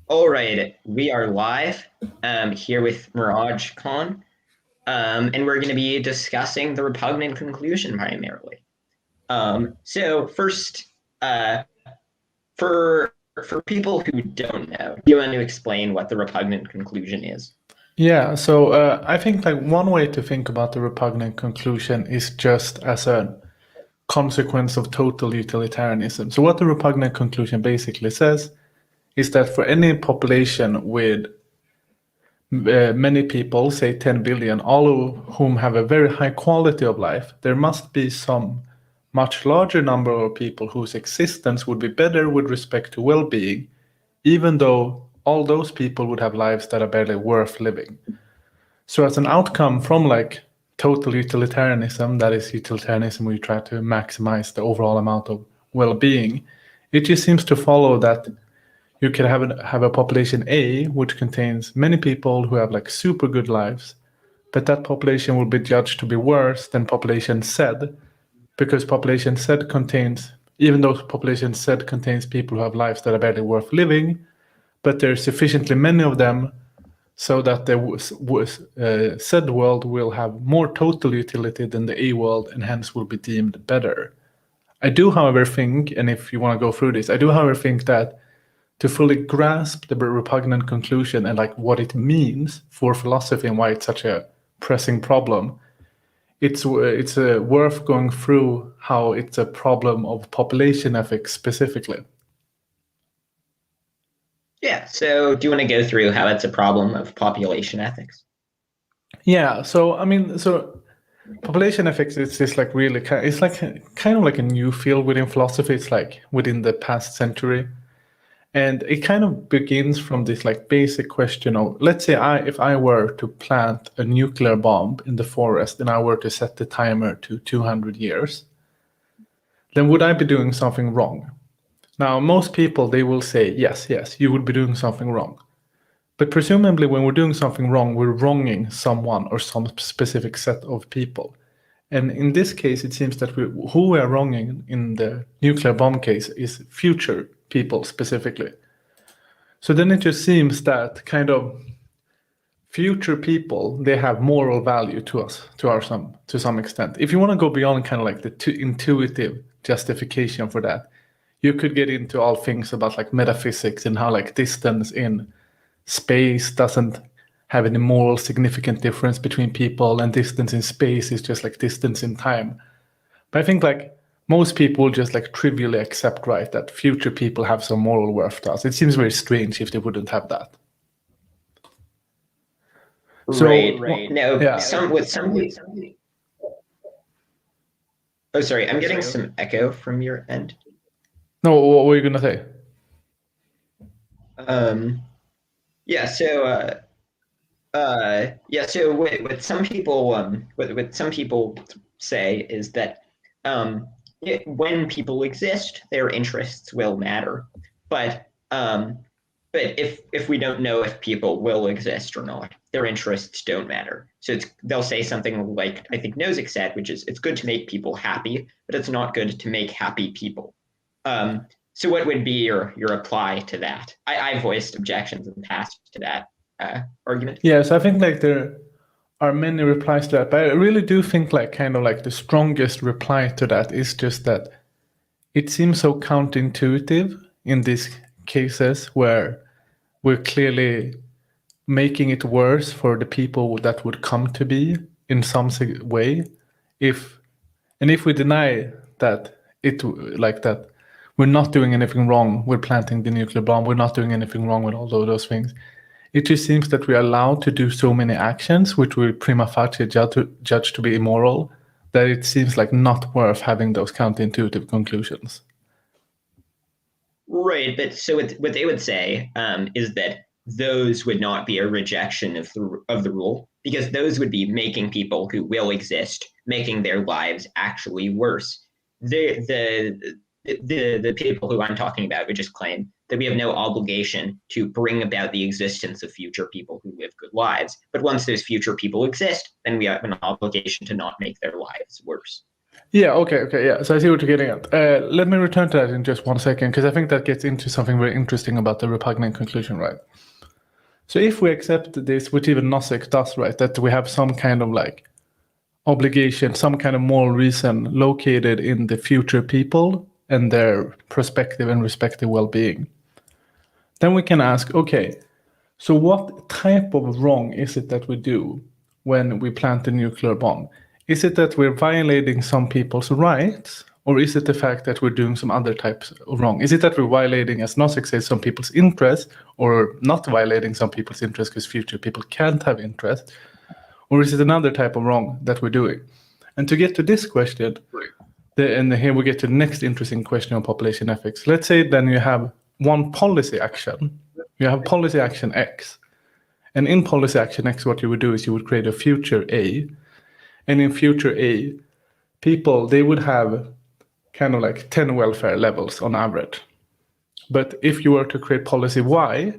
All right, we are live here with Meradj Khan, and we're going to be discussing the repugnant conclusion primarily. So first, uh, for people who don't know, do you want to explain what the repugnant conclusion is? Yeah, so I think like one way to think about the repugnant conclusion is just as a consequence of total utilitarianism. So what the repugnant conclusion basically says is that for any population with many people, say 10 billion, all of whom have a very high quality of life, there must be some much larger number of people whose existence would be better with respect to well-being, even though all those people would have lives that are barely worth living. So as an outcome from like total utilitarianism, that is utilitarianism where you try to maximize the overall amount of well-being, it just seems to follow that you can have a population A which contains many people who have like super good lives, but that population will be judged to be worse than population Z, because population Z contains, even though population Z contains people who have lives that are barely worth living, but there are sufficiently many of them so that the said world will have more total utility than the A world and hence will be deemed better. I do, however, think, and if you want to go through this, I do, however, think that to fully grasp the repugnant conclusion and like what it means for philosophy and why it's such a pressing problem, it's worth going through how it's a problem of population ethics specifically. Yeah. So do you want to go through how it's a problem of population ethics? Yeah, so I mean, so population effects is this like really it's like kind of like a new field within philosophy. It's like within the past century, and it kind of begins from this like basic question of, let's say if I were to plant a nuclear bomb in the forest and I were to set the timer to 200 years, then would I be doing something wrong? Now most people, they will say yes, yes, you would be doing something wrong. But presumably when we're doing something wrong, we're wronging someone or some specific set of people. And in this case, it seems that who we are wronging in the nuclear bomb case is future people specifically. So then it just seems that kind of future people, they have moral value to us, to some extent. If you want to go beyond kind of like the intuitive justification for that, you could get into all things about like metaphysics and how like distance in space doesn't have any moral significant difference between people, and distance in space is just like distance in time. But I think like most people just like trivially accept, right, that future people have some moral worth to us. It seems very strange if they wouldn't have that. So Right. No, yeah. some with some. Oh, sorry. I'm Oh, getting sorry. some echo from your end. No, what were you gonna say? Um, yeah. So what some people what some people say is that when people exist, their interests will matter, but if we don't know if people will exist or not, their interests don't matter. So they'll say something like, I think Nozick said, which is, it's good to make people happy, but it's not good to make happy people. So what would be your reply to that? I voiced objections in the past to that argument. Yes, I think like there are many replies to that, but I really do think like kind of like the strongest reply to that is just that it seems so counterintuitive in these cases where we're clearly making it worse for the people that would come to be in some way. If we deny that it like that we're not doing anything wrong with planting the nuclear bomb, we're not doing anything wrong with all of those things, it just seems that we're allowed to do so many actions which we prima facie judge to be immoral, that it seems like not worth having those counterintuitive conclusions. Right, but so what they would say is that those would not be a rejection of the rule, because those would be making people who will exist, making their lives actually worse. The people who I'm talking about would just claim that we have no obligation to bring about the existence of future people who live good lives. But once those future people exist, then we have an obligation to not make their lives worse. Yeah, okay, yeah. So I see what you're getting at. Let me return to that in just 1 second, because I think that gets into something very interesting about the repugnant conclusion, right? So if we accept this, which even Nozick does, right, that we have some kind of like obligation, some kind of moral reason located in the future people and their prospective and respective well-being, then we can ask, okay, so what type of wrong is it that we do when we plant a nuclear bomb? Is it that we're violating some people's rights, or is it the fact that we're doing some other types of wrong? Is it that we're violating, as Nozick says, some people's interests, or not violating some people's interests because future people can't have interest? Or is it another type of wrong that we're doing? And to get to this question, and here we get to the next interesting question on population ethics. Let's say then you have one policy action. You have policy action X. And in policy action X, what you would do is you would create a future A. And in future A, people, they would have kind of like 10 welfare levels on average. But if you were to create policy Y,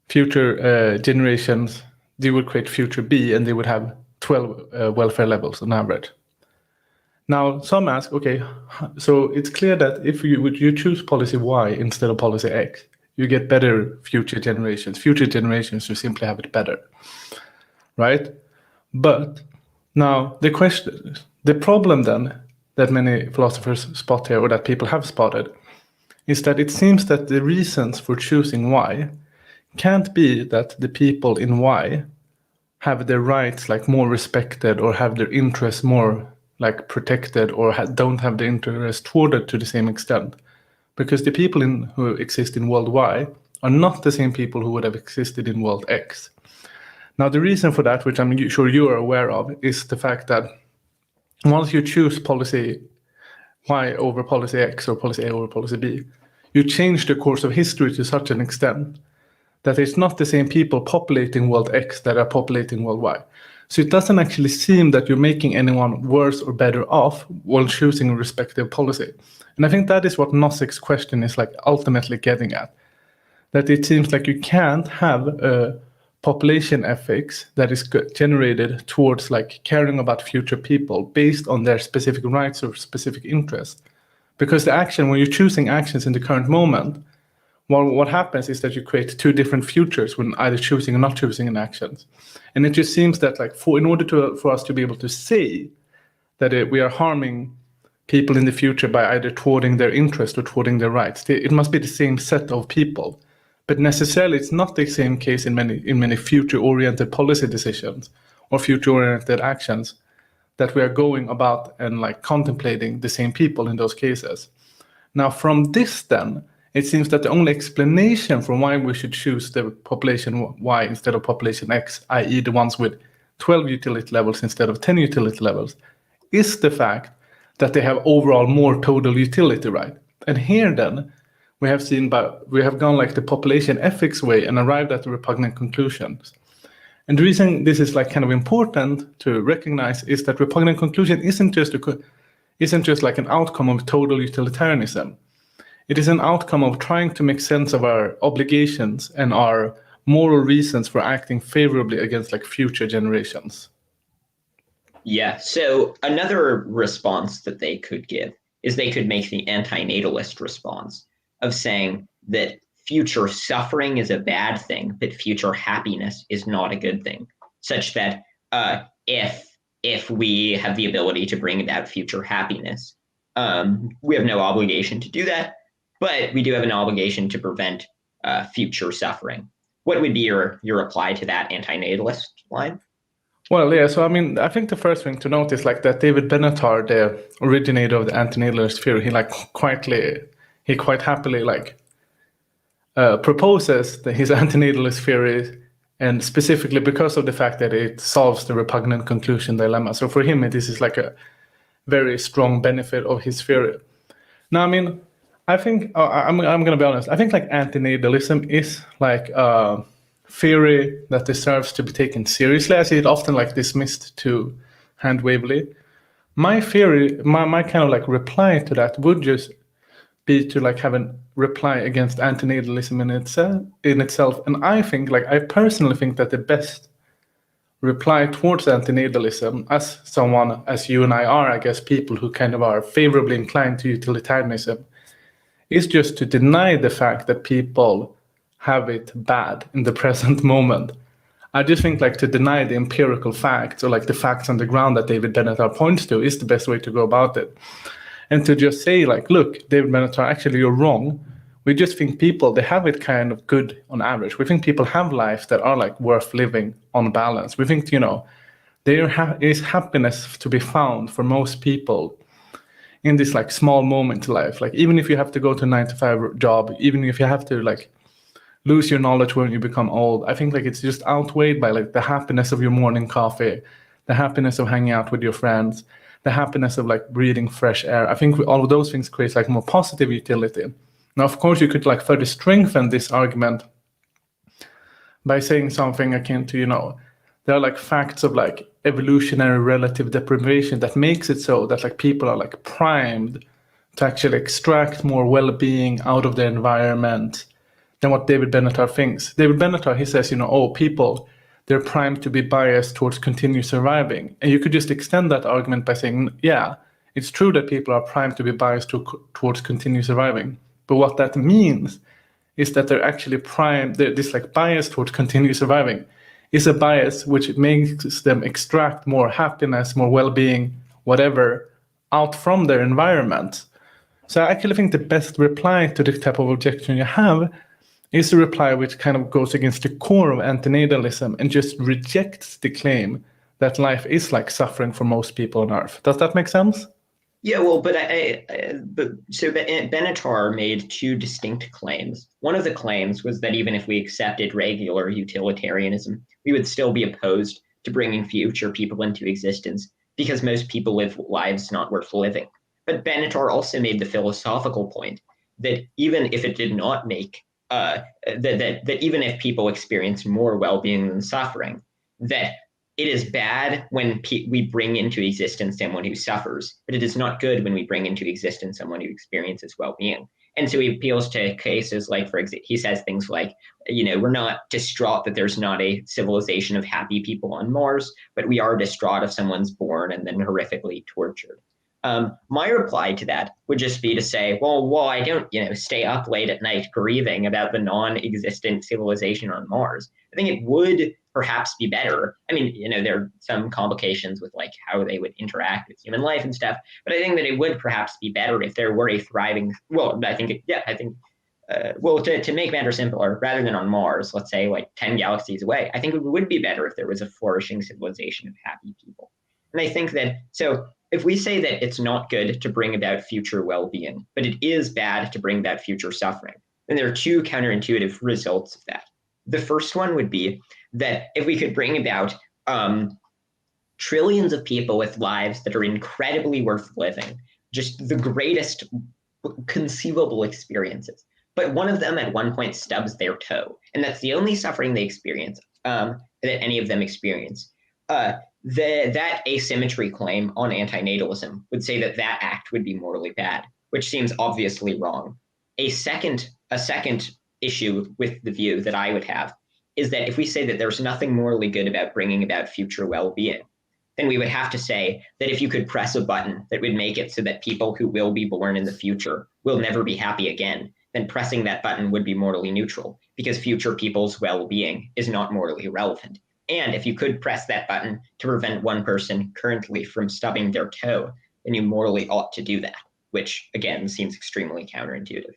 future generations, they would create future B and they would have 12 welfare levels on average. Now, some ask, okay, so it's clear that if you choose policy Y instead of policy X, you get better future generations. Future generations, you simply have it better, right? But now the problem then that many philosophers spot here, or that people have spotted, is that it seems that the reasons for choosing Y can't be that the people in Y have their rights like more respected or have their interests more like protected or don't have the interest thwarted to the same extent, because the people who exist in world Y are not the same people who would have existed in world X. Now, the reason for that, which I'm sure you are aware of, is the fact that once you choose policy Y over policy X or policy A over policy B, you change the course of history to such an extent that it's not the same people populating world X that are populating world Y. So it doesn't actually seem that you're making anyone worse or better off while choosing a respective policy. And I think that is what Nozick's question is like ultimately getting at. That it seems like you can't have a population ethics that is generated towards like caring about future people based on their specific rights or specific interests. Because the action, when you're choosing actions in the current moment, well, what happens is that you create two different futures when either choosing or not choosing an actions. And it just seems that like in order for us to be able to say that we are harming people in the future by either thwarting their interest or thwarting their rights, it must be the same set of people. But necessarily it's not the same case in many future-oriented policy decisions or future-oriented actions that we are going about and like contemplating the same people in those cases. Now from this then, it seems that the only explanation for why we should choose the population Y instead of population X, i.e. the ones with 12 utility levels instead of 10 utility levels, is the fact that they have overall more total utility, right? And here then, we have gone like the population ethics way and arrived at the repugnant conclusions. And the reason this is like kind of important to recognize is that repugnant conclusion isn't just like an outcome of total utilitarianism. It is an outcome of trying to make sense of our obligations and our moral reasons for acting favorably against like future generations. Yeah, so another response that they could give is they could make the anti-natalist response of saying that future suffering is a bad thing, but future happiness is not a good thing, such that if we have the ability to bring about future happiness, we have no obligation to do that, but we do have an obligation to prevent future suffering. What would be your reply to that anti-natalist line? Well, yeah, so I mean, I think the first thing to note is like that David Benatar, the originator of the anti-natalist theory, he quite happily like proposes his anti-natalist theory, and specifically because of the fact that it solves the repugnant conclusion dilemma. So for him, this is like a very strong benefit of his theory. Now, I mean, I think I'm going to be honest. I think like anti-natalism is like a theory that deserves to be taken seriously. I see it often like dismissed too hand-wavily. My theory, my kind of like reply to that would just be to like have a reply against anti-natalism in itself. And I think, like, I personally think that the best reply towards antinatalism, as someone as you and I are, I guess, people who kind of are favorably inclined to utilitarianism, is just to deny the fact that people have it bad in the present moment. I just think like to deny the empirical facts, or like the facts on the ground that David Benatar points to, is the best way to go about it. And to just say like, look, David Benatar, actually you're wrong. We just think people, they have it kind of good on average. We think people have lives that are like worth living on balance. We think, there is happiness to be found for most people in this like small moment in life. Like even if you have to go to a 9-to-5 job, even if you have to like lose your knowledge when you become old, I think like it's just outweighed by like the happiness of your morning coffee, the happiness of hanging out with your friends, the happiness of like breathing fresh air. I think all of those things create like more positive utility. Now, of course, you could like further strengthen this argument by saying something akin to, there are like facts of like evolutionary relative deprivation that makes it so that like people are like primed to actually extract more well-being out of their environment than what David Benatar thinks. David Benatar, he says, people, they're primed to be biased towards continue surviving. And you could just extend that argument by saying, yeah, it's true that people are primed to be biased towards continue surviving. But what that means is that they're actually primed, this like bias towards continue surviving is a bias which makes them extract more happiness, more well-being, whatever, out from their environment. So I actually think the best reply to the type of objection you have is a reply which kind of goes against the core of antinatalism and just rejects the claim that life is like suffering for most people on Earth. Does that make sense? Yeah, well, but so Benatar made two distinct claims. One of the claims was that even if we accepted regular utilitarianism, we would still be opposed to bringing future people into existence because most people live lives not worth living. But Benatar also made the philosophical point that even if it did not make that even if people experience more well-being than suffering, that it is bad when we bring into existence someone who suffers, but it is not good when we bring into existence someone who experiences well-being. And so he appeals to cases like, for example, he says things like, we're not distraught that there's not a civilization of happy people on Mars, but we are distraught if someone's born and then horrifically tortured. My reply to that would just be to say, well, I don't, stay up late at night grieving about the non-existent civilization on Mars. I think it would perhaps be better. I mean, there are some complications with like how they would interact with human life and stuff, but I think that it would perhaps be better if there were a thriving, to make matters simpler, rather than on Mars, let's say like 10 galaxies away, I think it would be better if there was a flourishing civilization of happy people. And I think that, so if we say that it's not good to bring about future well-being, but it is bad to bring about future suffering, then there are two counterintuitive results of that. The first one would be that if we could bring about trillions of people with lives that are incredibly worth living, just the greatest conceivable experiences, but one of them at one point stubs their toe, and that's the only suffering they experience, that any of them experience, that asymmetry claim on antinatalism would say that that act would be morally bad, which seems obviously wrong. A second issue with the view that I would have is that if we say that there's nothing morally good about bringing about future well-being, then we would have to say that if you could press a button that would make it so that people who will be born in the future will never be happy again, then pressing that button would be morally neutral because future people's well-being is not morally relevant. And if you could press that button to prevent one person currently from stubbing their toe, then you morally ought to do that, which again seems extremely counterintuitive.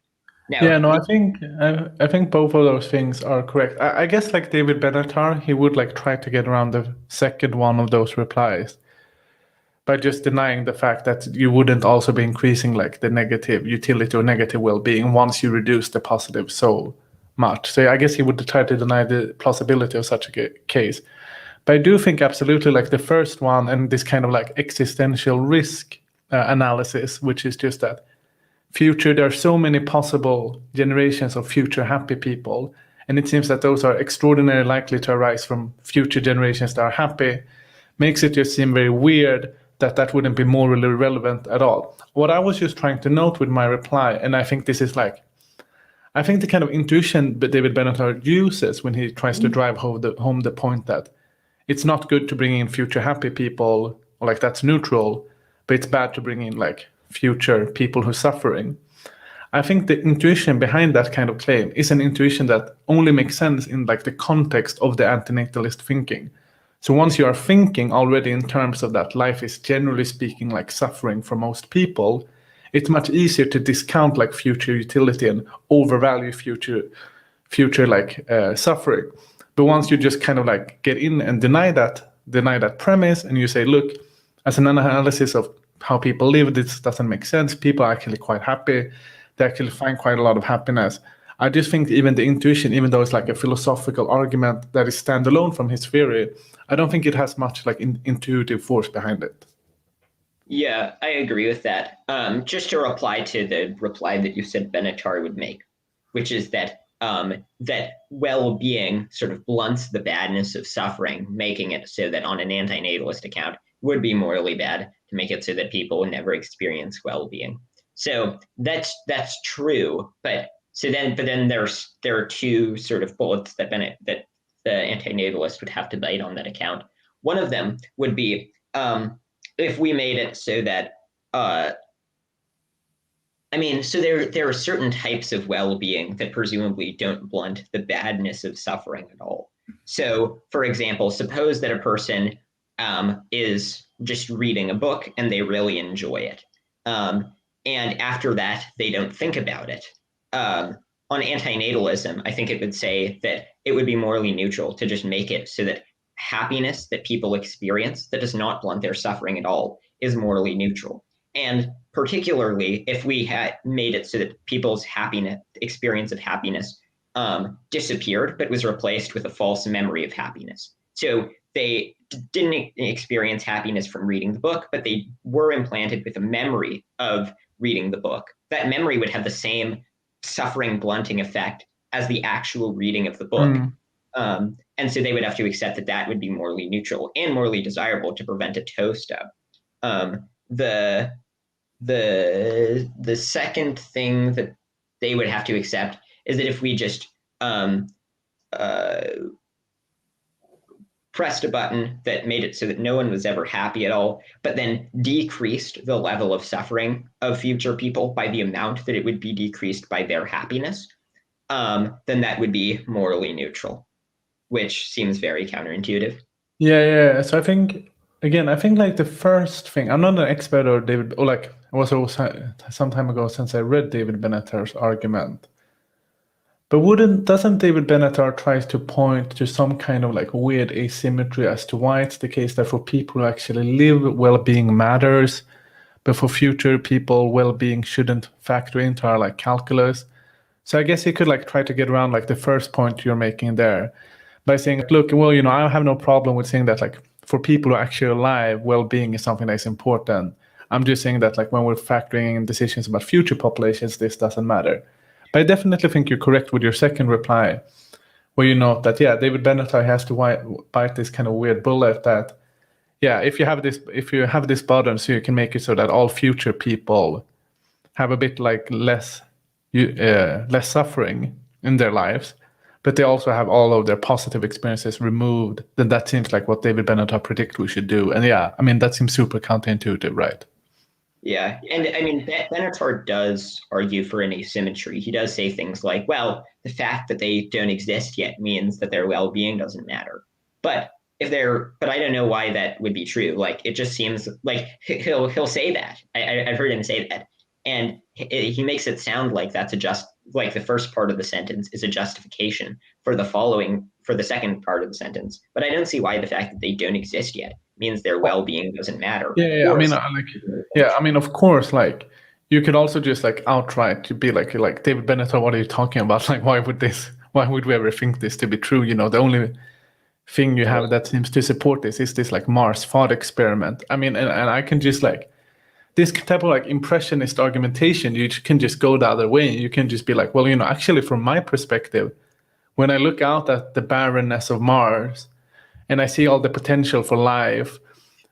Now, yeah, no, I think both of those things are correct. I guess like David Benatar, he would like try to get around the second one of those replies by just denying the fact that you wouldn't also be increasing like the negative utility or negative well-being once you reduce the positive so much. So I guess he would try to deny the plausibility of such a case. But I do think absolutely like the first one and this kind of like existential risk analysis, which is just that there are so many possible generations of future happy people, and it seems that those are extraordinarily likely to arise from future generations that are happy, makes it just seem very weird that wouldn't be morally relevant at all. What I was just trying to note with my reply, and I think this is like, I think the kind of intuition that David Benatar uses when he tries to drive home the point that it's not good to bring in future happy people, or like that's neutral, but it's bad to bring in like future people who's suffering. I think the intuition behind that kind of claim is an intuition that only makes sense in like the context of the anti-natalist thinking. So once you are thinking already in terms of that life is generally speaking like suffering for most people, it's much easier to discount like future utility and overvalue future like suffering. But once you just kind of like get in and deny that premise, and you say, look, as an analysis of how people live, this doesn't make sense. People are actually quite happy. They actually find quite a lot of happiness. I just think even the intuition, even though it's like a philosophical argument that is standalone from his theory, I don't think it has much like intuitive force behind it. Yeah, I agree with that. Just to reply to the reply that you said Benatar would make, which is that that well-being sort of blunts the badness of suffering, making it so that on an anti-natalist account would be morally bad to make it so that people never experience well-being. So that's true, but then there are two sort of bullets that the anti-natalist would have to bite on that account. One of them would be if we made it so that so there are certain types of well-being that presumably don't blunt the badness of suffering at all. So, for example, suppose that a person is just reading a book and they really enjoy it. And after that, they don't think about it. On anti-natalism, I think it would say that it would be morally neutral to just make it so that happiness that people experience that does not blunt their suffering at all is morally neutral. And particularly if we had made it so that people's experience of happiness disappeared, but was replaced with a false memory of happiness. So they didn't experience happiness from reading the book, but they were implanted with a memory of reading the book. That memory would have the same suffering blunting effect as the actual reading of the book. And so they would have to accept that that would be morally neutral and morally desirable to prevent a toe stub. The second thing that they would have to accept is that if we just pressed a button that made it so that no one was ever happy at all, but then decreased the level of suffering of future people by the amount that it would be decreased by their happiness, then that would be morally neutral, which seems very counterintuitive. Yeah. So I think like the first thing, I'm not an expert or David, or like it was also some time ago since I read David Benatar's argument. But doesn't David Benatar try to point to some kind of like weird asymmetry as to why it's the case that for people who actually live, well-being matters, but for future people, well-being shouldn't factor into our like calculus? So I guess he could like try to get around like the first point you're making there by saying, look, well, I have no problem with saying that like for people who are actually alive, well-being is something that's important. I'm just saying that like when we're factoring in decisions about future populations, this doesn't matter. But I definitely think you're correct with your second reply, where you note that, David Benatar has to bite this kind of weird bullet that, if you have this button, so you can make it so that all future people have a bit like less suffering in their lives, but they also have all of their positive experiences removed, then that seems like what David Benatar predicted we should do. And that seems super counterintuitive, right? Yeah, and Benatar does argue for an asymmetry. He does say things like, well, the fact that they don't exist yet means that their well-being doesn't matter. But I don't know why that would be true. Like, it just seems like he'll say that. I've heard him say that. And he makes it sound like that's like the first part of the sentence is a justification for the second part of the sentence. But I don't see why the fact that they don't exist yet means their well-being doesn't matter. Of course, like you could also just like outright to be like David Benatar, what are you talking about? Like, why would we ever think this to be true? The only thing you have that seems to support this is this like Mars thought experiment. And I can just like this type of like impressionist argumentation, you can just go the other way. You can just be like, well, actually from my perspective, when I look out at the barrenness of Mars and I see all the potential for life,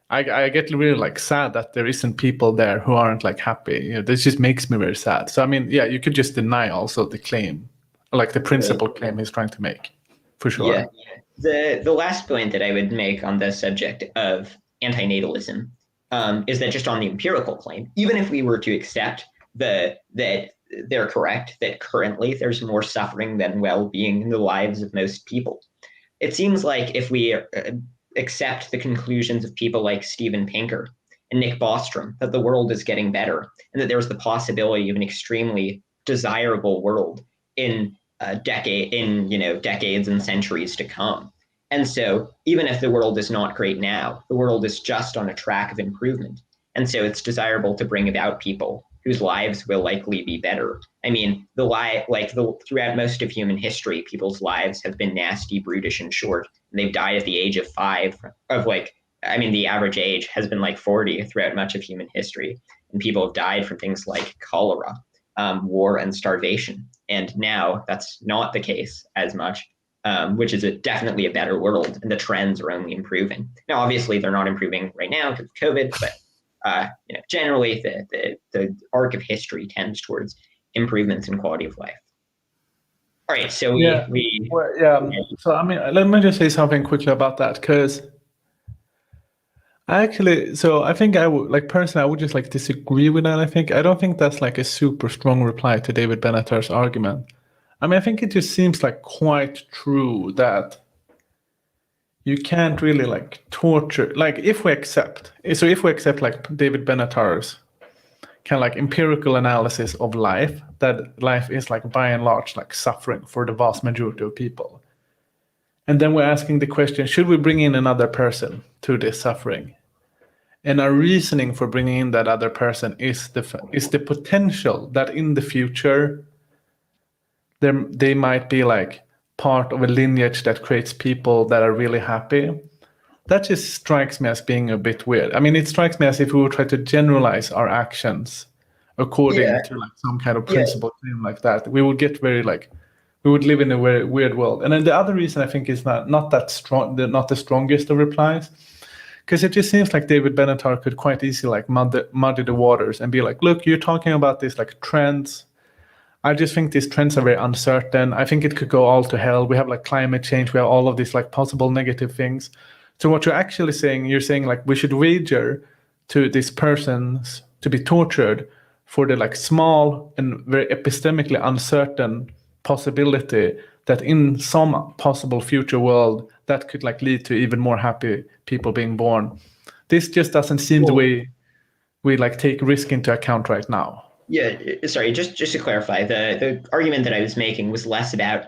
I get really like sad that there isn't people there who aren't like happy. This just makes me very sad. So you could just deny also the claim, like the principal claim he's trying to make. for sure. Yeah. The last point that I would make on the subject of antinatalism is that just on the empirical claim, even if we were to accept that they're correct, that currently there's more suffering than well-being in the lives of most people, it seems like if we accept the conclusions of people like Steven Pinker and Nick Bostrom, that the world is getting better and that there's the possibility of an extremely desirable world in decades and centuries to come. And so even if the world is not great now, the world is just on a track of improvement. And so it's desirable to bring about people whose lives will likely be better. I mean, throughout most of human history, people's lives have been nasty, brutish, and short. And they've died at the age of 5 the average age has been like 40 throughout much of human history. And people have died from things like cholera, war, and starvation. And now that's not the case as much, which is definitely a better world. And the trends are only improving. Now, obviously, they're not improving right now because of COVID, but generally the arc of history tends towards improvements in quality of life. All right, so So I mean, let me just say something quickly about that, because I think I would personally, I would just disagree with that. I don't think that's a super strong reply to David Benatar's argument. I mean, I think it just seems quite true that you can't really torture, if we accept David Benatar's kind of empirical analysis of life, that life is by and large suffering for the vast majority of people. And then we're asking the question, should we bring in another person to this suffering? And our reasoning for bringing in that other person is the potential that in the future they might be part of a lineage that creates people that are really happy. That just strikes me as being a bit weird. I mean, it strikes me as if we would try to generalize our actions according to some kind of principle claim like that. We would get very we would live in a very weird world. And then the other reason I think is not that strong, not the strongest of replies, because it just seems like David Benatar could quite easily muddy the waters and be look, you're talking about these trends. I just think these trends are very uncertain. I think it could go all to hell. We have climate change. We have all of these possible negative things. So what you're actually saying, you're saying we should wager to these persons to be tortured for the small and very epistemically uncertain possibility that in some possible future world that could lead to even more happy people being born. This just doesn't seem the way we take risk into account right now. Yeah, sorry, just to clarify, the argument that I was making was less about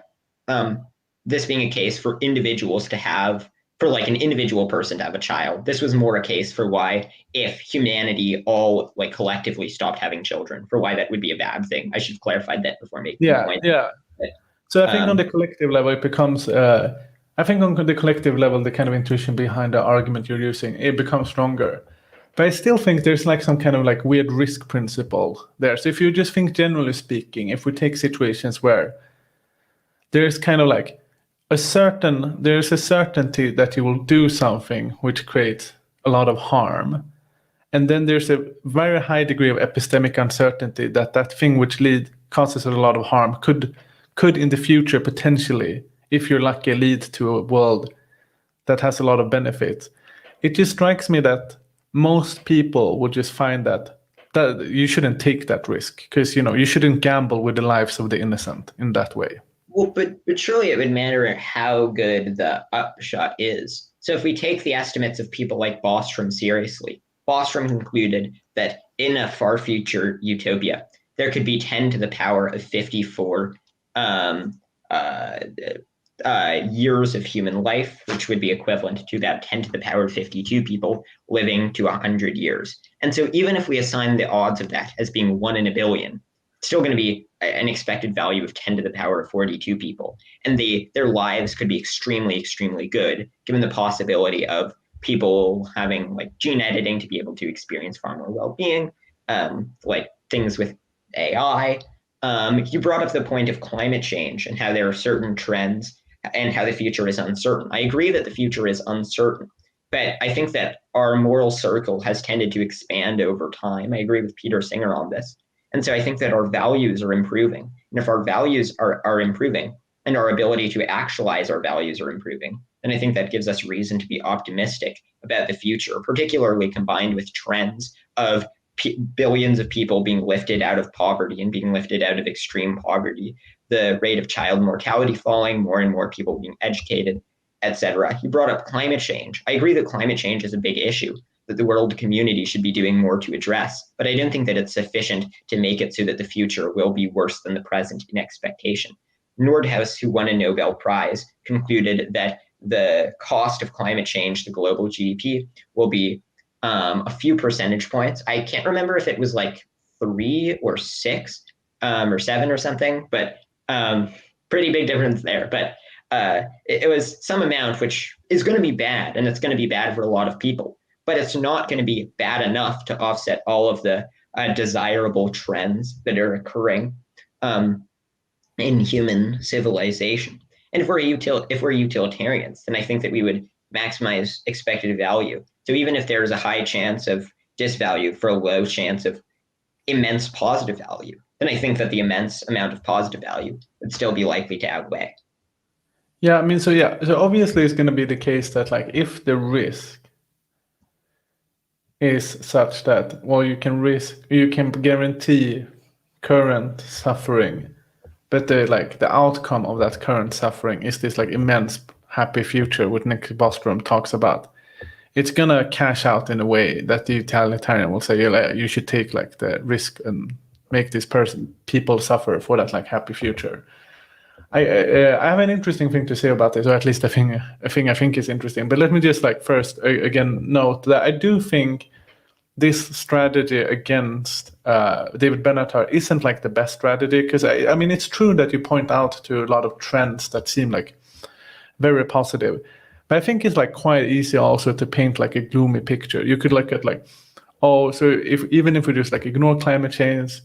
this being a case for individuals to have, for an individual person to have a child. This was more a case for why, if humanity all collectively stopped having children, for why that would be a bad thing. I should have clarified that before making the point. Yeah. So I think on the collective level, it becomes, I think on the collective level, the kind of intuition behind the argument you're using, it becomes stronger. But I still think there's some kind of weird risk principle there. So if you just think generally speaking, if we take situations where there's kind of there's a certainty that you will do something which creates a lot of harm, and then there's a very high degree of epistemic uncertainty that thing which causes a lot of harm could in the future potentially, if you're lucky, lead to a world that has a lot of benefits. It just strikes me that most people would just find that you shouldn't take that risk, because you shouldn't gamble with the lives of the innocent in that way. Well, but surely it would matter how good the upshot is. So if we take the estimates of people like Bostrom seriously, Bostrom concluded that in a far future utopia, there could be 10 to the power of 54 years of human life, which would be equivalent to about 10 to the power of 52 people living to 100 years. And so even if we assign the odds of that as being 1 in a billion, it's still going to be an expected value of 10 to the power of 42 people. And their lives could be extremely, extremely good, given the possibility of people having gene editing to be able to experience far more well-being, things with AI. You brought up the point of climate change and how there are certain trends and how the future is uncertain. I agree that the future is uncertain, but I think that our moral circle has tended to expand over time. I agree with Peter Singer on this. And so I think that our values are improving. And if our values are improving, and our ability to actualize our values are improving, then I think that gives us reason to be optimistic about the future, particularly combined with trends of billions of people being lifted out of poverty and being lifted out of extreme poverty, the rate of child mortality falling, more and more people being educated, etc. You brought up climate change. I agree that climate change is a big issue that the world community should be doing more to address, but I don't think that it's sufficient to make it so that the future will be worse than the present in expectation. Nordhaus, who won a Nobel Prize, concluded that the cost of climate change to global GDP will be a few percentage points. I can't remember if it was like 3 or 6 or 7 or something, but pretty big difference there. But it was some amount which is going to be bad, and it's going to be bad for a lot of people. But it's not going to be bad enough to offset all of the desirable trends that are occurring in human civilization. And if we're utilitarians, then I think that we would maximize expected value. So even if there's a high chance of disvalue for a low chance of immense positive value, then I think that the immense amount of positive value would still be likely to outweigh. Yeah, I mean, so obviously it's going to be the case that like if the risk is such that, well, you can guarantee current suffering, but the outcome of that current suffering is this like immense happy future which Nick Bostrom talks about. It's gonna cash out in a way that the utilitarian will say, yeah, you should take like the risk and make this people suffer for that like happy future. I have an interesting thing to say about this, or at least a thing I think is interesting. But let me just like first again note that I do think this strategy against David Benatar isn't like the best strategy, because I mean it's true that you point out to a lot of trends that seem like very positive, but I think it's like quite easy also to paint like a gloomy picture. You could look at like, oh, so even if we just like ignore climate change,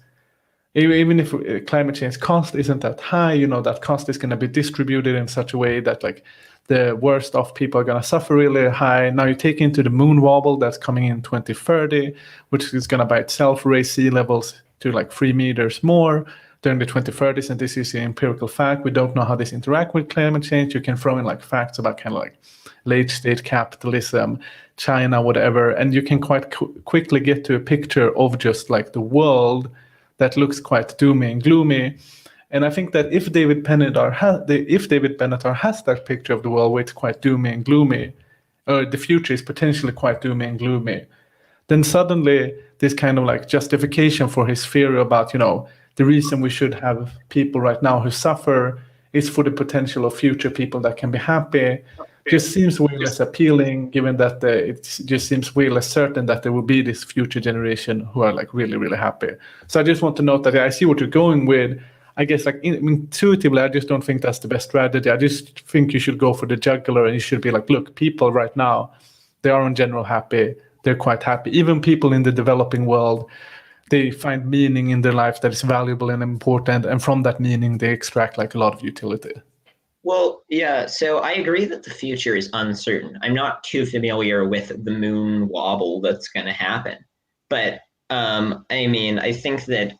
even if climate change cost isn't that high, that cost is going to be distributed in such a way that like the worst off people are going to suffer really high. Now you take into the moon wobble that's coming in 2030, which is going to by itself raise sea levels to like 3 meters more during the 2030s. And this is an empirical fact. We don't know how this interact with climate change. You can throw in like facts about kind of like late stage capitalism, China, whatever. And you can quite quickly get to a picture of just like the world that looks quite doomy and gloomy. And I think that if David Benatar has that picture of the world where it's quite doomy and gloomy, or the future is potentially quite doomy and gloomy, then suddenly this kind of like justification for his theory about, the reason we should have people right now who suffer is for the potential of future people that can be happy, just seems way less appealing, given that it just seems way less certain that there will be this future generation who are like really, really happy. So I just want to note that I see what you're going with. I guess like intuitively, I just don't think that's the best strategy. I just think you should go for the jugular, and you should be like, look, people right now, they are in general happy. They're quite happy. Even people in the developing world, they find meaning in their life that is valuable and important. And from that meaning, they extract like a lot of utility. Well, yeah, so I agree that the future is uncertain. I'm not too familiar with the moon wobble that's going to happen. But I mean, I think that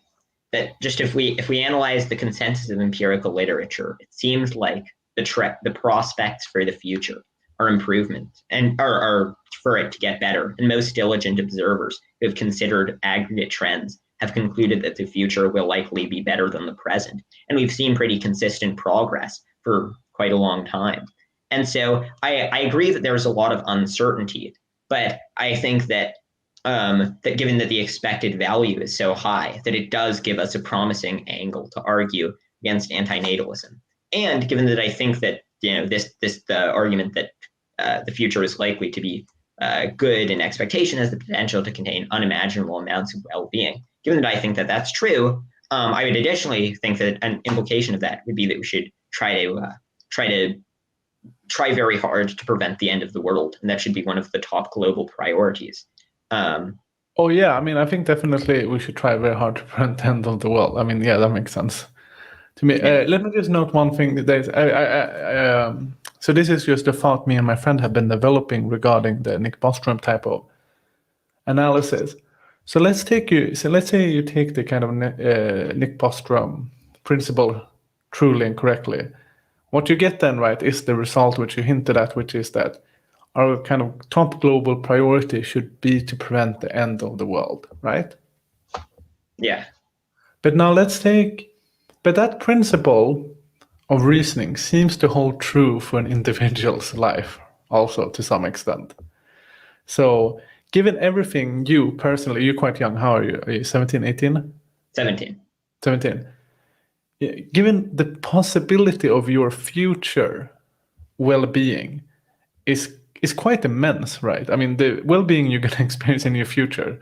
just if we analyze the consensus of empirical literature, it seems like the prospects for the future are improvement and are for it to get better. And most diligent observers who have considered aggregate trends have concluded that the future will likely be better than the present. And we've seen pretty consistent progress for quite a long time. And so I agree that there's a lot of uncertainty, but I think that that given that the expected value is so high, that it does give us a promising angle to argue against antinatalism. And given that I think that the argument that the future is likely to be good in expectation has the potential to contain unimaginable amounts of well-being. Given that I think that that's true, I would additionally think that an implication of that would be that we should try very hard to prevent the end of the world, and that should be one of the top global priorities. Oh yeah, I mean, I think definitely we should try very hard to prevent the end of the world. I mean, yeah, that makes sense to me. Yeah. Let me just note one thing. So this is just a thought me and my friend have been developing regarding the Nick Bostrom type of analysis. So let's say you take the kind of Nick Bostrom principle truly and correctly, what you get then, right, is the result which you hinted at, which is that our kind of top global priority should be to prevent the end of the world, right? Yeah. But now but that principle of reasoning seems to hold true for an individual's life also to some extent. So given everything, you personally, you're quite young, how are you? Are you 17, 18? 17. 17. Yeah, given the possibility of your future well-being is quite immense, right? I mean, the well-being you're going to experience in your future,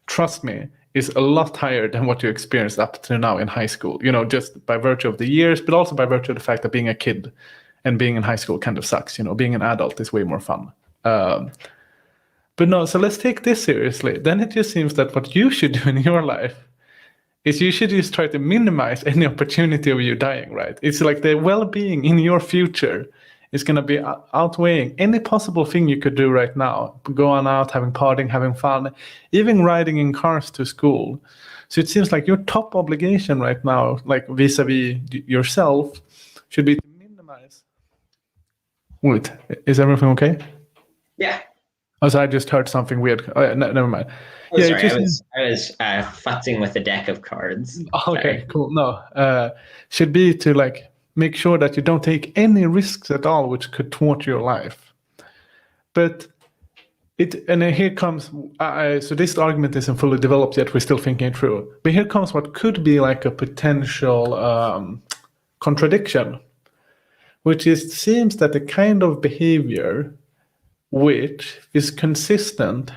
trust me, is a lot higher than what you experienced up to now in high school. Just by virtue of the years, but also by virtue of the fact that being a kid and being in high school kind of sucks. Being an adult is way more fun. But no, so let's take this seriously. Then it just seems that what you should do in your life is you should just try to minimize any opportunity of you dying, right? It's like the well-being in your future is going to be outweighing any possible thing you could do right now. Going out, having partying, having fun, even riding in cars to school. So it seems like your top obligation right now, like vis-a-vis yourself, should be to minimize. Wait, is everything okay? Yeah. Oh, so I just heard something weird. Oh, never mind. Oh, yeah, sorry, I was futzing with a deck of cards. Okay, sorry. Cool. No, should be to like make sure that you don't take any risks at all which could thwart your life. But here comes. So this argument isn't fully developed yet. We're still thinking it through. But here comes what could be like a potential contradiction, which seems that the kind of behavior which is consistent,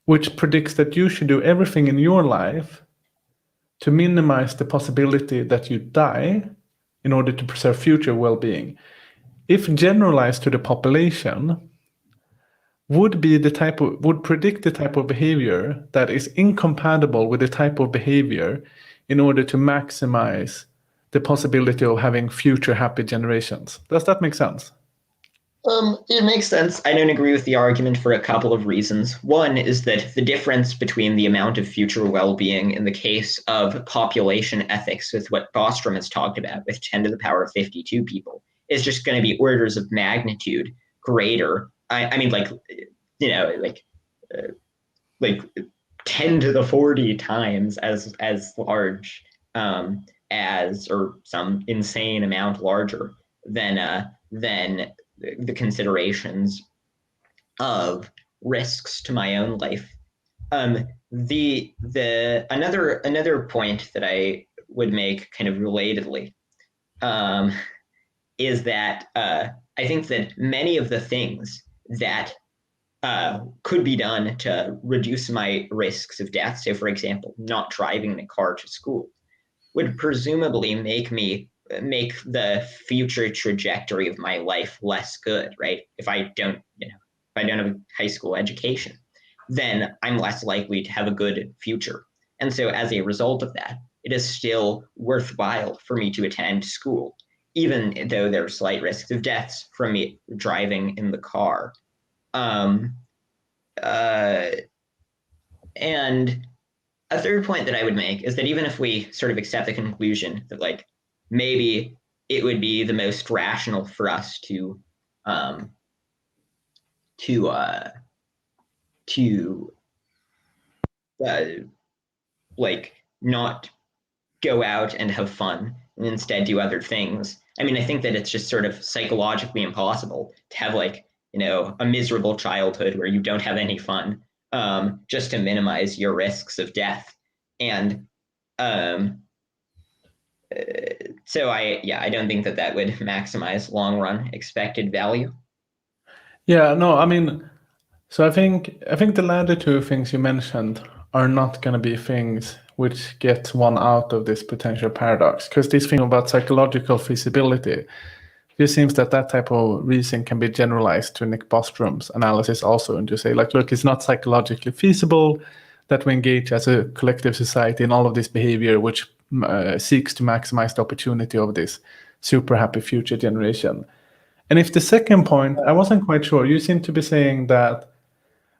which predicts that you should do everything in your life to minimize the possibility that you die in order to preserve future well-being, if generalized to the population, would predict the type of behavior that is incompatible with the type of behavior in order to maximize the possibility of having future happy generations. Does that make sense? It makes sense. I don't agree with the argument for a couple of reasons. One is that the difference between the amount of future well-being in the case of population ethics with what Bostrom has talked about with 10 to the power of 52 people is just going to be orders of magnitude greater. I mean, like 10 to the 40 times as large as, or some insane amount larger than the considerations of risks to my own life. Another point that I would make kind of relatedly is that I think that many of the things that could be done to reduce my risks of death, so for example, not driving the car to school, would presumably make the future trajectory of my life less good, right? If I don't have a high school education, then I'm less likely to have a good future. And so as a result of that, it is still worthwhile for me to attend school, even though there are slight risks of deaths from me driving in the car. And a third point that I would make is that even if we sort of accept the conclusion that like maybe it would be the most rational for us to like not go out and have fun and instead do other things. I mean, I think that it's just sort of psychologically impossible to have like, a miserable childhood where you don't have any fun, just to minimize your risks of death. And so I don't think that would maximize long run expected value. Yeah, no, I mean, so I think the latter two things you mentioned are not going to be things which get one out of this potential paradox, because this thing about psychological feasibility, it seems that type of reason can be generalized to Nick Bostrom's analysis also, and to say like, look, it's not psychologically feasible that we engage as a collective society in all of this behavior which seeks to maximize the opportunity of this super happy future generation. And if the second point, I wasn't quite sure, you seem to be saying that,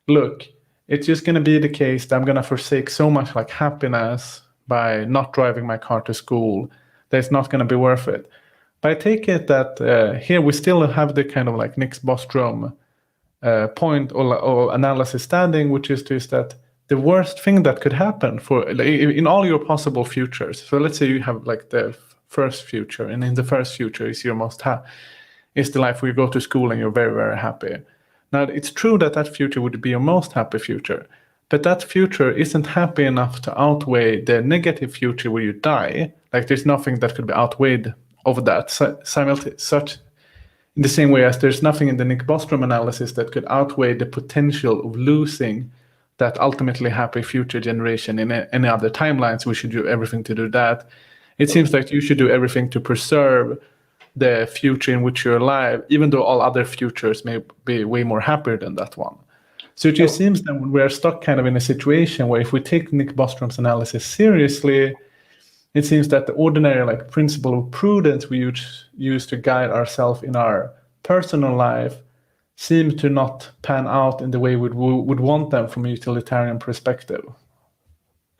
look, it's just going to be the case that I'm going to forsake so much like happiness by not driving my car to school that it's not going to be worth it. But I take it that here we still have the kind of like Nick Bostrom point or analysis standing, which is that the worst thing that could happen in all your possible futures. So let's say you have like the first future, and in the first future is your is the life where you go to school and you're very, very happy. Now, it's true that future would be your most happy future, but that future isn't happy enough to outweigh the negative future where you die. Like there's nothing that could be outweighed of that such in the same way as there's nothing in the Nick Bostrom analysis that could outweigh the potential of losing that ultimately happy future generation in any other timelines. We should do everything to do that. It seems like you should do everything to preserve the future in which you're alive, even though all other futures may be way more happier than that one. So it just seems that we're stuck kind of in a situation where if we take Nick Bostrom's analysis seriously, it seems that the ordinary like principle of prudence we use to guide ourselves in our personal life seem to not pan out in the way we would want them from a utilitarian perspective.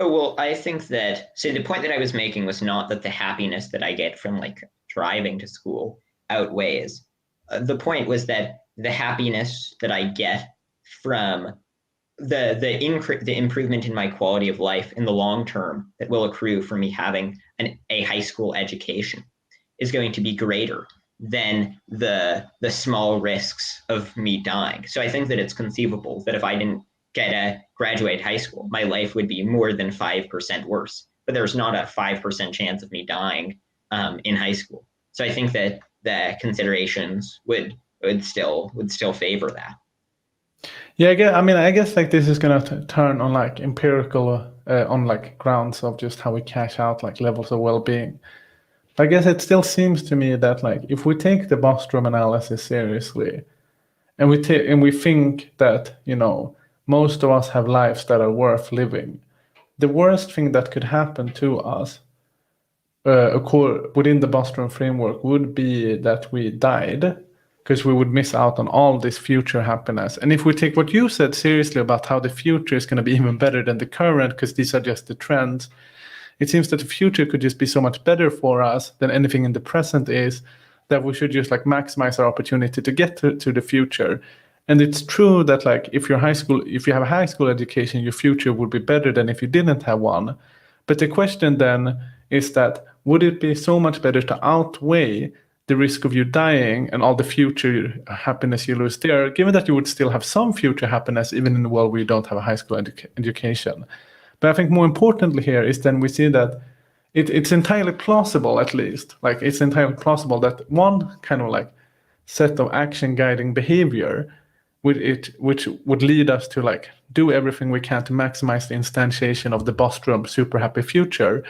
Oh, well, I think that, so the point that I was making was not that the happiness that I get from like driving to school outweighs. The point was that the happiness that I get from the improvement in my quality of life in the long term that will accrue from me having a high school education is going to be greater than the small risks of me dying. So I think that it's conceivable that if I didn't get a graduate high school, my life would be more than 5% worse. But there's not a 5% chance of me dying in high school. So I think that the considerations would still favor that. Yeah, I guess like this is gonna turn on like empirical on like grounds of just how we cash out like levels of well-being. I guess it still seems to me that like if we take the Bostrom analysis seriously, and we think that most of us have lives that are worth living, the worst thing that could happen to us, within the Bostrom framework, would be that we died, because we would miss out on all this future happiness. And if we take what you said seriously about how the future is going to be even better than the current, because these are just the trends, it seems that the future could just be so much better for us than anything in the present is, that we should just like maximize our opportunity to get to the future. And it's true that like if you have a high school education, your future would be better than if you didn't have one. But the question then is that would it be so much better to outweigh the risk of you dying and all the future happiness you lose there, given that you would still have some future happiness even in the world where you don't have a high school education? But I think more importantly here is then we see that it's entirely plausible, at least. Like it's entirely plausible that one kind of like set of action guiding behavior which would lead us to like do everything we can to maximize the instantiation of the Bostrom super happy future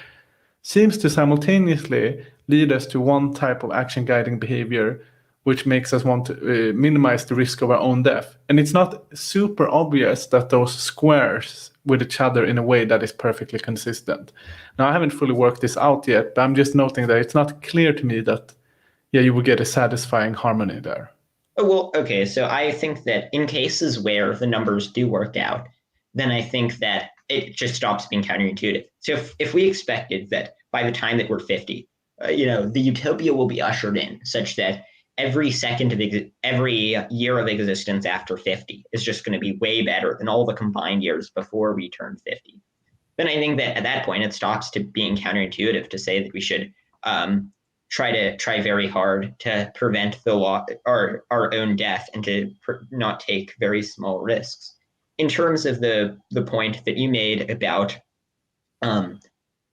seems to simultaneously lead us to one type of action guiding behavior which makes us want to minimize the risk of our own death. And it's not super obvious that those squares with each other in a way that is perfectly consistent. Now, I haven't fully worked this out yet, but I'm just noting that it's not clear to me that, you will get a satisfying harmony there. Oh, well, okay, so I think that in cases where the numbers do work out, then I think that it just stops being counterintuitive. So if we expected that by the time that we're 50, the utopia will be ushered in such that every year of existence after 50 is just going to be way better than all the combined years before we turn 50. Then I think that at that point it stops to being counterintuitive to say that we should try very hard to prevent our own death and to not take very small risks. In terms of the point that you made about how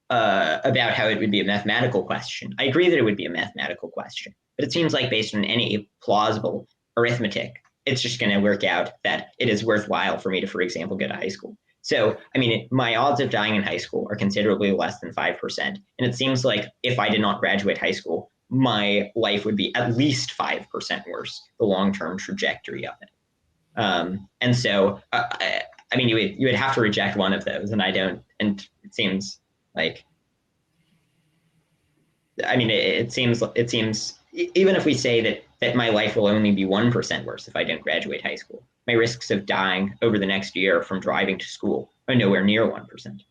it would be a mathematical question, I agree that it would be a mathematical question. But it seems like based on any plausible arithmetic, it's just going to work out that it is worthwhile for me to, for example, go to high school. So, I mean, my odds of dying in high school are considerably less than 5%. And it seems like if I did not graduate high school, my life would be at least 5% worse, the long-term trajectory of it. And so, I mean, you would have to reject one of those, and I don't. And it seems like, I mean, it seems even if we say that my life will only be 1% worse if I don't graduate high school, my risks of dying over the next year from driving to school are nowhere near 1%.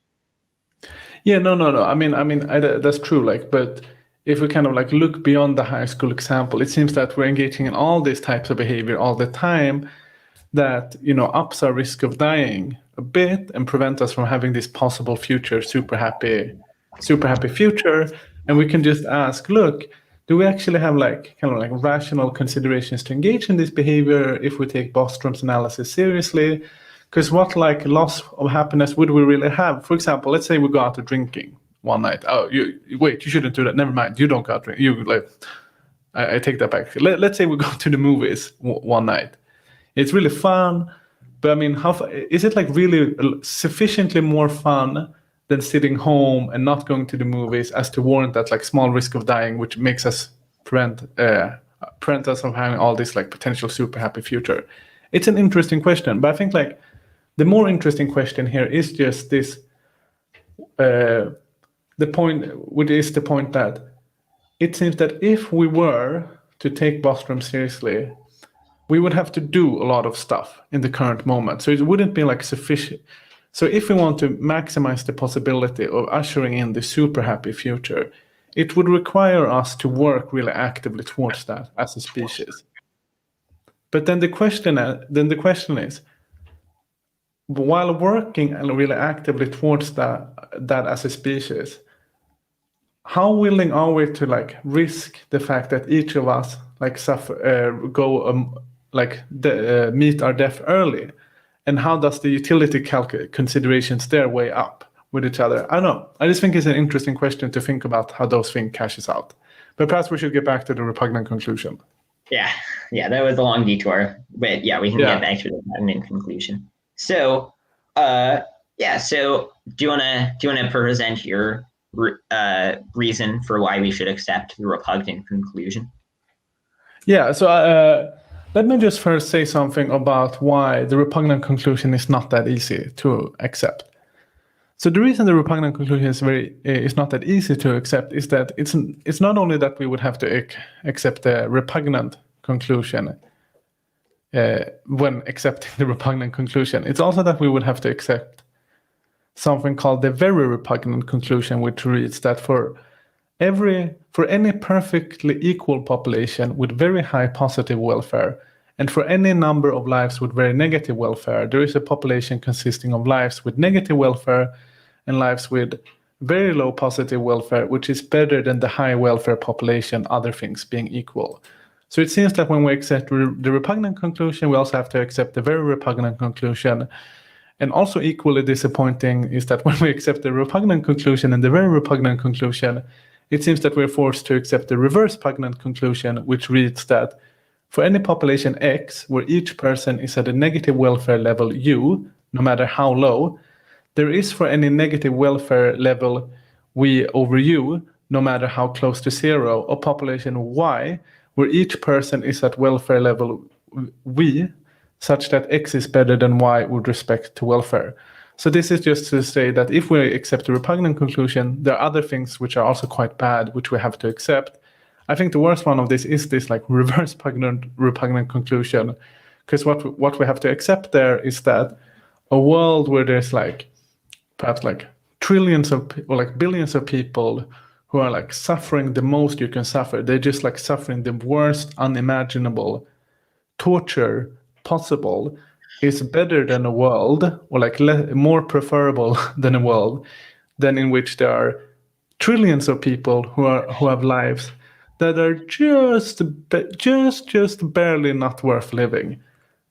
Yeah, no. I mean, that's true. Like, but if we kind of like look beyond the high school example, it seems that we're engaging in all these types of behavior all the time that, you know, ups our risk of dying a bit and prevent us from having this possible future super happy future. And we can just ask, look, do we actually have like kind of like rational considerations to engage in this behavior if we take Bostrom's analysis seriously? Because what like loss of happiness would we really have? For example, let's say we go out to drinking one night. Oh, you shouldn't do that. Never mind. You don't go out drinking. You like, I take that back. Let's say we go to the movies one night. It's really fun, but I mean, is it like really sufficiently more fun than sitting home and not going to the movies as to warrant that like small risk of dying, which makes us prevent us from having all this like potential super happy future? It's an interesting question, but I think like the more interesting question here is just this, the point that it seems that if we were to take Bostrom seriously, we would have to do a lot of stuff in the current moment. So it wouldn't be like sufficient. So if we want to maximize the possibility of ushering in the super happy future, it would require us to work really actively towards that as a species. But then the question is, while working really actively towards that as a species, how willing are we to like risk the fact that each of us like meet our death early, and how does the utility considerations there weigh up with each other? I don't know. I just think it's an interesting question to think about how those things cashes out. But perhaps we should get back to the repugnant conclusion. Yeah, that was a long detour, but yeah, we can get back to the repugnant conclusion. So, so do you wanna present your reason for why we should accept the repugnant conclusion? Yeah. So let me just first say something about why the repugnant conclusion is not that easy to accept. So the reason the repugnant conclusion is not that easy to accept is that it's not only that we would have to accept the repugnant conclusion when accepting the repugnant conclusion. It's also that we would have to accept something called the very repugnant conclusion, which reads that for any perfectly equal population with very high positive welfare, and for any number of lives with very negative welfare, there is a population consisting of lives with negative welfare and lives with very low positive welfare, which is better than the high welfare population, other things being equal. So it seems that when we accept the repugnant conclusion, we also have to accept the very repugnant conclusion. And also equally disappointing is that when we accept the repugnant conclusion and the very repugnant conclusion, it seems that we're forced to accept the reverse repugnant conclusion, which reads that for any population X, where each person is at a negative welfare level U, no matter how low, there is for any negative welfare level V over U, no matter how close to zero, a population Y, where each person is at welfare level V, such that X is better than Y with respect to welfare. So this is just to say that if we accept the repugnant conclusion, there are other things which are also quite bad, which we have to accept. I think the worst one of this is this like reverse repugnant conclusion, because what we have to accept there is that a world where there's like perhaps like trillions of or like billions of people who are like suffering the most you can suffer. They're just like suffering the worst unimaginable torture possible is better than a world, or like more preferable than a world, than in which there are trillions of people who have lives that are just barely not worth living.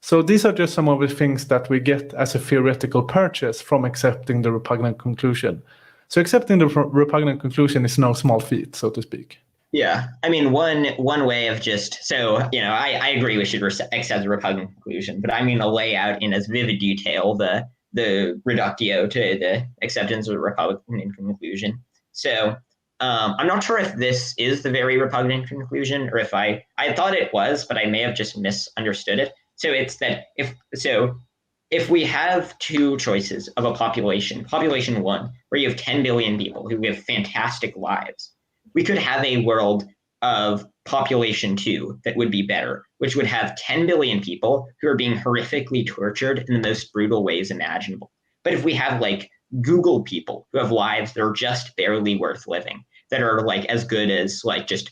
So these are just some of the things that we get as a theoretical purchase from accepting the repugnant conclusion. So accepting the repugnant conclusion is no small feat, so to speak. Yeah, I mean, one way of just, so, I agree we should accept the repugnant conclusion, but I'm going to lay out in as vivid detail the reductio to the acceptance of the repugnant conclusion. So I'm not sure if this is the very repugnant conclusion, or if I thought it was, but I may have just misunderstood it. So it's that if we have two choices of a population one, where you have 10 billion people who live fantastic lives, we could have a world of population 2 that would be better, which would have 10 billion people who are being horrifically tortured in the most brutal ways imaginable. But if we have like Google people who have lives that are just barely worth living, that are like as good as like just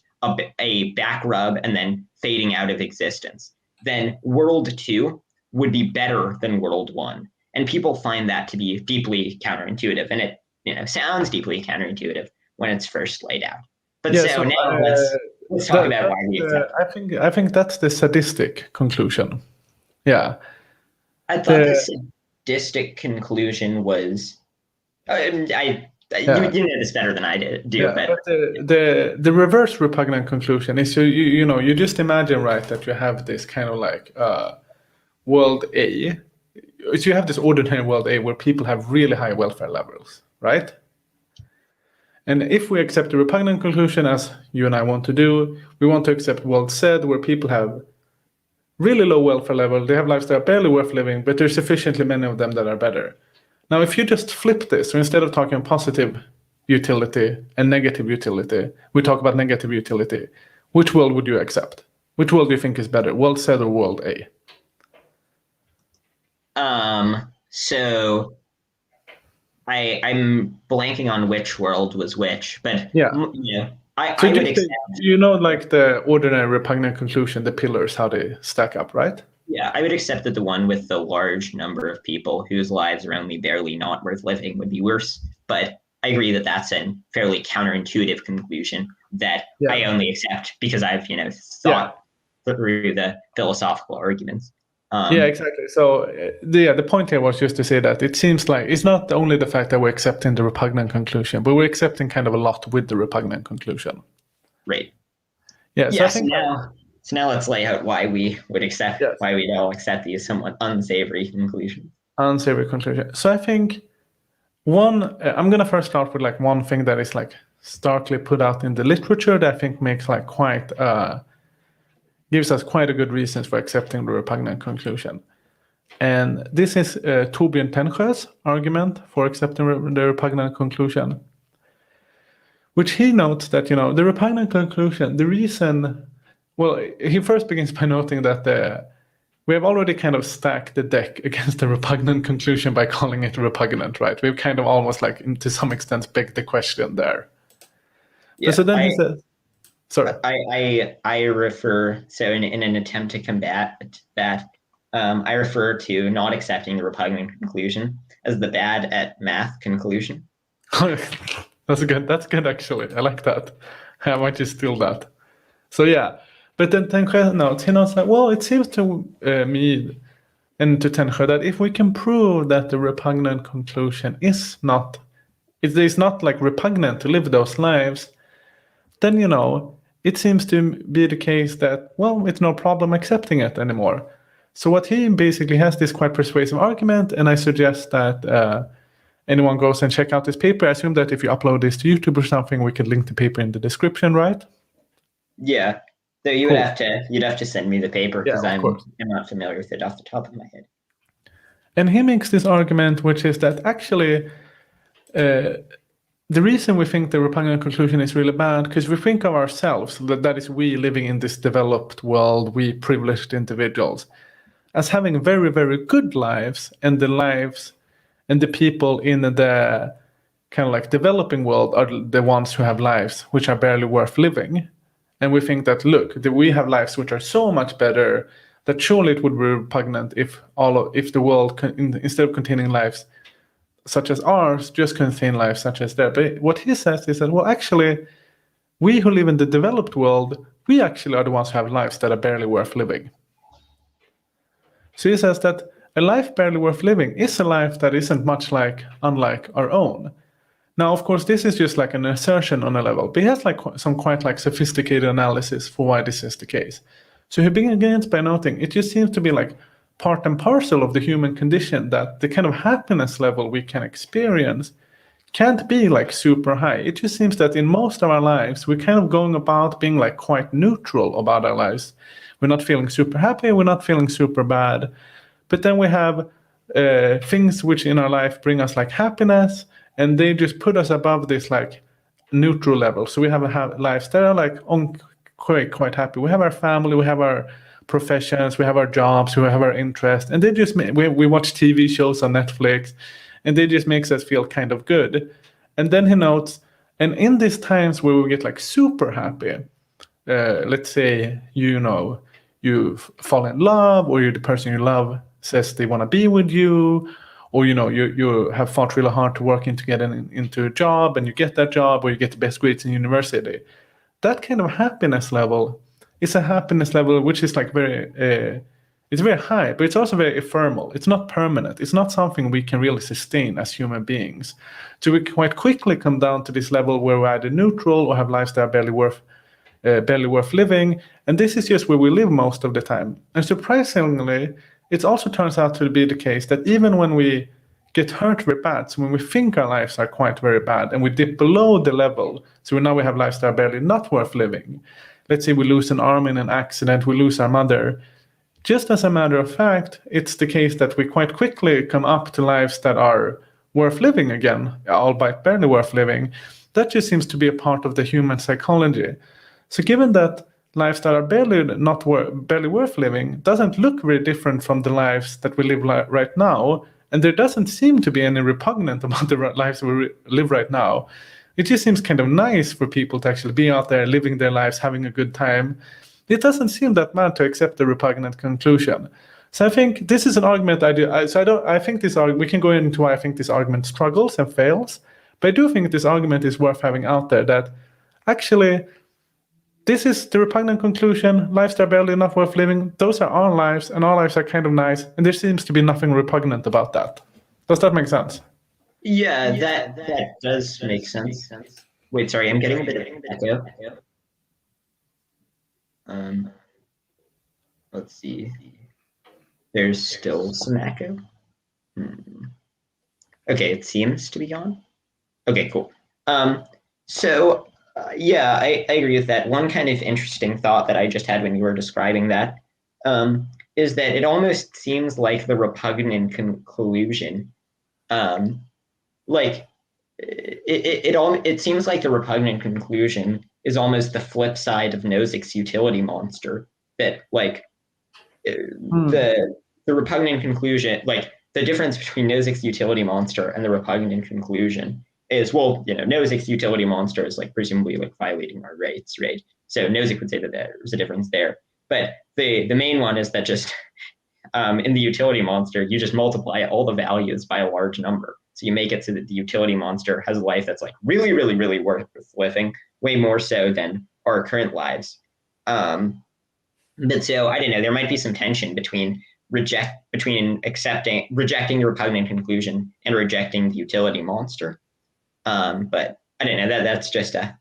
a back rub and then fading out of existence, then World 2 would be better than World 1. And people find that to be deeply counterintuitive, and it sounds deeply counterintuitive when it's first laid out. But Yeah, so now let's talk about why we accept. I think that's the sadistic conclusion. Yeah. I thought the sadistic conclusion was you know this better than I do. But the reverse repugnant conclusion is you just imagine, right, that you have this kind of like world A. So you have this ordinary world A where people have really high welfare levels, right? And if we accept the repugnant conclusion, as you and I want to do, we want to accept world Z, where people have really low welfare level. They have lives that are barely worth living, but there's sufficiently many of them that are better. Now, if you just flip this, so instead of talking positive utility and negative utility, we talk about negative utility. Which world would you accept? Which world do you think is better, world Z or world A? So I'm blanking on which world was which, but yeah, I would accept. Like the ordinary repugnant conclusion, the pillars, how they stack up, right? Yeah, I would accept that the one with the large number of people whose lives are only barely not worth living would be worse. But I agree that that's a fairly counterintuitive conclusion that I only accept because I've thought through the philosophical arguments. Yeah, exactly. So the point here was just to say that it seems like it's not only the fact that we're accepting the repugnant conclusion, but we're accepting kind of a lot with the repugnant conclusion. Right. Yeah. So I think so now let's lay out why we would accept, why we don't accept these somewhat unsavory conclusions. Unsavory conclusion. So I think I'm going to first start with like one thing that is like starkly put out in the literature that I think makes like gives us quite a good reasons for accepting the repugnant conclusion. And this is Torbjörn Tännsjö's argument for accepting the repugnant conclusion, which he notes that, the repugnant conclusion, the reason, well, he first begins by noting that we have already kind of stacked the deck against the repugnant conclusion by calling it repugnant, right? We've kind of almost like, to some extent, begged the question there. Yeah, so then he says, sorry. I refer, so in an attempt to combat that, I refer to not accepting the repugnant conclusion as the bad at math conclusion. That's good actually. I like that. I might just steal that. So yeah, but then Tännsjö notes, he notes that, well, it seems to me and to Tännsjö that if we can prove that the repugnant conclusion is not like repugnant to live those lives, then, it seems to be the case that, well, it's no problem accepting it anymore. So what he basically has this quite persuasive argument, and I suggest that anyone goes and check out this paper. I assume that if you upload this to YouTube or something, we can link the paper in the description, right? Yeah. So you'd have to send me the paper because I'm not familiar with it off the top of my head. And he makes this argument, which is that actually the reason we think the repugnant conclusion is really bad, because we think of ourselves, that is we living in this developed world, we privileged individuals, as having very, very good lives, and the people in the kind of like developing world are the ones who have lives which are barely worth living. And we think that, look, we have lives which are so much better that surely it would be repugnant if the world, instead of containing lives such as ours, just contain lives such as theirs. But what he says is that, well, actually, we who live in the developed world, we actually are the ones who have lives that are barely worth living. So he says that a life barely worth living is a life that isn't much unlike our own. Now, of course, this is just like an assertion on a level, but he has like some quite like sophisticated analysis for why this is the case. So he begins by noting it just seems to be like part and parcel of the human condition that the kind of happiness level we can experience can't be like super high. It just seems that in most of our lives, we're kind of going about being like quite neutral about our lives. We're not feeling super happy, we're not feeling super bad. But then we have things which in our life bring us like happiness, and they just put us above this like neutral level. So we have lives that are like quite happy. We have our family, we have our professions, we have our jobs, we have our interests, and they just we watch TV shows on Netflix, and they just makes us feel kind of good. And then he notes, And in these times where we get like super happy, let's say, you fall in love, or the person you love says they want to be with you, or you have fought really hard to work to get into a job, and you get that job, or you get the best grades in university. That kind of happiness level is a happiness level which is like it's very high, but it's also very ephemeral. It's not permanent. It's not something we can really sustain as human beings. So we quite quickly come down to this level where we're either neutral or have lives that are barely worth living. And this is just where we live most of the time. And surprisingly, it also turns out to be the case that even when we get hurt very bad, so when we think our lives are quite very bad and we dip below the level, so now we have lives that are barely not worth living. Let's say we lose an arm in an accident, we lose our mother. Just as a matter of fact, it's the case that we quite quickly come up to lives that are worth living again, albeit barely worth living. That just seems to be a part of the human psychology. So given that lives that are barely worth living doesn't look very different from the lives that we live right now, and there doesn't seem to be any repugnant about the lives we live right now. It just seems kind of nice for people to actually be out there living their lives, having a good time. It doesn't seem that bad to accept the repugnant conclusion. So I think this is an argument we can go into why I think this argument struggles and fails, but I do think this argument is worth having out there, that actually this is the repugnant conclusion. Lives that are barely enough worth living. Those are our lives, and our lives are kind of nice, and there seems to be nothing repugnant about that. Does that make sense? Yeah, that does make sense. Wait, sorry, I'm getting a bit of echo. Let's see. There's still some echo. Okay, it seems to be gone. Okay, cool. Yeah, I agree with that. One kind of interesting thought that I just had when you were describing that is that it almost seems like the repugnant conclusion, it seems like the repugnant conclusion is almost the flip side of Nozick's utility monster. That the repugnant conclusion, like the difference between Nozick's utility monster and the repugnant conclusion is, well, Nozick's utility monster is like presumably like violating our rights, right? So Nozick would say that there's a difference there. But the main one is that just in the utility monster, you just multiply all the values by a large number. So you make it so that the utility monster has a life that's like really, really, really worth living, way more so than our current lives. But so I don't know, there might be some tension between rejecting the repugnant conclusion and rejecting the utility monster. But I don't know, that's just a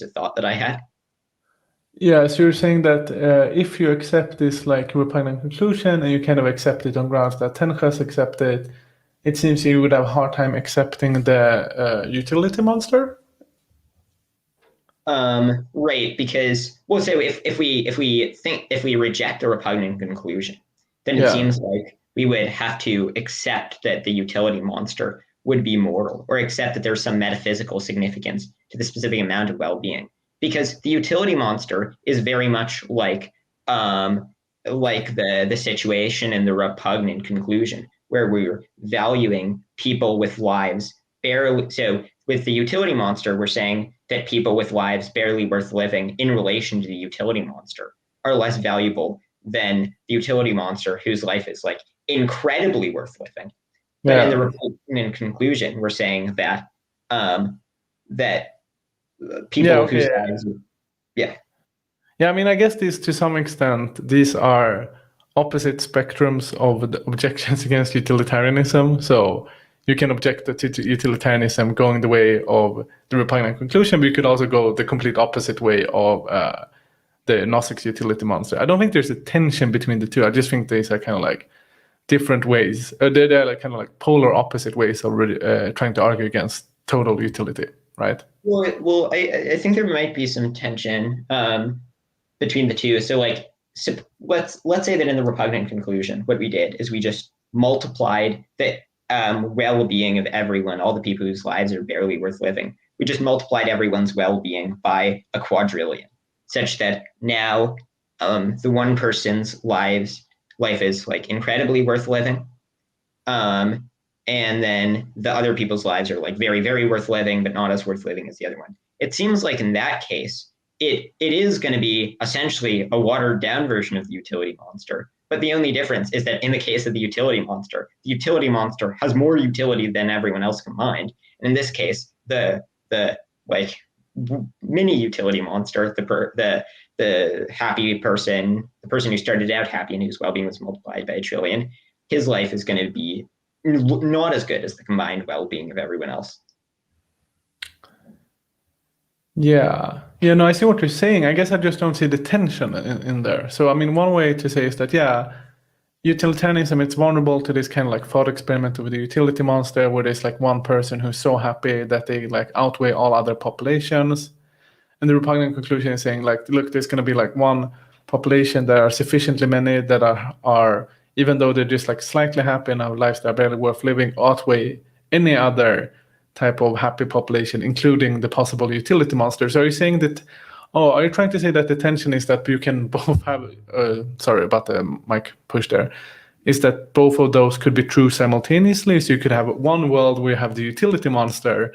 thought that I had. Yeah, so you're saying that if you accept this like repugnant conclusion and you kind of accept it on grounds that Tännsjö accepted, it seems you would have a hard time accepting the utility monster. Right, because so if we reject the repugnant conclusion, then it seems like we would have to accept that the utility monster would be mortal, or accept that there's some metaphysical significance to the specific amount of well-being, because the utility monster is very much like the situation in the repugnant conclusion, where we're valuing people with lives barely. So with the utility monster, we're saying that people with lives barely worth living in relation to the utility monster are less valuable than the utility monster whose life is like incredibly worth living. But in the repugnant conclusion, we're saying that people whose lives, I mean, I guess to some extent, these are opposite spectrums of the objections against utilitarianism. So you can object to utilitarianism going the way of the repugnant conclusion, but you could also go the complete opposite way of the Nozick's utility monster. I don't think there's a tension between the two. I just think these are kind of like different ways. They're like kind of like polar opposite ways of trying to argue against total utility, right? Well, I think there might be some tension between the two. So let's say that in the repugnant conclusion, what we did is we just multiplied the well-being of everyone, all the people whose lives are barely worth living. We just multiplied everyone's well-being by a quadrillion, such that now the one person's life is like incredibly worth living. And then the other people's lives are like very, very worth living, but not as worth living as the other one. it seems like in that case, it is going to be essentially a watered down version of the utility monster. But the only difference is that in the case of the utility monster has more utility than everyone else combined. And in this case, the like mini utility monster, the happy person, the person who started out happy and whose well-being was multiplied by a trillion, his life is going to be not as good as the combined well-being of everyone else. Yeah, no, I see what you're saying. I guess I just don't see the tension in there. So, I mean, one way to say is that, yeah, utilitarianism, it's vulnerable to this kind of like thought experiment with the utility monster, where there's like one person who's so happy that they like outweigh all other populations. And the repugnant conclusion is saying, like, look, there's going to be like one population that are sufficiently many that are even though they're just like slightly happy and have lives that are barely worth living, outweigh any other type of happy population, including the possible utility monsters. Are you saying that, are you trying to say that the tension is that you can both have, sorry about the mic push there, is that both of those could be true simultaneously? So you could have one world where you have the utility monster,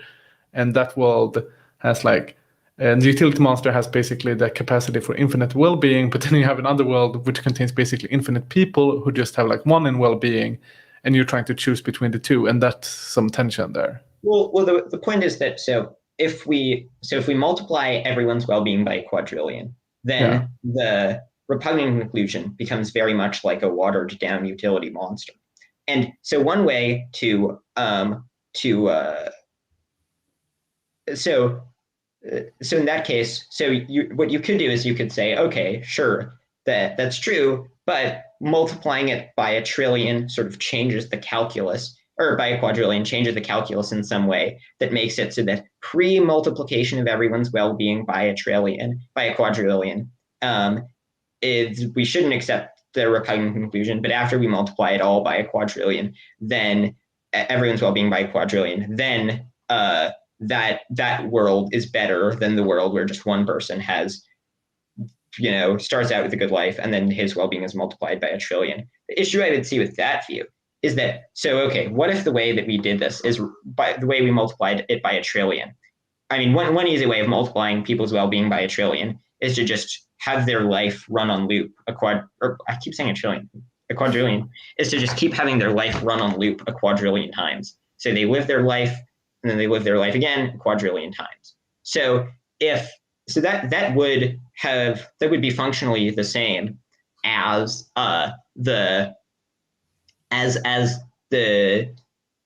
and that world has like, and the utility monster has basically the capacity for infinite well-being, but then you have another world which contains basically infinite people who just have like one in well-being, and you're trying to choose between the two, and that's some tension there. Well, the point is that if we multiply everyone's well-being by a quadrillion, then the repugnant conclusion becomes very much like a watered down utility monster. And so one way so in that case, what you could do is you could say, okay, sure, that's true, but multiplying it by a trillion sort of changes the calculus, or by a quadrillion changes the calculus in some way that makes it so that pre-multiplication of everyone's well-being by a quadrillion, we shouldn't accept the repugnant conclusion, but after we multiply it all by a quadrillion, then everyone's well-being by a quadrillion, then that world is better than the world where just one person has, starts out with a good life and then his well-being is multiplied by a trillion. The issue I would see with that view is that, what if the way that we did this is by the way we multiplied it by a trillion? I mean, one easy way of multiplying people's well-being by a trillion is to just have their life run on loop. A quadrillion is to just keep having their life run on loop a quadrillion times. So they live their life, and then they live their life again a quadrillion times. So that would be functionally the same as the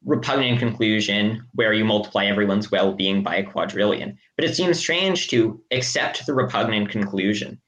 repugnant conclusion where you multiply everyone's well-being by a quadrillion. But it seems strange to accept the repugnant conclusion,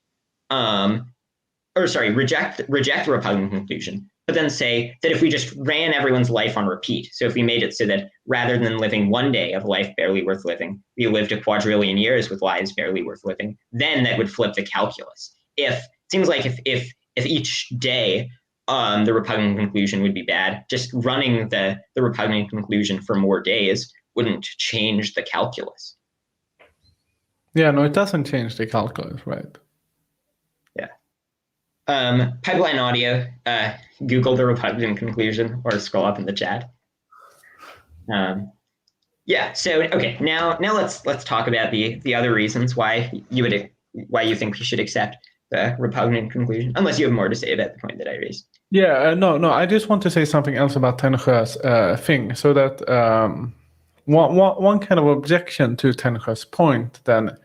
reject the repugnant conclusion, but then say that if we just ran everyone's life on repeat, so if we made it so that rather than living one day of life barely worth living, we lived a quadrillion years with lives barely worth living, then that would flip the calculus. It seems like if each day the repugnant conclusion would be bad, just running the repugnant conclusion for more days wouldn't change the calculus. Yeah, no, it doesn't change the calculus, right? Yeah. Pipeline Audio, Google the repugnant conclusion or scroll up in the chat. So okay, now let's talk about the other reasons why you think we should accept the repugnant conclusion, unless you have more to say about the point that I raised. Yeah, no, I just want to say something else about Tännsjö's thing, so that one kind of objection to Tännsjö's point then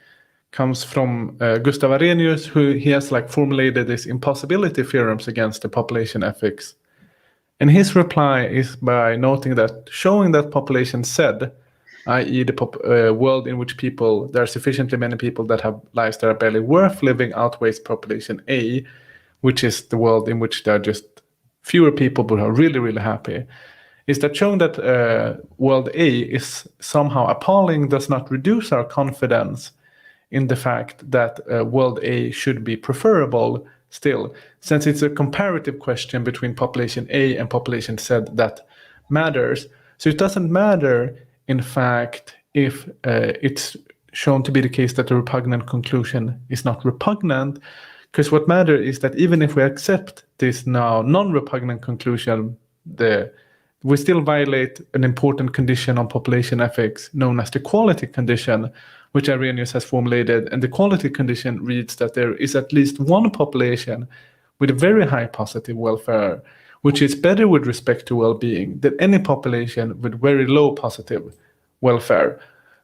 comes from Gustav Arrhenius, he has like formulated these impossibility theorems against the population ethics. And his reply is by noting that showing that population Z, i.e. the world in which there are sufficiently many people that have lives that are barely worth living, outweighs population A, which is the world in which there are just fewer people but are really, really happy, is that showing that world A is somehow appalling does not reduce our confidence in the fact that world A should be preferable still, since it's a comparative question between population A and population Z that matters. So it doesn't matter, in fact, if it's shown to be the case that the repugnant conclusion is not repugnant, because what matters is that even if we accept this now non-repugnant conclusion, the we still violate an important condition on population ethics known as the quality condition, which Arrhenius has formulated. And the quality condition reads that there is at least one population with a very high positive welfare, which is better with respect to well-being than any population with very low positive welfare.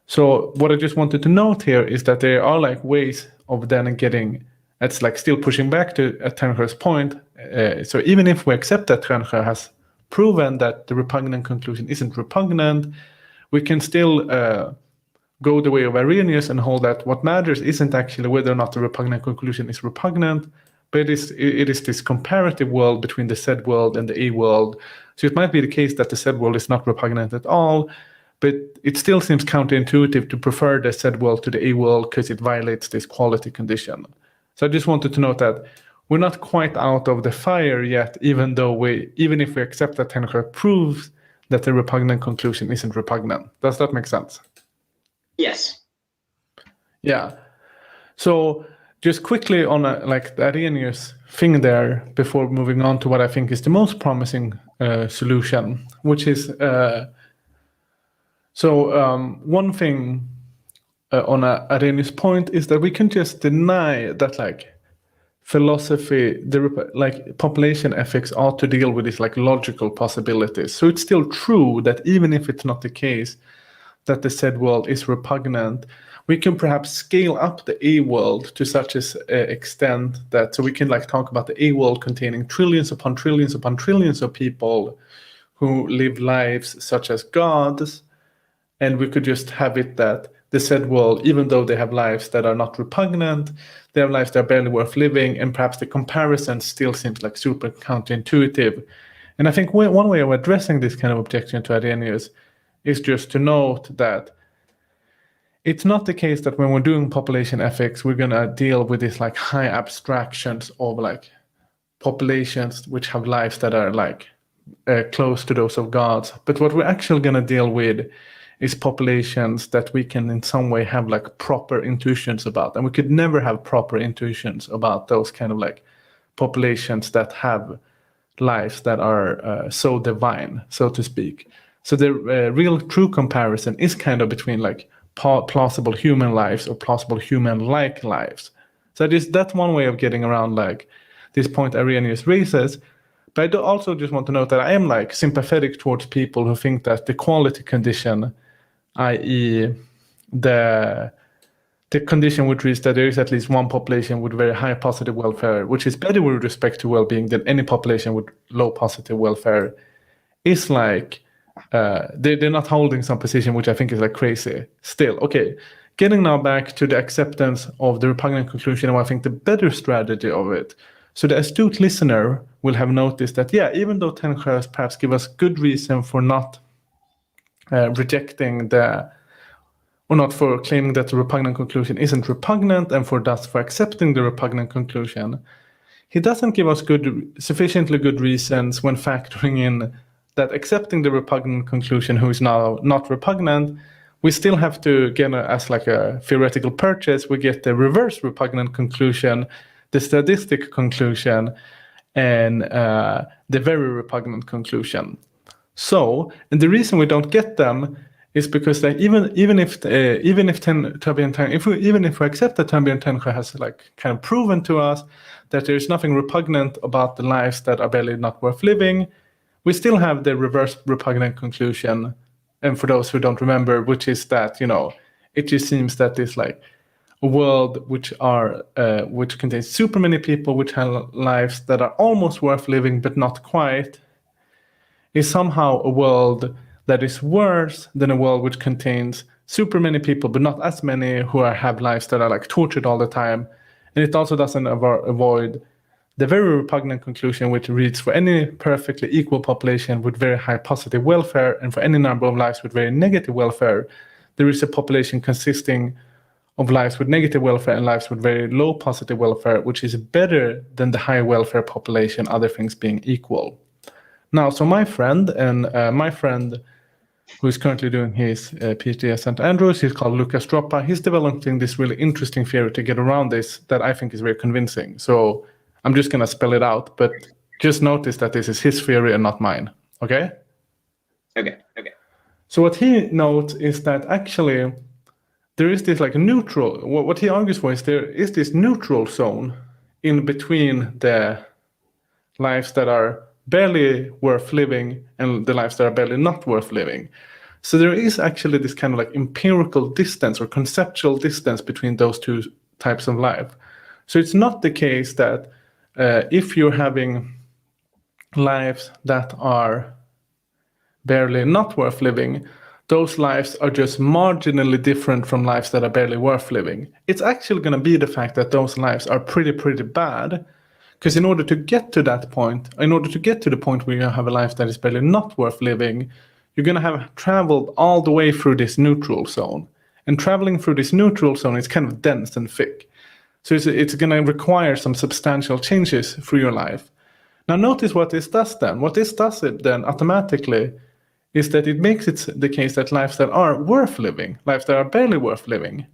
So what I just wanted to note here is that there are like ways of then getting, it's like still pushing back to Tännsjö's point. So even if we accept that Tännsjö has proven that the repugnant conclusion isn't repugnant, we can still go the way of Arrhenius and hold that what matters isn't actually whether or not the repugnant conclusion is repugnant, but it is this comparative world between the said world and the A world. So it might be the case that the said world is not repugnant at all, but it still seems counterintuitive to prefer the said world to the A world because it violates this quality condition. So I just wanted to note that we're not quite out of the fire yet, even if we accept that Tännsjö proves that the repugnant conclusion isn't repugnant. Does that make sense? Yes. Yeah. So just quickly on like the Arrhenius thing there, before moving on to what I think is the most promising solution, which is one thing on Arrhenius' point is that we can just deny that like philosophy, like population ethics ought to deal with these like logical possibilities. So it's still true that even if it's not the case that the said world is repugnant, we can perhaps scale up the A world to such an extent that so we can like talk about the A world containing trillions upon trillions upon trillions of people who live lives such as gods, and we could just have it that the said world, even though they have lives that are not repugnant, they have lives that are barely worth living, and perhaps the comparison still seems like super counterintuitive. And I think one way of addressing this kind of objection to Arrhenius is just to note that it's not the case that when we're doing population ethics, we're going to deal with these like high abstractions of like populations which have lives that are like close to those of gods. But what we're actually going to deal with is populations that we can in some way have like proper intuitions about. And we could never have proper intuitions about those kind of like populations that have lives that are so divine, so to speak. So the real true comparison is kind of between like plausible human lives or plausible human-like lives. So that's one way of getting around like this point Arrhenius raises. But I do also just want to note that I am like sympathetic towards people who think that the quality condition, i.e. the condition which is that there is at least one population with very high positive welfare, which is better with respect to well-being than any population with low positive welfare, is like they're not holding some position which I think is like crazy still. Okay, getting now back to the acceptance of the repugnant conclusion, and I think the better strategy of it. So the astute listener will have noticed that, yeah, even though Tännsjö perhaps give us good reason for not rejecting or not for claiming that the repugnant conclusion isn't repugnant, and for accepting the repugnant conclusion, he doesn't give us sufficiently good reasons when factoring in that accepting the repugnant conclusion, who is now not repugnant, we still have to get as like a theoretical purchase, we get the reverse repugnant conclusion, the statistic conclusion, and the very repugnant conclusion. So, and the reason we don't get them is because like even if Torbjörn if we accept that Torbjörn Tännsjö has like kind of proven to us that there is nothing repugnant about the lives that are barely not worth living, we still have the reverse repugnant conclusion. And for those who don't remember, which is that, you know, it just seems that it's like a world which contains super many people which have lives that are almost worth living but not quite, is somehow a world that is worse than a world which contains super many people but not as many who have lives that are like tortured all the time. And it also doesn't avoid the very repugnant conclusion, which reads, for any perfectly equal population with very high positive welfare and for any number of lives with very negative welfare, there is a population consisting of lives with negative welfare and lives with very low positive welfare, which is better than the high welfare population, other things being equal. Now, so my friend who is currently doing his PhD at St. Andrews, he's called Luca Stroppa. He's developing this really interesting theory to get around this that I think is very convincing. So I'm just going to spell it out, but just notice that this is his theory and not mine, okay? Okay. So what he notes is that actually there is this like neutral, what he argues for is there is this neutral zone in between the lives that are barely worth living and the lives that are barely not worth living. So there is actually this kind of like empirical distance or conceptual distance between those two types of life. So it's not the case that if you're having lives that are barely not worth living, those lives are just marginally different from lives that are barely worth living. It's actually going to be the fact that those lives are pretty bad. Because in order to get to that point, in order to get to the point where you have a life that is barely not worth living, you're going to have traveled all the way through this neutral zone. And traveling through this neutral zone is kind of dense and thick. So it's going to require some substantial changes through your life. Now notice what this does then. What this does it then automatically is that it makes it the case that lives that are worth living, lives that are barely worth living,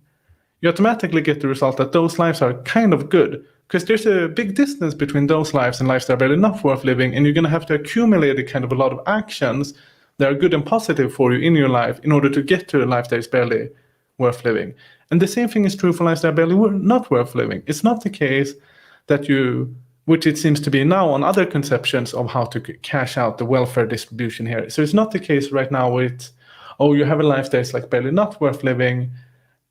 you automatically get the result that those lives are kind of good. Because there's a big distance between those lives and lives that are barely not worth living, and you're going to have to accumulate a kind of a lot of actions that are good and positive for you in your life in order to get to a life that is barely worth living. And the same thing is true for lives that are barely not worth living. It's not the case that you, which it seems to be now on other conceptions of how to cash out the welfare distribution here. So it's not the case right now with, oh, you have a life that is like barely not worth living,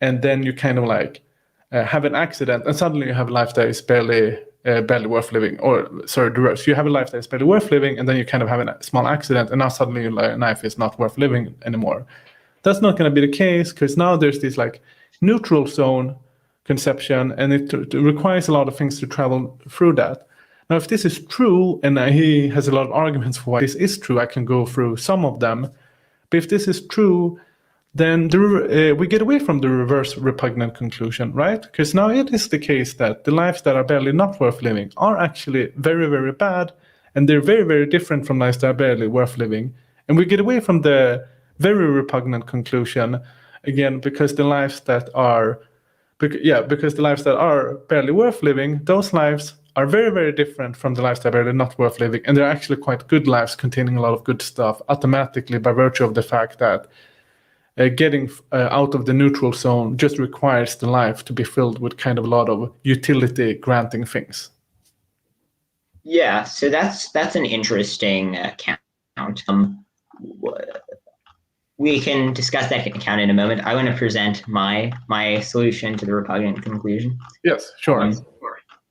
and then you kind of like have an accident, and suddenly you have a life that is barely worth living. Or sorry, the reverse. You have a life that is barely worth living, and then you kind of have a small accident, and now suddenly your life is not worth living anymore. That's not going to be the case, because now there's this like neutral zone conception, and it requires a lot of things to travel through that. Now, if this is true, and he has a lot of arguments for why this is true, I can go through some of them. But if this is true, then we get away from the reverse repugnant conclusion, right? Because now it is the case that the lives that are barely not worth living are actually very bad, and they're very different from lives that are barely worth living. And we get away from the very repugnant conclusion, again, because the lives that are barely worth living, those lives are very different from the lives that are barely not worth living, and they're actually quite good lives containing a lot of good stuff automatically by virtue of the fact that getting out of the neutral zone just requires the life to be filled with kind of a lot of utility granting things. Yeah, so that's an interesting count. We can discuss that count in a moment. I want to present my solution to the repugnant conclusion. Yes, sure.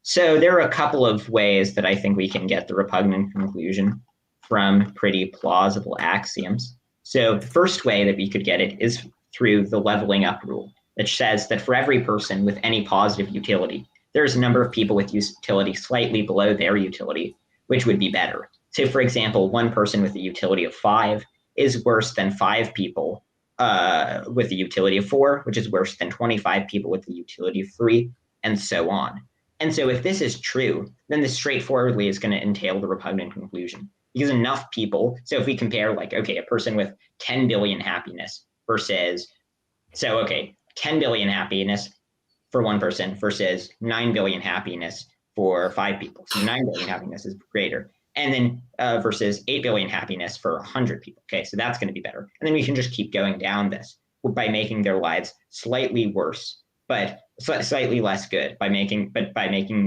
So there are a couple of ways that I think we can get the repugnant conclusion from pretty plausible axioms. So the first way that we could get it is through the leveling up rule, which says that for every person with any positive utility, there's a number of people with utility slightly below their utility, which would be better. So for example, one person with a utility of 5 is worse than 5 people with a utility of 4, which is worse than 25 people with a utility of 3, and so on. And so if this is true, then this straightforwardly is going to entail the repugnant conclusion. Because enough people, so if we compare like, okay, a person with 10 billion happiness versus, 10 billion happiness for one person versus 9 billion happiness for 5 people. So 9 billion happiness is greater. And then versus 8 billion happiness for 100 people. Okay, so that's going to be better. And then we can just keep going down this by making their lives slightly worse, but slightly less good by making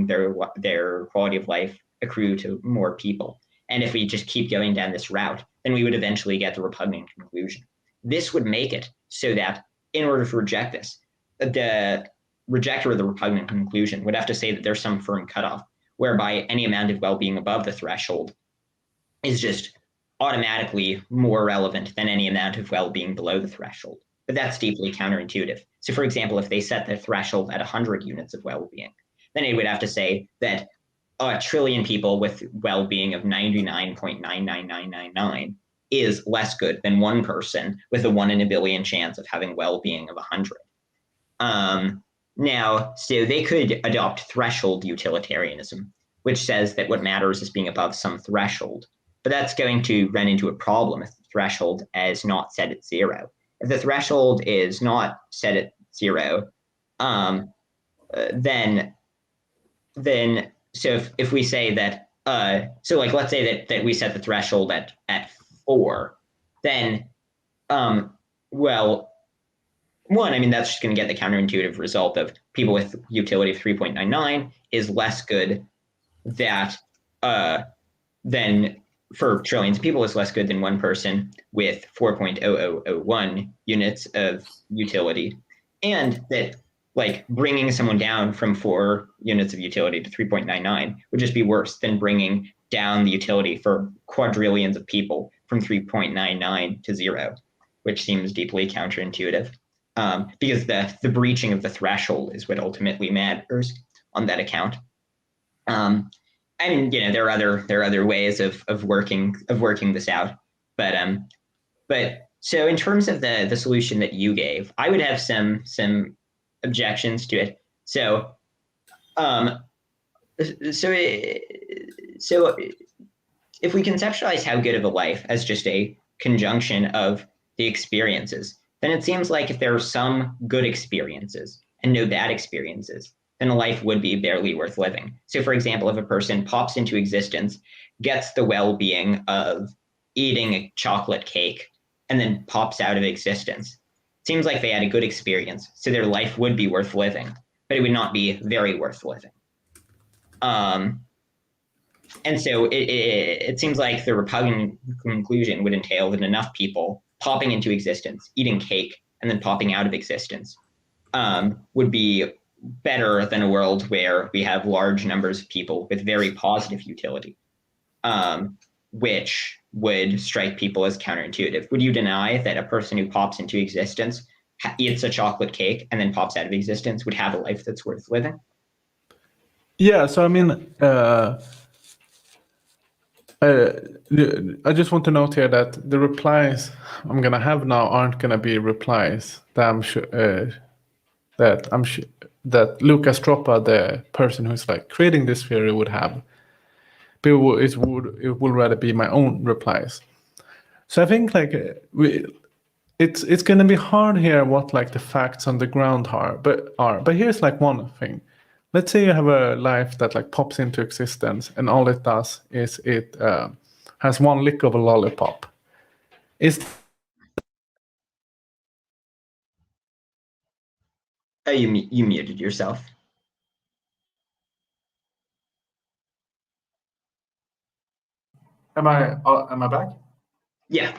their quality of life accrue to more people. And if we just keep going down this route, then we would eventually get the repugnant conclusion. This would make it so that in order to reject this, the rejecter of the repugnant conclusion would have to say that there's some firm cutoff, whereby any amount of well-being above the threshold is just automatically more relevant than any amount of well-being below the threshold. But that's deeply counterintuitive. So for example, if they set the threshold at 100 units of well-being, then it would have to say that a trillion people with well-being of 99.99999 is less good than one person with a 1 in a billion chance of having well-being of 100. Now, so they could adopt threshold utilitarianism, which says that what matters is being above some threshold. But that's going to run into a problem if the threshold is not set at 0. If the threshold is not set at 0, then so if we say that, so like let's say that we set the threshold at 4, then, well, one, I mean, that's just going to get the counterintuitive result of people with utility of 3.99 is less good than for trillions of people is less good than one person with 4.0001 units of utility. And that like bringing someone down from 4 units of utility to 3.99 would just be worse than bringing down the utility for quadrillions of people from 3.99 to 0, which seems deeply counterintuitive. Because the breaching of the threshold is what ultimately matters on that account. I mean, there are other ways of working this out, but so in terms of the solution that you gave, I would have some objections to it. So, so if we conceptualize how good of a life as just a conjunction of the experiences, then it seems like if there are some good experiences and no bad experiences, then a life would be barely worth living. So for example, if a person pops into existence, gets the well-being of eating a chocolate cake, and then pops out of existence, it seems like they had a good experience, so their life would be worth living, but it would not be very worth living. And so it seems like the repugnant conclusion would entail that enough people popping into existence, eating cake, and then popping out of existence would be better than a world where we have large numbers of people with very positive utility, which would strike people as counterintuitive. Would you deny that a person who pops into existence, eats a chocolate cake, and then pops out of existence would have a life that's worth living? Yeah, so I mean, I just want to note here that the replies I'm gonna have now aren't gonna be replies that I'm sure that Luca Stroppa, the person who's like creating this theory, would have. But it would rather be my own replies. So I think like it's gonna be hard here what like the facts on the ground are. But here's like one thing. Let's say you have a life that like pops into existence, and all it does is it has one lick of a lollipop. Oh, you muted yourself. Am I back? Yeah.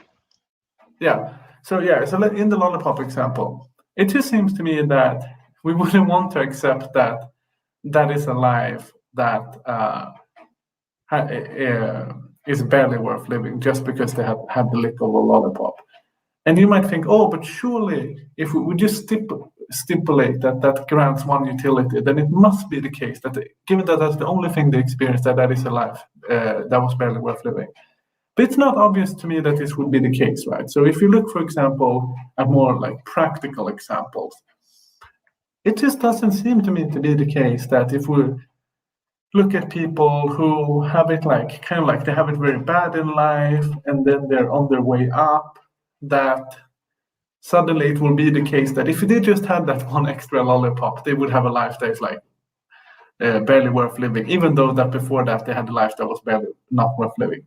Yeah. So in the lollipop example, it just seems to me that we wouldn't want to accept that that is a life that is barely worth living just because they have had the lick of a lollipop. And you might think, oh, but surely if we would just stipulate that grants one utility, then it must be the case that given that that's the only thing they experience, that is a life that was barely worth living. But it's not obvious to me that this would be the case, right? So if you look, for example, at more like practical examples, it just doesn't seem to me to be the case that if we look at people who have it like kind of like they have it very bad in life and then they're on their way up, that suddenly it will be the case that if they just had that one extra lollipop, they would have a life that is like barely worth living, even though that before that they had a life that was barely not worth living.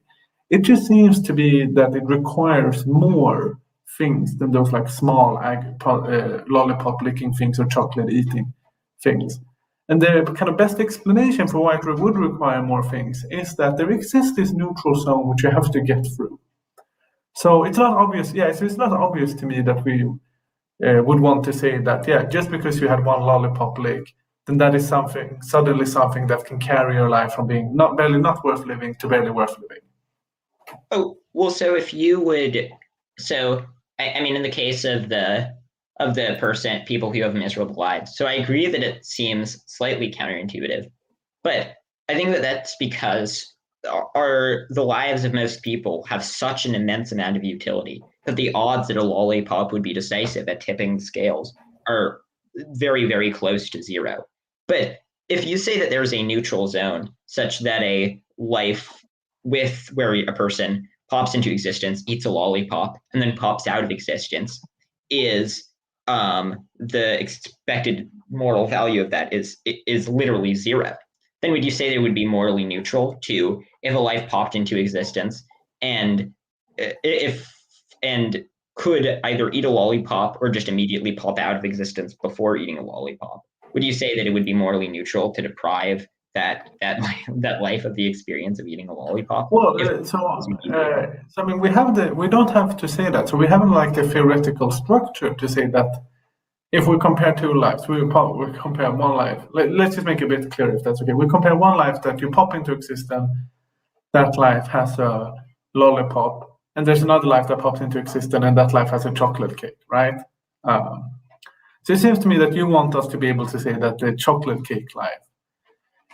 It just seems to be that it requires more things than those like small lollipop licking things or chocolate eating things. And the kind of best explanation for why it would require more things is that there exists this neutral zone which you have to get through. So it's not obvious. Yeah, so it's not obvious to me that we would want to say that, yeah, just because you had one lollipop lick, then that is suddenly something that can carry your life from being barely not worth living to barely worth living. Oh, well, so if you would, so I mean, in the case of the people who have miserable lives, so I agree that it seems slightly counterintuitive, but I think that that's because the lives of most people have such an immense amount of utility that the odds that a lollipop would be decisive at tipping the scales are very, very close to 0. But if you say that there's a neutral zone such that a life where a person pops into existence, eats a lollipop, and then pops out of existence is the expected moral value of that is literally 0. Then would you say they would be morally neutral to if a life popped into existence and if and could either eat a lollipop or just immediately pop out of existence before eating a lollipop, would you say that it would be morally neutral to deprive that life of the experience of eating a lollipop? Well, I mean, we don't have to say that. So we have like the theoretical structure to say that if we compare two lives, we compare one life. Let's just make it a bit clear if that's okay. We compare one life that you pop into existence, that life has a lollipop, and there's another life that pops into existence, and that life has a chocolate cake, right? So it seems to me that you want us to be able to say that the chocolate cake life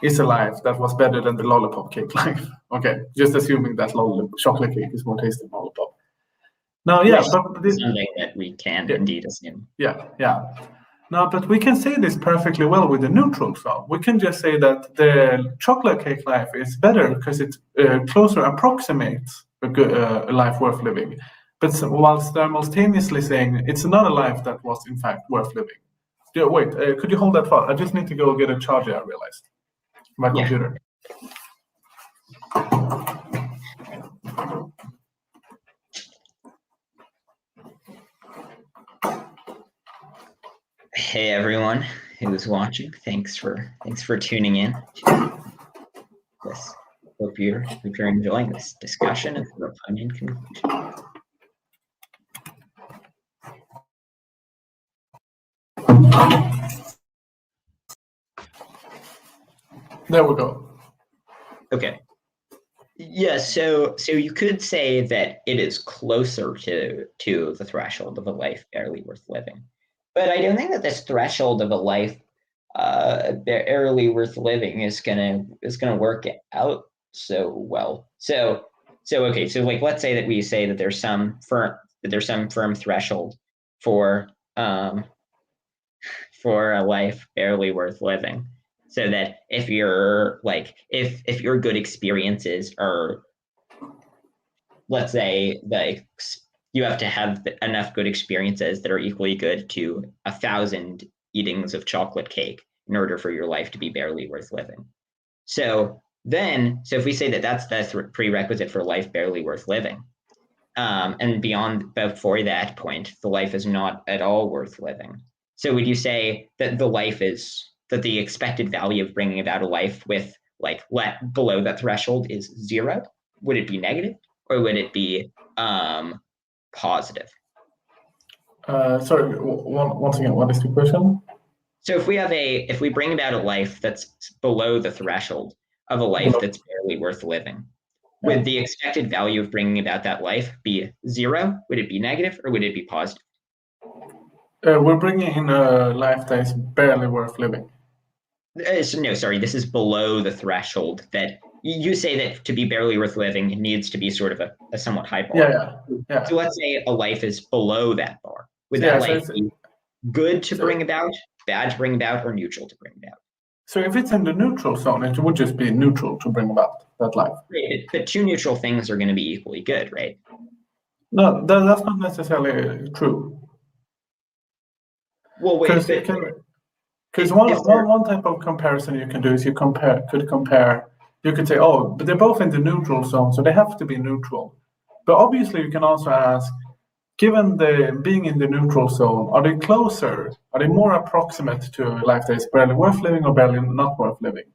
is a life that was better than the lollipop cake life. Okay, just assuming that chocolate cake is more tasty than lollipop. Now, yeah, but something that we can indeed assume. Yeah. Now, but we can say this perfectly well with the neutral zone. We can just say that the chocolate cake life is better because it closer approximates a life worth living, but whilst simultaneously saying it's not a life that was in fact worth living. Wait, could you hold that thought? I just need to go get a charger, I realized. My computer. Hey everyone who's watching, thanks for tuning in to this. Hope you're enjoying this discussion of the Repugnant conclusion. There we go. Okay. Yeah, so you could say that it is closer to the threshold of a life barely worth living. But I don't think that this threshold of a life barely worth living is gonna work out so well. So okay, so like let's say that we say that there's some firm threshold for a life barely worth living. So that if your good experiences are, let's say that you have to have enough good experiences that are equally good to 1,000 eatings of chocolate cake in order for your life to be barely worth living. So if we say that that's the prerequisite for life barely worth living, and before that point, the life is not at all worth living. So would you say that the expected value of bringing about a life with below that threshold is 0? Would it be negative, or would it be positive? Sorry, once again, what is the question? So if we bring about a life that's below the threshold of a life that's barely worth living, would the expected value of bringing about that life be 0? Would it be negative, or would it be positive? We're bringing in a life that is barely worth living. No, sorry, this is below the threshold that you say that to be barely worth living needs to be sort of a somewhat high bar. Yeah. So let's say a life is below that bar. Would that life be good to bring about, bad to bring about, or neutral to bring about? So if it's in the neutral zone, it would just be neutral to bring about that life. Right, but two neutral things are going to be equally good, right? No, that's not necessarily true. Well, wait, because one type of comparison you can do is you could say, oh, but they're both in the neutral zone, so they have to be neutral. But obviously you can also ask, given being in the neutral zone, are they closer? Are they more approximate to a life that is barely worth living or barely not worth living?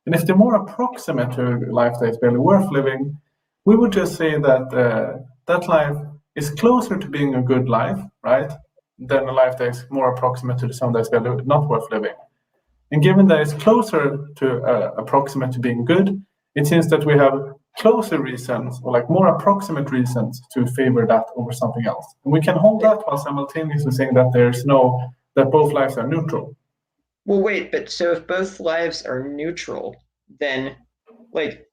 And if they're more approximate to a life that is barely worth living, we would just say that that life is closer to being a good life, right, than a life that is more approximate to the zone that is barely not worth living. And given that it's closer to approximate to being good, it seems that we have closer reasons, or more approximate reasons, to favor that over something else. And we can hold that while simultaneously saying that that both lives are neutral. Well, wait, but so if both lives are neutral, then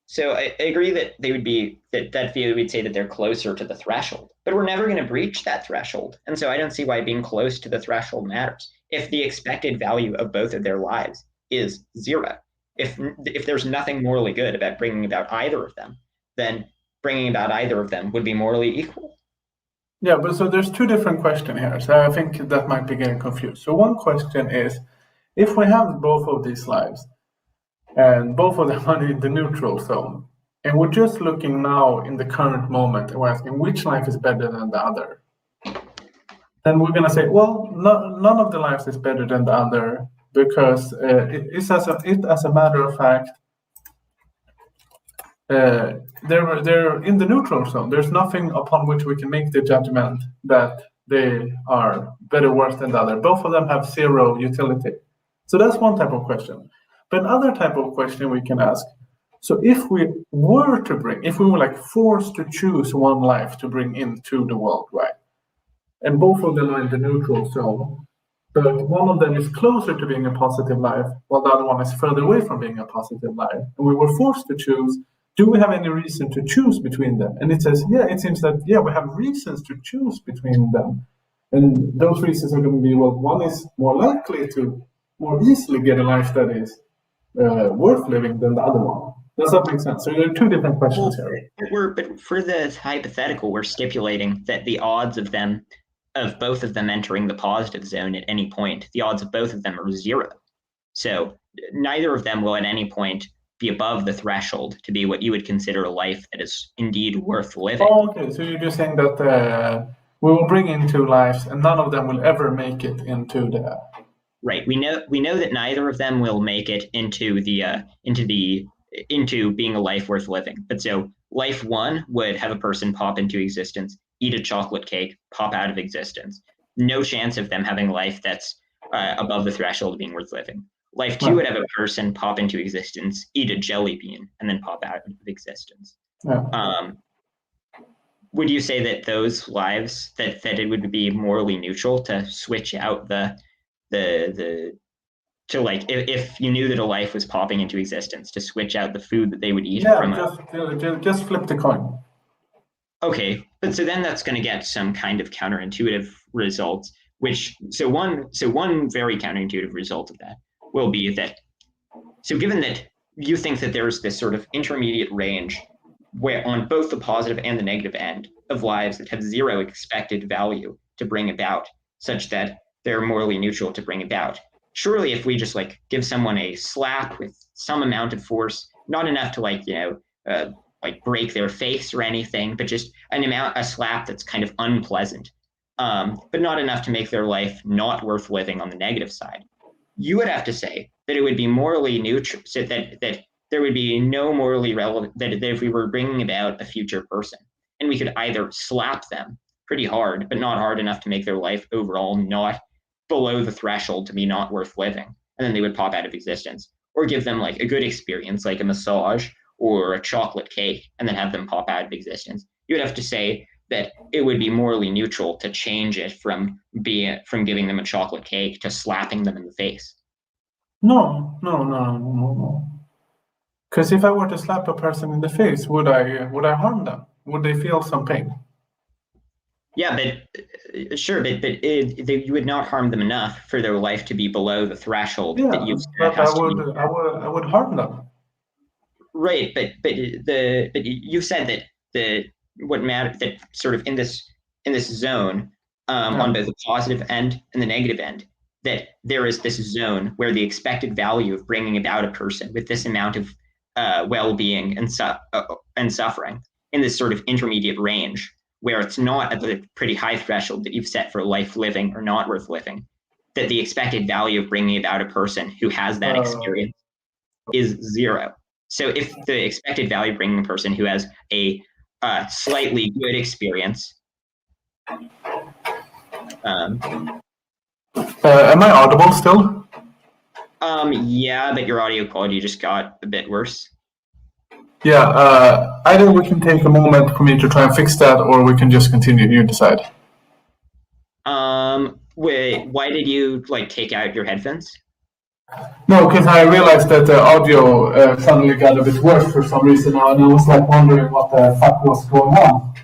so I agree that they would be that view would say that they're closer to the threshold, but we're never going to breach that threshold. And so I don't see why being close to the threshold matters. If the expected value of both of their lives is 0, if there's nothing morally good about bringing about either of them, then bringing about either of them would be morally equal. Yeah, but so there's two different questions here. So I think that might be getting confused. So one question is, if we have both of these lives, and both of them are in the neutral zone, and we're just looking now in the current moment, and we're asking which life is better than the other, then we're going to say, well, none of the lives is better than the other, because as a matter of fact, they're in the neutral zone. There's nothing upon which we can make the judgment that they are better or worse than the other. Both of them have zero utility. So that's one type of question. But another type of question we can ask, so if we were like forced to choose one life to bring into the world, right? And both of them are in the neutral zone, but one of them is closer to being a positive life, while the other one is further away from being a positive life. And we were forced to choose. Do we have any reason to choose between them? And it says, yeah, it seems that, yeah, we have reasons to choose between them. And those reasons are going to be, well, one is more likely to more easily get a life that is worth living than the other one. Does that make sense? So there are two different questions here. But for the hypothetical, we're stipulating that the odds of both of them entering the positive zone at any point, the odds of both of them are 0. So neither of them will at any point be above the threshold to be what you would consider a life that is indeed worth living. Oh, okay. So you're just saying that we will bring in two lives, and none of them will ever make it into the. Right. We know that neither of them will make it into being a life worth living. But so life 1 would have a person pop into existence, eat a chocolate cake, pop out of existence. No chance of them having a life that's above the threshold of being worth living. Life 2 would have a person pop into existence, eat a jelly bean, and then pop out of existence. Yeah. Would you say that those lives that it would be morally neutral to switch out if you knew that a life was popping into existence, to switch out the food that they would eat just flip the coin. Okay, but so then that's going to get some kind of counterintuitive results. One very counterintuitive result of that will be that. So given that you think that there's this sort of intermediate range where on both the positive and the negative end of lives that have 0 expected value to bring about, such that they're morally neutral to bring about. Surely if we just give someone a slap with some amount of force, not enough to break their face or anything, but just a slap that's kind of unpleasant, but not enough to make their life not worth living on the negative side, you would have to say that it would be morally neutral, so that there would be no morally relevant, that if we were bringing about a future person and we could either slap them pretty hard, but not hard enough to make their life overall not below the threshold to be not worth living, and then they would pop out of existence, or give them a good experience like a massage or a chocolate cake and then have them pop out of existence. You would have to say that it would be morally neutral to change it from giving them a chocolate cake to slapping them in the face. No. Because if I were to slap a person in the face, would I harm them? Would they feel some pain? Yeah, but sure, but you would not harm them enough for their life to be below the threshold that you've set. I would harm them. Right, but you said that what matters, that sort of in this zone, on both the positive end and the negative end, that there is this zone where the expected value of bringing about a person with this amount of well-being and suffering in this sort of intermediate range, where it's not at the pretty high threshold that you've set for life living or not worth living, that the expected value of bringing about a person who has that experience is 0. So if the expected value of bringing a person who has a slightly good experience. Am I audible still? Yeah, but your audio quality just got a bit worse. Yeah, either we can take a moment for me to try and fix that, or we can just continue. You decide. Wait, why did you take out your headphones? No, because I realized that the audio suddenly got a bit worse for some reason now, and I was wondering what the fuck was going on.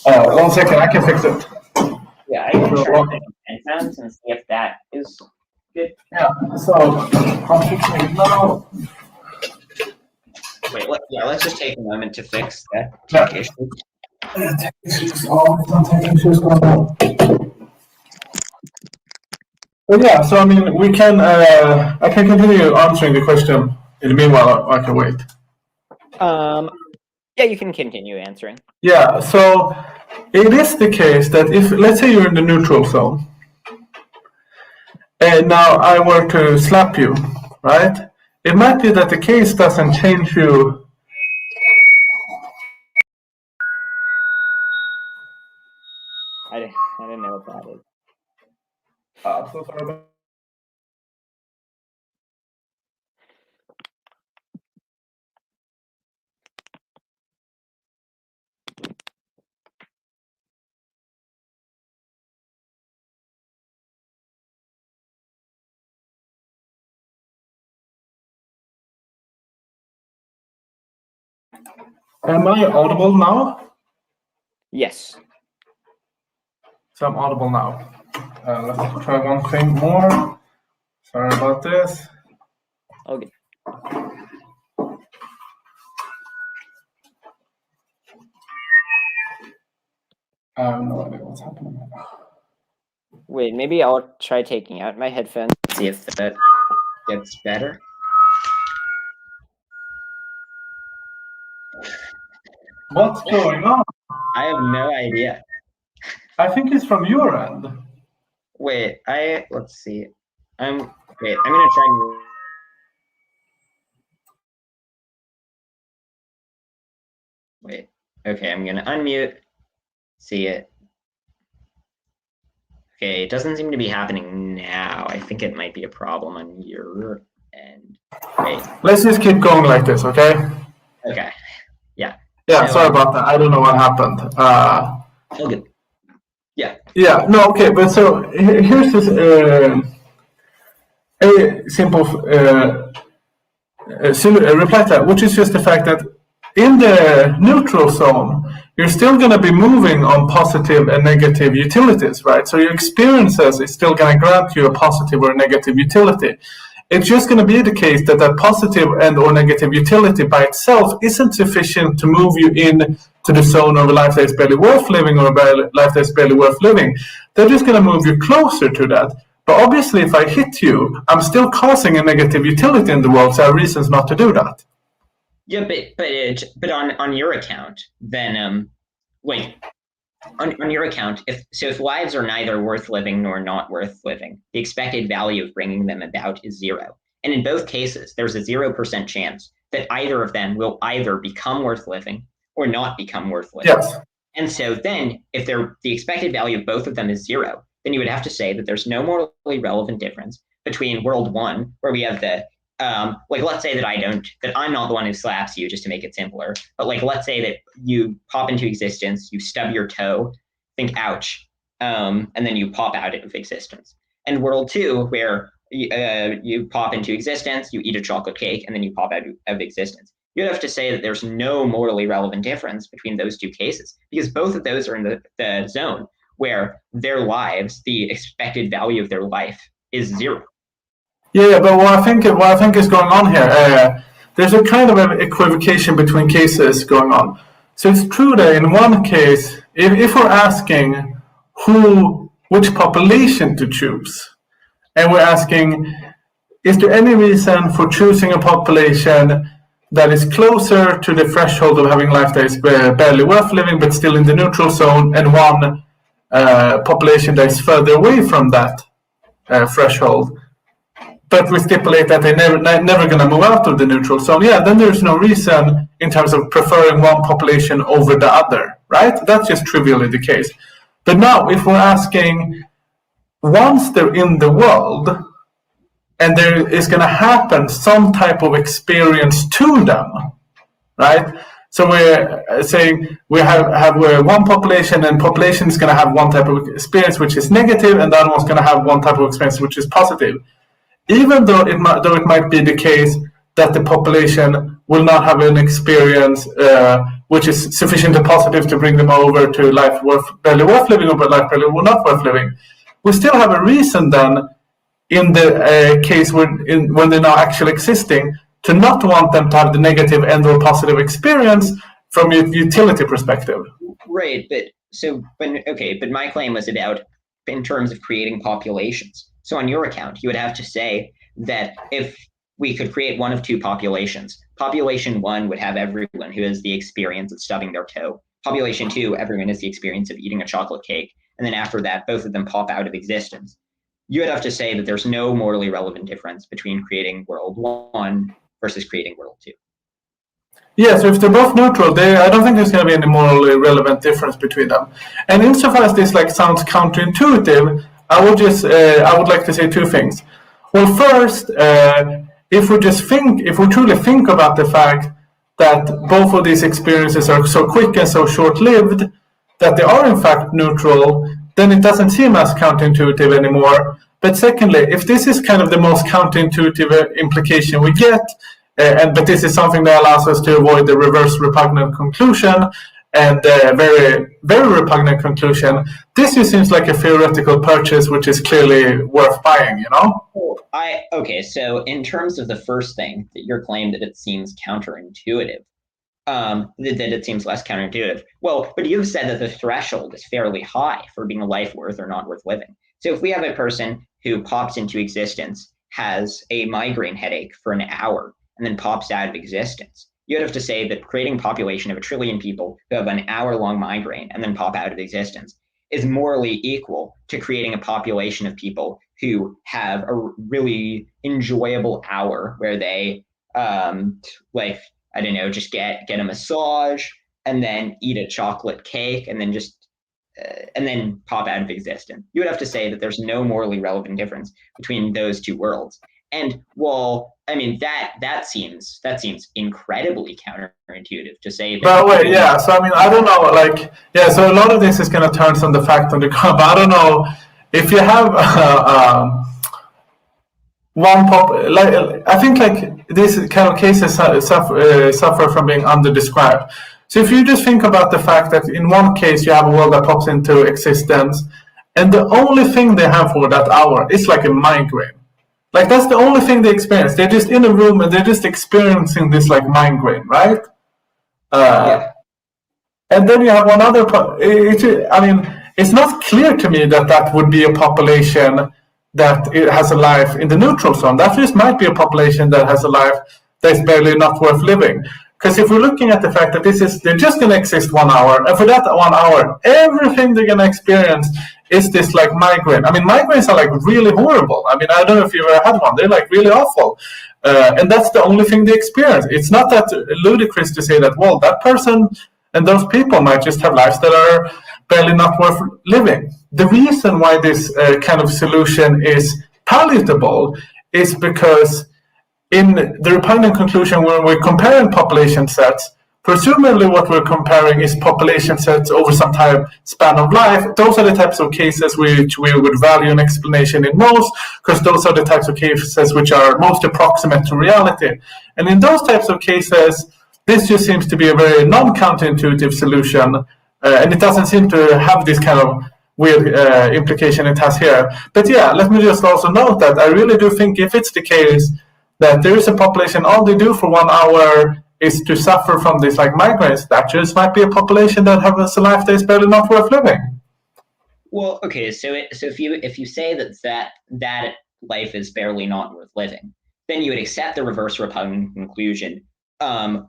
1 second, I can fix it. Yeah, I can turn the headphones and see if that is good. Yeah, so I'm fixing it now. Wait, let's just take a moment to fix that tech issue. Tech issues, tech issues going on. But yeah, so I mean, we can. I can continue answering the question. In the meanwhile, I can wait. Yeah, you can continue answering. Yeah, so it is the case that if, let's say you're in the neutral zone, and now I were to slap you, right? It might be that the case doesn't change you. I didn't know what that is. So sorry about Am I audible now? Yes. So I'm audible now. Let's try one thing more. Sorry about this. Okay. I have no idea what's happening. Wait, maybe I'll try taking out my headphones. See if that gets better. What's going on? I have no idea. I think it's from your end. Wait, let's see. I'm gonna try. Wait. Okay, I'm gonna unmute. See it. Okay, it doesn't seem to be happening now. I think it might be a problem on your end. Wait. Let's just keep going like this, okay? Okay. Yeah. Yeah, sorry about that. I don't know what happened. Oh, good. Yeah. Yeah, no, okay, but so here's this a simple reply to that, which is just the fact that in the neutral zone, you're still going to be moving on positive and negative utilities, right? So your experiences is still going to grant you a positive or a negative utility. It's just going to be the case that that positive and or negative utility by itself isn't sufficient to move you in to the zone of a life that is barely worth living or a life that's barely worth living. They're just going to move you closer to that. But obviously, if I hit you, I'm still causing a negative utility in the world, so I have reasons not to do that. Yeah, but on your account, then wait. On your account, if lives are neither worth living nor not worth living, the expected value of bringing them about is 0. And in both cases, there's a 0% chance that either of them will either become worth living or not become worth living. Yes. And so then, if the expected value of both of them is 0, then you would have to say that there's no morally relevant difference between world 1, where we have the like, let's say that I'm not the one who slaps you, just to make it simpler. But like, let's say that you pop into existence, you stub your toe, think ouch, and then you pop out of existence. And world 2, where you pop into existence, you eat a chocolate cake, and then you pop out of existence. You'd have to say that there's no morally relevant difference between those two cases, because both of those are in the zone where their lives, the expected value of their life, is 0. Yeah, but what I think is going on here, there's a kind of an equivocation between cases going on. So it's true that in one case, if we're asking which population to choose, and we're asking, is there any reason for choosing a population that is closer to the threshold of having life that is barely worth living, but still in the neutral zone, and one population that is further away from that threshold? But we stipulate that they're never going to move out of the neutral zone. Yeah, then there's no reason in terms of preferring one population over the other, right? That's just trivially the case. But now, if we're asking, once they're in the world, and there is going to happen some type of experience to them, right? So we're saying we have one population, and population is going to have one type of experience which is negative, and the other one's going to have one type of experience which is positive. Even though it might be the case that the population will not have an experience which is sufficiently positive to bring them over to life barely worth living or life barely not worth living, we still have a reason then, in the case when they're now actually existing, to not want them to have the negative and or positive experience from a utility perspective. Right, but my claim was about in terms of creating populations. So on your account, you would have to say that if we could create one of two populations. Population 1 would have everyone who has the experience of stubbing their toe. Population 2, everyone has the experience of eating a chocolate cake. And then after that, both of them pop out of existence. You would have to say that there's no morally relevant difference between creating world 1 versus creating world 2. Yeah, so if they're both neutral, I don't think there's going to be any morally relevant difference between them. And insofar as this sounds counterintuitive, I would like to say two things. Well, first, if we truly think about the fact that both of these experiences are so quick and so short-lived that they are in fact neutral, then it doesn't seem as counterintuitive anymore. But secondly, if this is kind of the most counterintuitive implication we get, but this is something that allows us to avoid the reverse repugnant conclusion and very, very repugnant conclusion, this just seems like a theoretical purchase which is clearly worth buying, you know? Okay, so in terms of the first thing, that your claim that it seems counterintuitive, that it seems less counterintuitive. Well, but you've said that the threshold is fairly high for being a life worth or not worth living. So if we have a person who pops into existence, has a migraine headache for an hour, and then pops out of existence, you'd have to say that creating a population of 1 trillion people who have an hour-long migraine and then pop out of existence is morally equal to creating a population of people who have a really enjoyable hour where they, I don't know, just get a massage and then eat a chocolate cake and then and then pop out of existence. You would have to say that there's no morally relevant difference between those two worlds. And well, I mean, that seems incredibly counterintuitive to say that. But wait, yeah. So I mean, I don't know. So a lot of this is going to turn on the fact on the ground. But I don't know if you have I think these kind of cases suffer from being underdescribed. So if you just think about the fact that in one case you have a world that pops into existence, and the only thing they have for that hour is like a migraine. That's the only thing they experience. They're just in a room and they're just experiencing this migraine, right? Yeah. And then you have one other. It's not clear to me that would be a population that it has a life in the neutral zone. That just might be a population that has a life that's barely not worth living. Because if we're looking at the fact that they're just going to exist 1 hour, and for that 1 hour, everything they're going to experience is this migraine. Migraines are really horrible. I don't know if you've ever had one. They're really awful. And that's the only thing they experience. It's not that ludicrous to say that, well, that person and those people might just have lives that are barely not worth living. The reason why this kind of solution is palatable is because in the repugnant conclusion, when we're comparing population sets, presumably what we're comparing is population sets over some time span of life. Those are the types of cases which we would value an explanation in most, because those are the types of cases which are most approximate to reality. And in those types of cases, this just seems to be a very non-counterintuitive solution, and it doesn't seem to have this kind of weird implication it has here. But yeah, let me just also note that I really do think if it's the case that there is a population, all they do for 1 hour is to suffer from these migraines, that just might be a population that has a life that is barely not worth living. Well, okay, so if you say that life is barely not worth living, then you would accept the reverse repugnant conclusion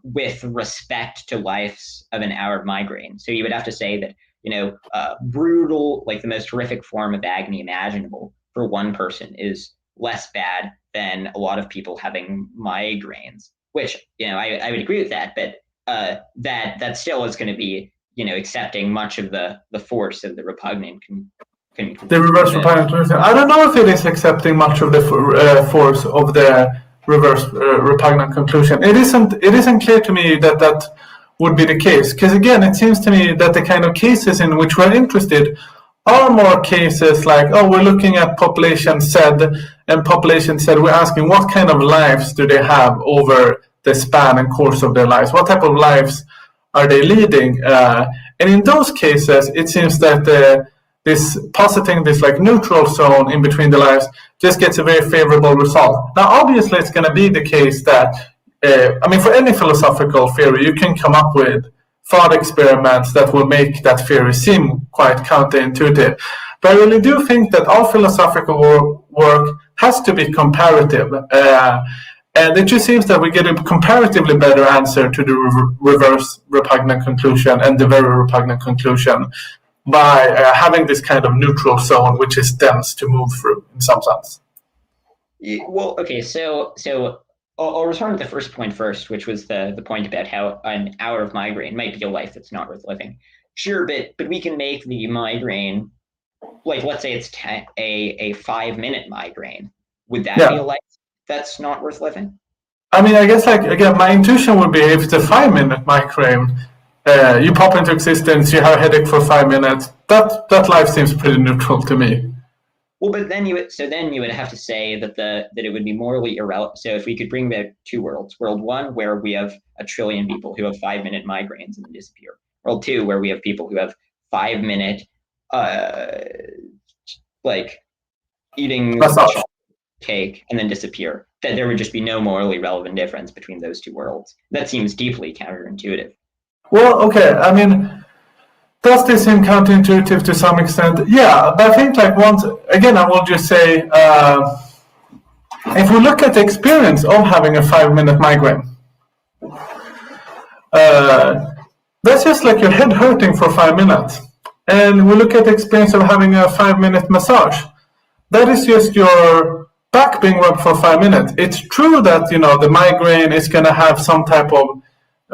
with respect to lives of an hour of migraine. So you would have to say that brutal, the most horrific form of agony imaginable for one person is less bad than a lot of people having migraines, which, I would agree with that, but that still is going to be, accepting much of the force of the repugnant the reverse repugnant conclusion. I don't know if it is accepting much of the force of the reverse repugnant conclusion. It isn't clear to me that would be the case, because again, it seems to me that the kind of cases in which we're interested are more cases we're looking at population said, and population said, we're asking what kind of lives do they have over the span and course of their lives? What type of lives are they leading? And in those cases, it seems that this positing this neutral zone in between the lives just gets a very favorable result. Now, obviously, it's going to be the case that, for any philosophical theory, you can come up with thought experiments that will make that theory seem quite counterintuitive. But I really do think that all philosophical work has to be comparative. And it just seems that we get a comparatively better answer to the reverse repugnant conclusion and the very repugnant conclusion by having this kind of neutral zone, which is dense to move through in some sense. Well, okay, so I'll return to the first point first, which was the point about how an hour of migraine might be a life that's not worth living. Sure, but we can make the migraine, like, let's say it's a 5-minute migraine. Would that be a life that's not worth living? I mean, I guess, like, again, my intuition would be if it's a 5-minute migraine, you pop into existence, you have a headache for 5 minutes, that life seems pretty neutral to me. Well, but then you would have to say that it would be morally irrelevant. So if we could bring back two worlds, world one, where we have 1 trillion people who have 5-minute migraines and then disappear. World two, where we have people who have 5-minute, like, eating cake and then disappear. That there would just be no morally relevant difference between those two worlds. That seems deeply counterintuitive. Well, okay, I mean, does this seem counterintuitive to some extent? Yeah, but I think, like, once again, I will just say, if we look at the experience of having a 5-minute migraine, that's just like your head hurting for 5 minutes. And we look at the experience of having a 5-minute massage. That is just your back being rubbed for 5 minutes. It's true that, you know, the migraine is going to have some type of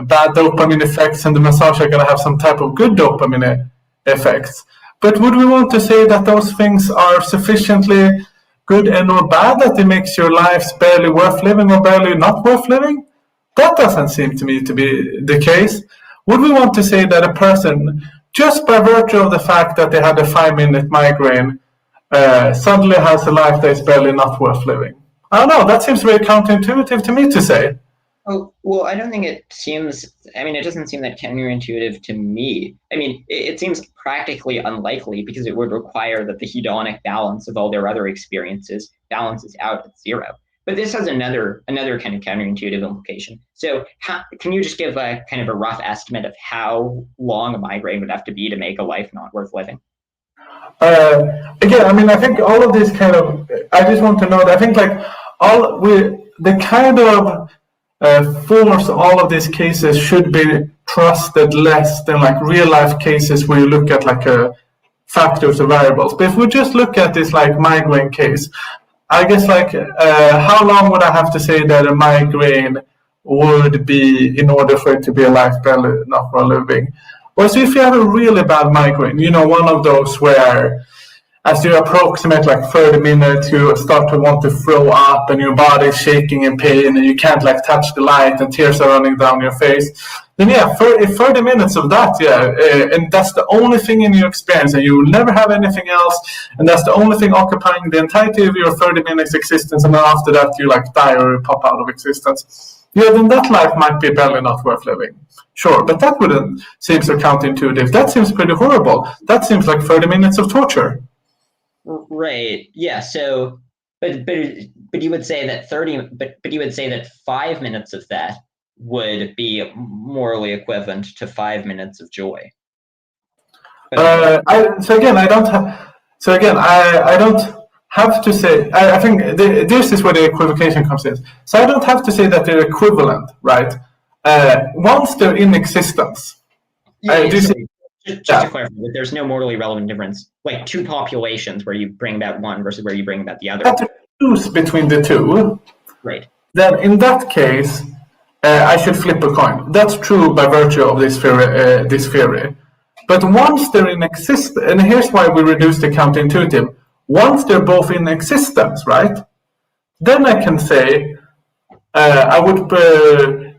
bad dopamine effects and the massage are going to have some type of good dopamine effects. But would we want to say that those things are sufficiently good and or bad that it makes your lives barely worth living or barely not worth living? That doesn't seem to me to be the case. Would we want to say that a person, just by virtue of the fact that they had a 5-minute migraine, suddenly has a life that is barely not worth living? I don't know, that seems very counterintuitive to me to say. Oh, well, I don't think it seems, I mean, it doesn't seem that counterintuitive to me. I mean, it seems practically unlikely because it would require that the hedonic balance of all their other experiences balances out at zero. But this has another kind of counterintuitive implication. So can you just give a kind of a rough estimate of how long a migraine would have to be to make a life not worth living? Again, I mean, I think all of this kind of, I just want to know that I think, like, the kind of force all of these cases should be trusted less than, like, real life cases where you look at, like, factors or variables. But if we just look at this, like, migraine case, I guess, like, how long would I have to say that a migraine would be in order for it to be a life barely not worth living? Well, so if you have a really bad migraine, you know, one of those where as you approximate like 30 minutes, you start to want to throw up and your body is shaking in pain and you can't, like, touch the light and tears are running down your face. Then, yeah, 30 minutes of that, yeah, and that's the only thing in your experience and you will never have anything else. And that's the only thing occupying the entirety of your 30 minutes existence. And then after that, you, like, die or you pop out of existence. Yeah, then that life might be barely not worth living. Sure, but that wouldn't seem so counterintuitive. That seems pretty horrible. That seems like 30 minutes of torture. Right. Yeah. So, but you would say that 5 minutes of that would be morally equivalent to 5 minutes of joy. I don't have to say. I think this is where the equivocation comes in. So I don't have to say that they're equivalent, right? Once they're in existence. Just to clarify, there's no morally relevant difference, like two populations where you bring about one versus where you bring about the other. Have to choose between the two. Right. Then in that case, I should flip a coin. That's true by virtue of this theory. But once they're in existence, and here's why we reduce the counterintuitive. Once they're both in existence, right? Then I can say I would.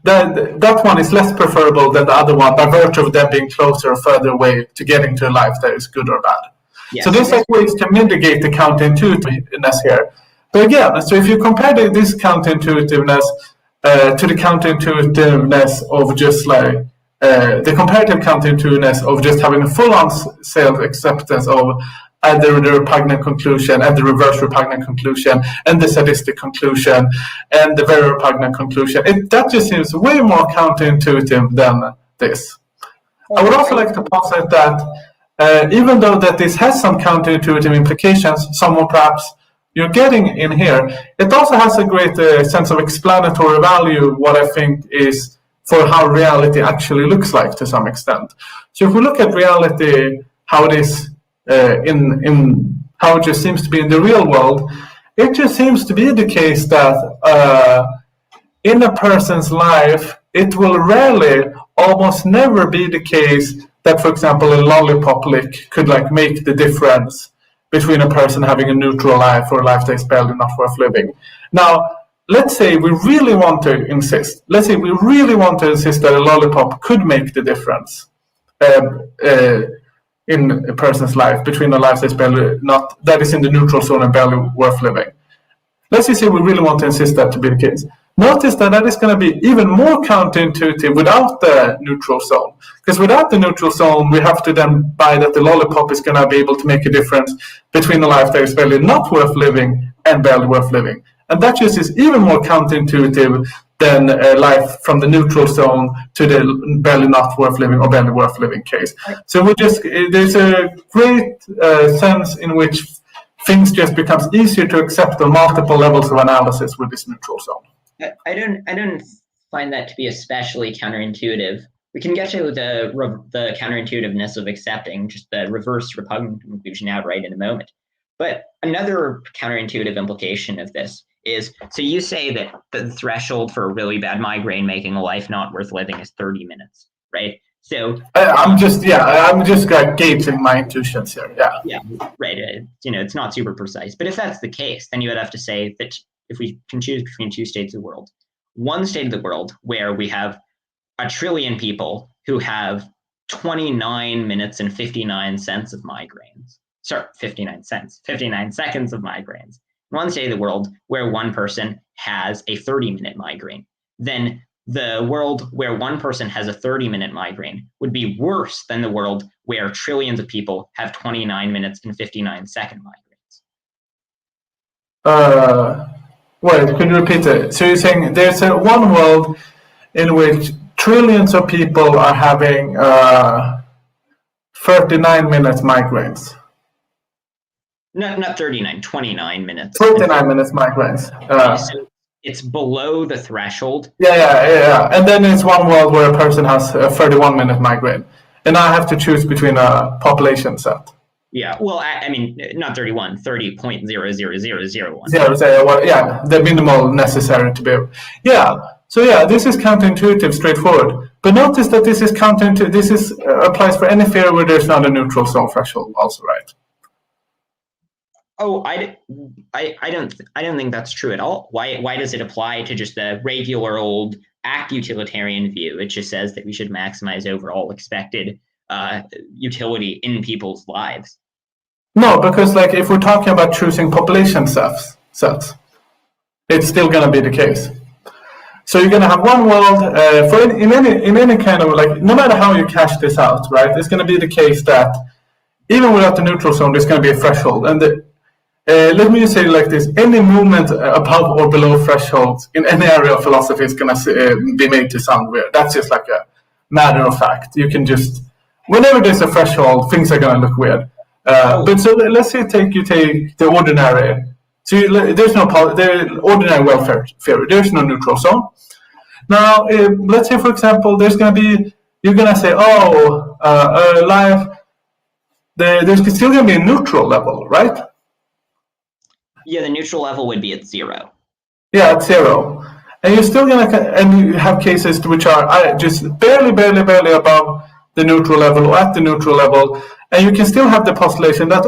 That one is less preferable than the other one by virtue of them being closer or further away to getting to a life that is good or bad. Yes. So there's, like, ways to mitigate the counterintuitiveness here. But again, so if you compare this counterintuitiveness to the counterintuitiveness of just, like, the comparative counterintuitiveness of just having a full-on self-acceptance of either the repugnant conclusion and the reverse repugnant conclusion and the sadistic conclusion and the very repugnant conclusion. That just seems way more counterintuitive than this. I would also like to posit that even though that this has some counterintuitive implications, someone perhaps you're getting in here, it also has a great sense of explanatory value, what I think is for how reality actually looks like to some extent. So if we look at reality, how it is in how it just seems to be in the real world, it just seems to be the case that in a person's life, it will rarely, almost never be the case that, for example, a lollipop lick could like make the difference between a person having a neutral life or a life that's barely not worth living. Now, let's say we really want to insist. Let's say we really want to insist that a lollipop could make the difference in a person's life between a life that's barely not, that is in the neutral zone and barely worth living. Let's just say we really want to insist that to be the case. Notice that that is going to be even more counterintuitive without the neutral zone. Because without the neutral zone, we have to then buy that the lollipop is going to be able to make a difference between a life that is barely not worth living and barely worth living. And that just is even more counterintuitive than a life from the neutral zone to the barely not worth living or barely worth living case. So there's a great sense in which things just becomes easier to accept on multiple levels of analysis with this neutral zone. I don't find that to be especially counterintuitive. We can get to the counterintuitiveness of accepting just the reverse repugnant conclusion outright in a moment. But another counterintuitive implication of this is, so you say that the threshold for a really bad migraine making a life not worth living is 30 minutes, right? So I'm just gauging my intuitions here. Yeah, right. It's not super precise, but if that's the case, then you would have to say that if we can choose between two states of the world, one state of the world where we have 1 trillion people who have 29 minutes and 59 cents of migraines. Sorry, 59 seconds of migraines. One state of the world where one person has a 30-minute migraine. Then the world where one person has a 30-minute migraine would be worse than the world where trillions of people have 29 minutes and 59-second migraines. Wait, could you repeat it? So you're saying there's one world in which trillions of people are having 39 minutes migraines. Not 39, 29 minutes. 29 minutes migraines. So it's below the threshold. Yeah. And then there's one world where a person has a 31-minute migraine. And I have to choose between a population set. Yeah, well, I mean, not 31, 30.00001. Yeah, the minimal necessary to be. Yeah, so yeah, this is counterintuitive, straightforward. But notice that this is counterintuitive. This applies for any theory where there's not a neutral zone threshold, also, right? Oh, I don't think that's true at all. Why does it apply to just the regular old act utilitarian view? It just says that we should maximize overall expected utility in people's lives. No, because like if we're talking about choosing population sets, it's still going to be the case. So you're going to have one world in any kind of like, no matter how you cash this out, right? It's going to be the case that even without the neutral zone, there's going to be a threshold. And let me say it like this: any movement above or below thresholds in any area of philosophy is going to be made to sound weird. That's just like a matter of fact. You can just, whenever there's a threshold, things are going to look weird. But so let's say you take the ordinary. So there's the ordinary welfare theory. There's no neutral zone. Now, let's say, for example, you're going to say, life. There's still going to be a neutral level, right? Yeah, the neutral level would be at 0. Yeah, at 0. And you're still going to, and you have cases which are just barely above the neutral level or at the neutral level. And you can still have the postulation that,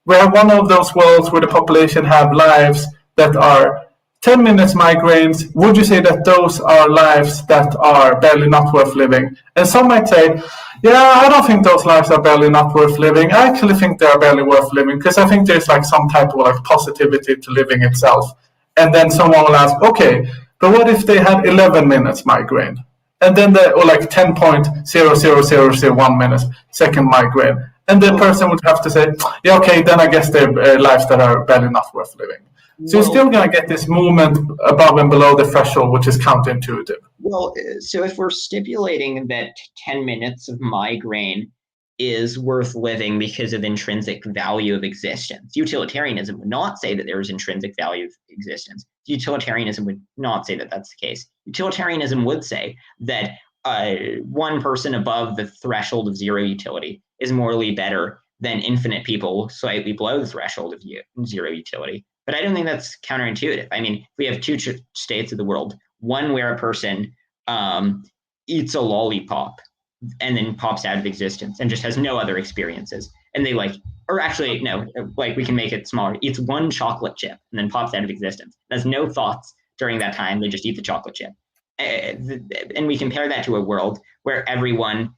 we have one of those worlds where the population have lives that are 10 minutes migraines. Would you say that those are lives that are barely not worth living? And some might say, yeah, I don't think those lives are barely not worth living. I actually think they are barely worth living because I think there's like some type of like positivity to living itself. And then someone will ask, okay, but what if they had 11 minutes migraine? And then or like 10.00001 minutes second migraine. And the person would have to say, yeah, okay, then I guess they're lives that are barely not worth living. So you're still going to get this movement above and below the threshold, which is counterintuitive. Well, so if we're stipulating that 10 minutes of migraine is worth living because of intrinsic value of existence. Utilitarianism would not say that there is intrinsic value of existence. Utilitarianism would not say that that's the case. Utilitarianism would say that one person above the threshold of zero utility is morally better than infinite people slightly below the threshold of zero utility. But I don't think that's counterintuitive. I mean, if we have two states of the world, one where a person eats a lollipop and then pops out of existence and just has no other experiences, and they or actually no, we can make it smaller, eats one chocolate chip and then pops out of existence, has no thoughts during that time, they just eat the chocolate chip. And we compare that to a world where everyone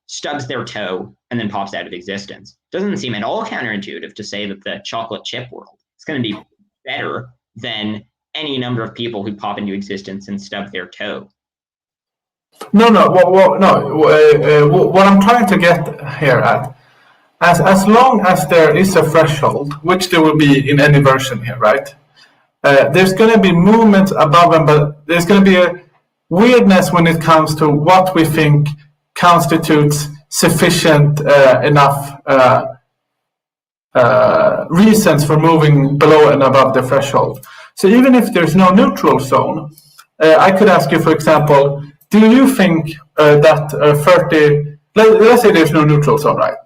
stubs their toe and then pops out of existence. Doesn't seem at all counterintuitive to say that the chocolate chip world is going to be better than any number of people who pop into existence and stub their toe. No. What I'm trying to get here at, as long as there is a threshold, which there will be in any version here, right? There's going to be movements above and but there's going to be a weirdness when it comes to what we think constitutes sufficient enough reasons for moving below and above the threshold. So even if there's no neutral zone, I could ask you, for example, do you think that 30, let's say there's no neutral zone, right?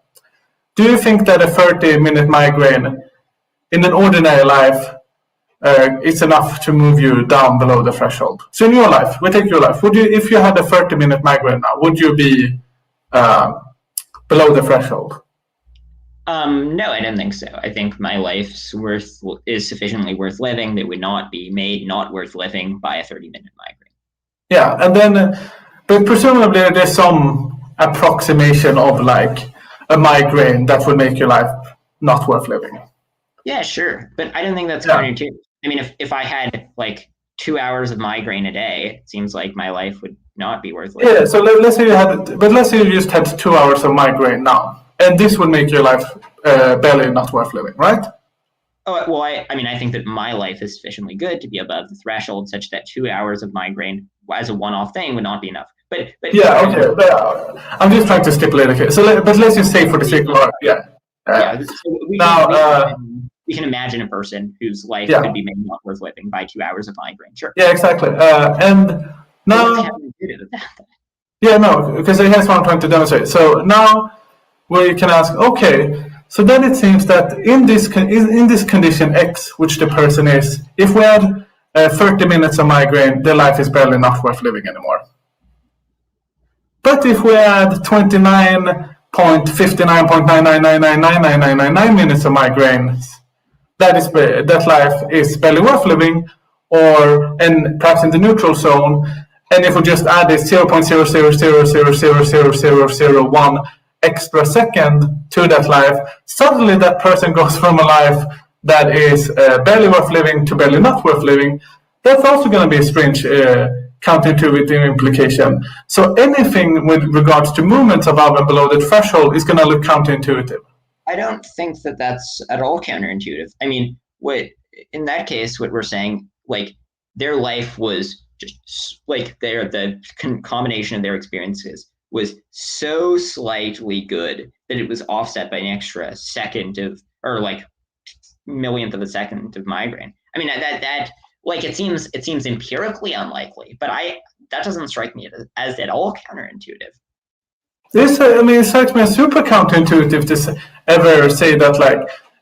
Do you think that a 30-minute migraine in an ordinary life is enough to move you down below the threshold? So in your life, we take your life, would you, if you had a 30-minute migraine now, would you be below the threshold? No, I don't think so. I think my life's is sufficiently worth living that would not be made not worth living by a 30-minute migraine. Yeah, and then, but presumably there's some approximation of a migraine that would make your life not worth living. Yeah, sure, but I don't think that's counterintuitive. I mean, if I had 2 hours of migraine a day, it seems like my life would not be worth living. Yeah, so let's say let's say you just had 2 hours of migraine now, and this would make your life barely not worth living, right? Oh, well, I think that my life is sufficiently good to be above the threshold such that 2 hours of migraine as a one-off thing would not be enough. But yeah, okay. But, I'm just trying to stipulate. Okay, so but let's just say for the sake of we can imagine a person whose life could be made not worth living by 2 hours of migraine. Sure. Yeah, exactly. And now, because here's what I'm trying to demonstrate. So now, where you can ask, okay, so then it seems that in this condition X, which the person is, if we had 30 minutes of migraine, their life is barely not worth living anymore. But if we had 29.59.999999999 minutes of migraines, that life is barely worth living, and perhaps in the neutral zone. And if we just add this 0.000000001 extra second to that life, suddenly that person goes from a life that is barely worth living to barely not worth living. That's also going to be a strange counterintuitive implication. So anything with regards to movements above and below the threshold is going to look counterintuitive. I don't think that that's at all counterintuitive. I mean, in that case, what we're saying, their life was just the combination of their experiences was so slightly good that it was offset by an extra second millionth of a second of migraine. I mean, that it seems empirically unlikely, but that doesn't strike me as at all counterintuitive. It strikes me as super counterintuitive to ever say that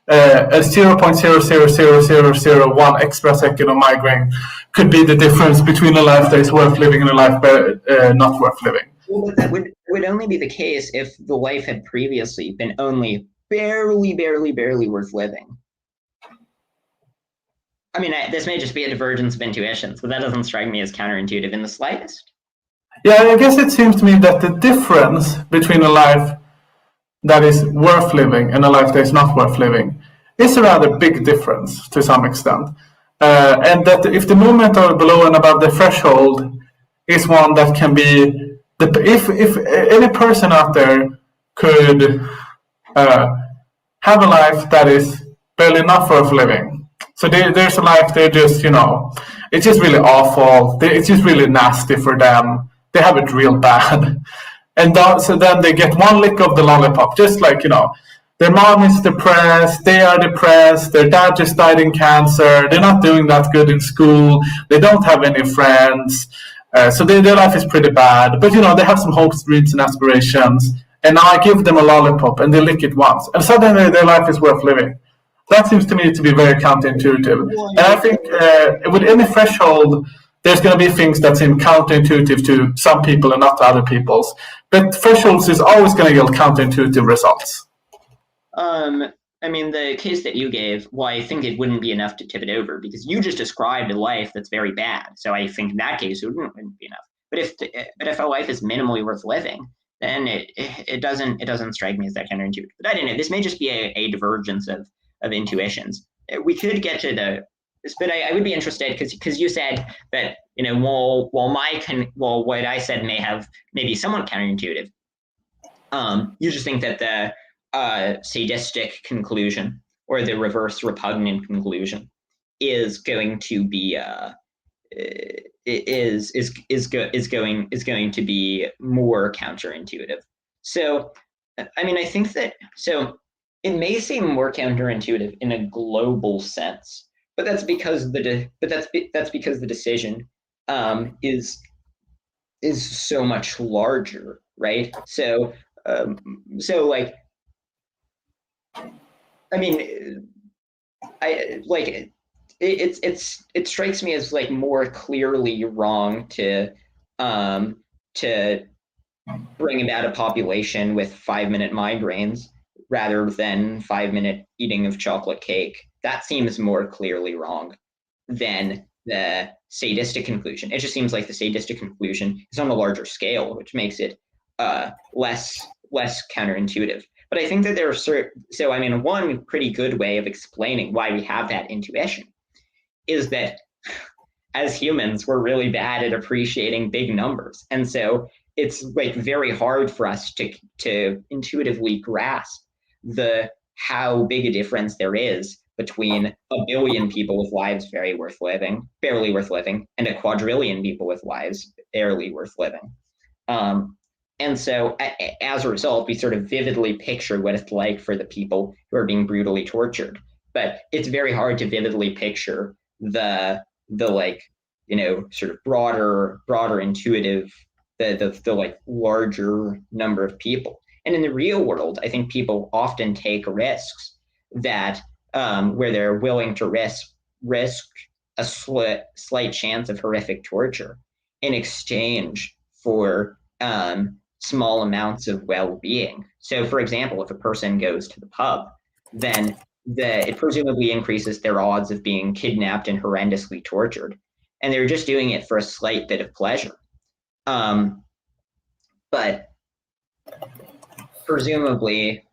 a 0.0000001 extra second of migraine could be the difference between a life that is worth living and a life not worth living. Well, that would only be the case if the life had previously been only barely worth living. I mean, this may just be a divergence of intuitions, but that doesn't strike me as counterintuitive in the slightest. Yeah, I guess it seems to me that the difference between a life that is worth living and a life that is not worth living is a rather big difference to some extent. And that if the movement below and above the threshold is one that can be, if any person out there could have a life that is barely not worth living. So there's a life they're just, it's just really awful. It's just really nasty for them. They have it real bad. And so then they get one lick of the lollipop, just like, their mom is depressed, they are depressed, their dad just died in cancer, they're not doing that good in school, they don't have any friends, so their life is pretty bad. But, they have some hopes, dreams, and aspirations. And now I give them a lollipop and they lick it once. And suddenly their life is worth living. That seems to me to be very counterintuitive. And I think with any threshold, there's going to be things that seem counterintuitive to some people and not to other people's. But thresholds is always going to yield counterintuitive results. I mean, the case that you gave, well, I think it wouldn't be enough to tip it over because you just described a life that's very bad. So I think in that case, it wouldn't be enough. But if a life is minimally worth living, then it doesn't strike me as that counterintuitive. But I don't know. This may just be a divergence of intuitions. We could get to this, but I would be interested because you said that while what I said may be somewhat counterintuitive. You just think that the sadistic conclusion or the reverse repugnant conclusion is going to be going to be more counterintuitive. So I mean, I think that it may seem more counterintuitive in a global sense, but that's because the decision is so much larger, right? So like, I mean, it strikes me as like more clearly wrong to bring about a population with 5-minute migraines rather than 5-minute eating of chocolate cake. That seems more clearly wrong than the sadistic conclusion. It just seems like the sadistic conclusion is on a larger scale, which makes it less counterintuitive. But I think that there are one pretty good way of explaining why we have that intuition is that as humans, we're really bad at appreciating big numbers. And so it's like very hard for us to intuitively grasp how big a difference there is between 1 billion people with lives barely worth living, and a quadrillion people with lives barely worth living. And so as a result, we sort of vividly picture what it's like for the people who are being brutally tortured. But it's very hard to vividly picture the like, sort of broader intuitive, the like larger number of people. And in the real world, I think people often take risks that where they're willing to risk a slight chance of horrific torture in exchange for small amounts of well-being. So, for example, if a person goes to the pub, then it presumably increases their odds of being kidnapped and horrendously tortured, and they're just doing it for a slight bit of pleasure. But presumably,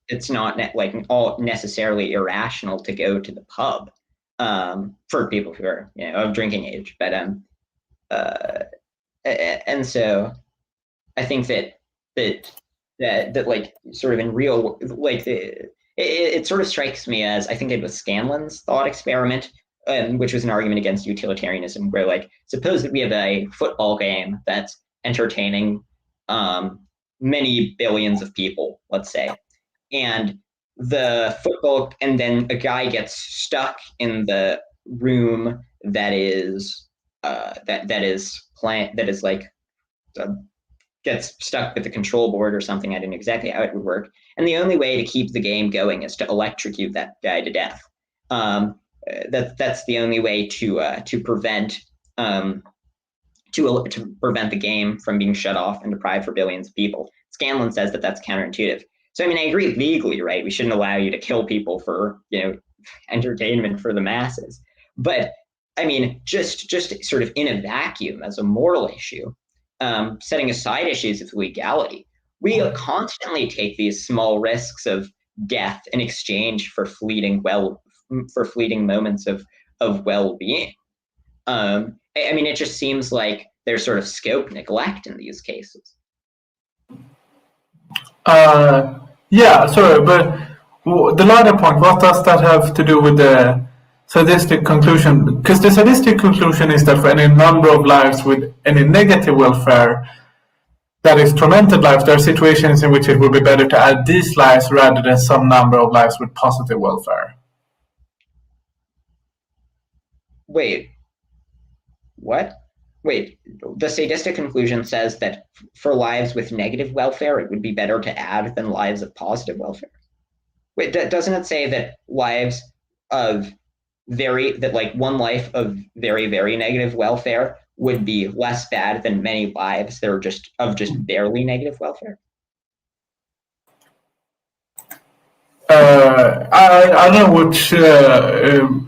it's not all necessarily irrational to go to the pub for people who are of drinking age. But and so I think that like sort of in real like it sort of strikes me as I think it was Scanlon's thought experiment, which was an argument against utilitarianism, where like suppose that we have a football game that's entertaining many billions of people, let's say, and then a guy gets stuck in the room that gets stuck with the control board or something. I don't know exactly how it would work. And the only way to keep the game going is to electrocute that guy to death. That's the only way to prevent the game from being shut off and deprived for billions of people. Scanlon says that that's counterintuitive. So I mean, I agree legally, right? We shouldn't allow you to kill people for entertainment for the masses. But I mean, just sort of in a vacuum as a moral issue, setting aside issues of legality, we constantly take these small risks of death in exchange for fleeting moments of well-being. I mean, it just seems like there's sort of scope neglect in these cases. Yeah, sorry, but the latter point, what does that have to do with the sadistic conclusion? Because the sadistic conclusion is that for any number of lives with any negative welfare, that is tormented lives, there are situations in which it would be better to add these lives rather than some number of lives with positive welfare. Wait, what? Wait, the sadistic conclusion says that for lives with negative welfare, it would be better to add than lives of positive welfare. Wait, doesn't it say that lives of one life of very, very negative welfare would be less bad than many lives that are just barely negative welfare? I don't know which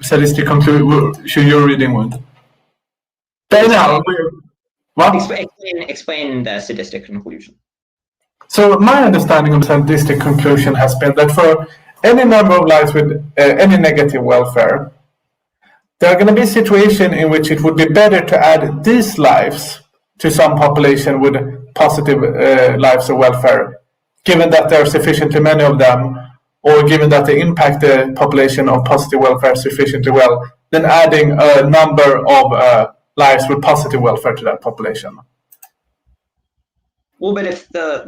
sadistic conclusion you're reading with. Explain the sadistic conclusion. So my understanding of the sadistic conclusion has been that for any number of lives with any negative welfare, there are going to be situations in which it would be better to add these lives to some population with positive lives of welfare, given that there are sufficiently many of them, or given that they impact the population of positive welfare sufficiently well, than adding a number of lives with positive welfare to that population. Well, but if the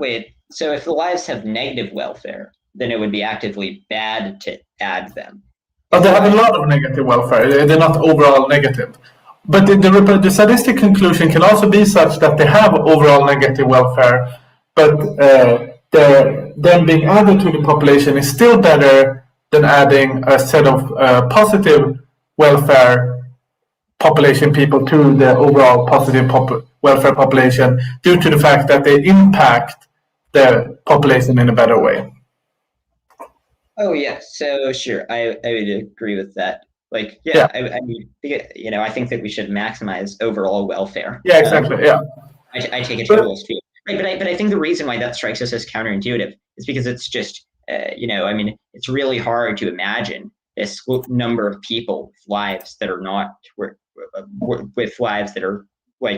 lives have negative welfare, then it would be actively bad to add them. But they have a lot of negative welfare. They're not overall negative. But the sadistic conclusion can also be such that they have overall negative welfare, but them being added to the population is still better than adding a set of positive welfare population people to the overall positive welfare population, due to the fact that they impact the population in a better way. Oh yeah, so sure, I would agree with that. I mean, I think that we should maximize overall welfare. Yeah, exactly. I take a total view. Right, but I think the reason why that strikes us as counterintuitive is because it's just, I mean, it's really hard to imagine this number of people with lives that are not with lives that are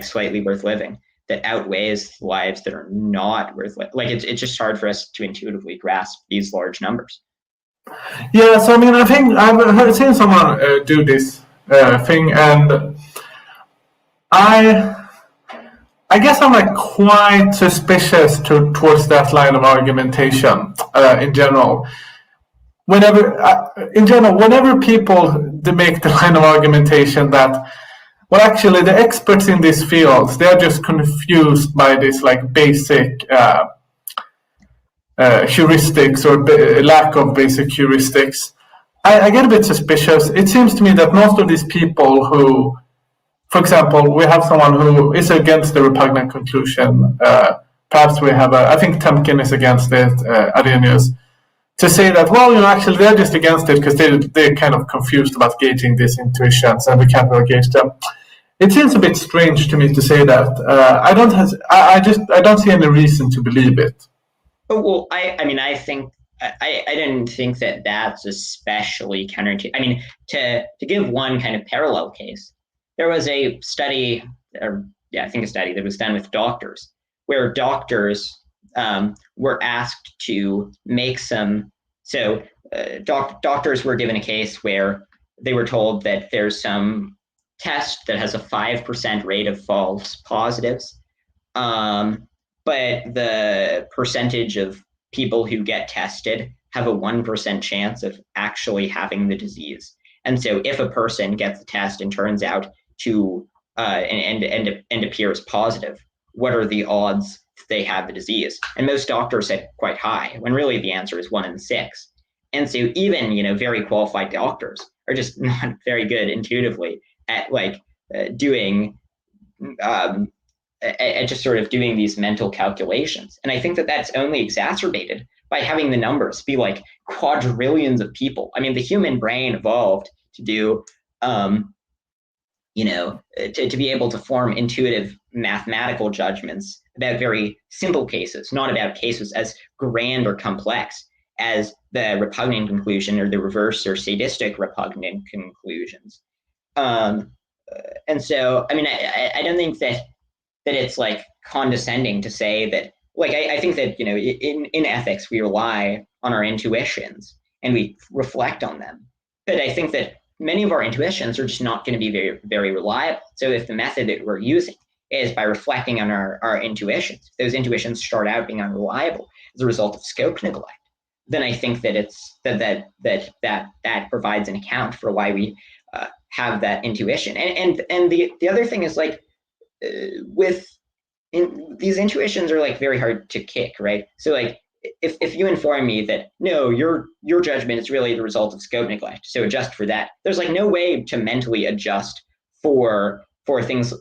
slightly worth living, that outweighs lives that are not worth living. It's just hard for us to intuitively grasp these large numbers. Yeah, so I mean, I think I've seen someone do this thing, and I guess I'm quite suspicious towards that line of argumentation in general. Whenever people make the line of argumentation that, well, actually, the experts in these fields, they're just confused by this basic heuristics or lack of basic heuristics, I get a bit suspicious. It seems to me that most of these people who, for example, we have someone who is against the repugnant conclusion. Perhaps we have I think Temkin is against it, Arrhenius, to say that, well, actually they're just against it because they're kind of confused about gauging these intuitions and we can't really gauge them. It seems a bit strange to me to say that. I don't see any reason to believe it. Well, I mean, I think I didn't think that that's especially counterintuitive. I mean, to give one kind of parallel case, there was a study, I think a study that was done with doctors, where doctors were asked to make some. So doctors were given a case where they were told that there's some test that has a 5% rate of false positives. But the percentage of people who get tested have a 1% chance of actually having the disease. And so if a person gets the test and turns out to and appears positive, what are the odds they have the disease? And most doctors said quite high, when really the answer is 1 in 6. And so even very qualified doctors are just not very good intuitively at doing at just sort of doing these mental calculations. And I think that that's only exacerbated by having the numbers be quadrillions of people. I mean, the human brain evolved to do, to be able to form intuitive mathematical judgments about very simple cases, not about cases as grand or complex as the repugnant conclusion or the reverse or sadistic repugnant conclusions. And so, I mean, I don't think that it's condescending to say that, I think that, in ethics, we rely on our intuitions and we reflect on them. But I think that many of our intuitions are just not going to be very, very reliable. So if the method that we're using is by reflecting on our intuitions. If those intuitions start out being unreliable as a result of scope neglect, then I think that it's that provides an account for why we have that intuition. And the other thing is like these intuitions are like very hard to kick, right? So like if you inform me that no, your judgment is really the result of scope neglect, so adjust for that. There's like no way to mentally adjust for things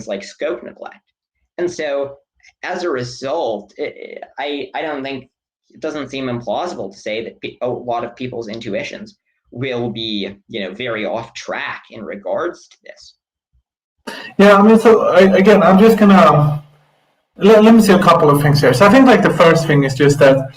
like scope neglect, and so as a result, I don't think it doesn't seem implausible to say that a lot of people's intuitions will be very off track in regards to this. Yeah, I mean, so again, I'm just gonna let me say a couple of things here. So I think like the first thing is just that,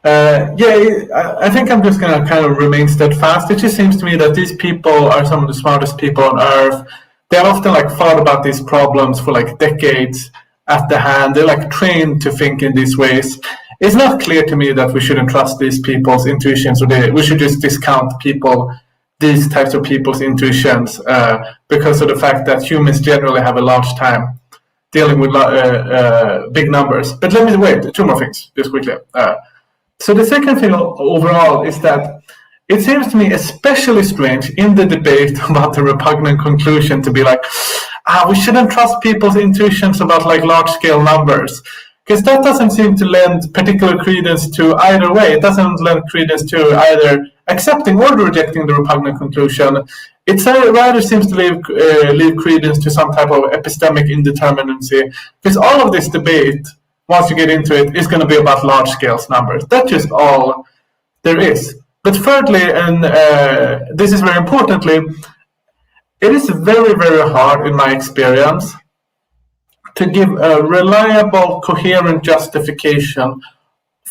I think I'm just gonna kind of remain steadfast. It just seems to me that these people are some of the smartest people on earth. They've often like thought about these problems for like decades at the hand. They're like trained to think in these ways. It's not clear to me that we shouldn't trust these people's intuitions, or we should just discount these types of people's intuitions because of the fact that humans generally have a large time dealing with big numbers. But let me wait, two more things, just quickly. So the second thing overall is that it seems to me especially strange in the debate about the repugnant conclusion to be like, we shouldn't trust people's intuitions about like large-scale numbers. Because that doesn't seem to lend particular credence to either way. It doesn't lend credence to either accepting or rejecting the repugnant conclusion. It rather seems to leave credence to some type of epistemic indeterminacy. Because all of this debate, once you get into it, is going to be about large-scale numbers. That's just all there is. But thirdly, and this is very importantly, it is very, very hard in my experience to give a reliable, coherent justification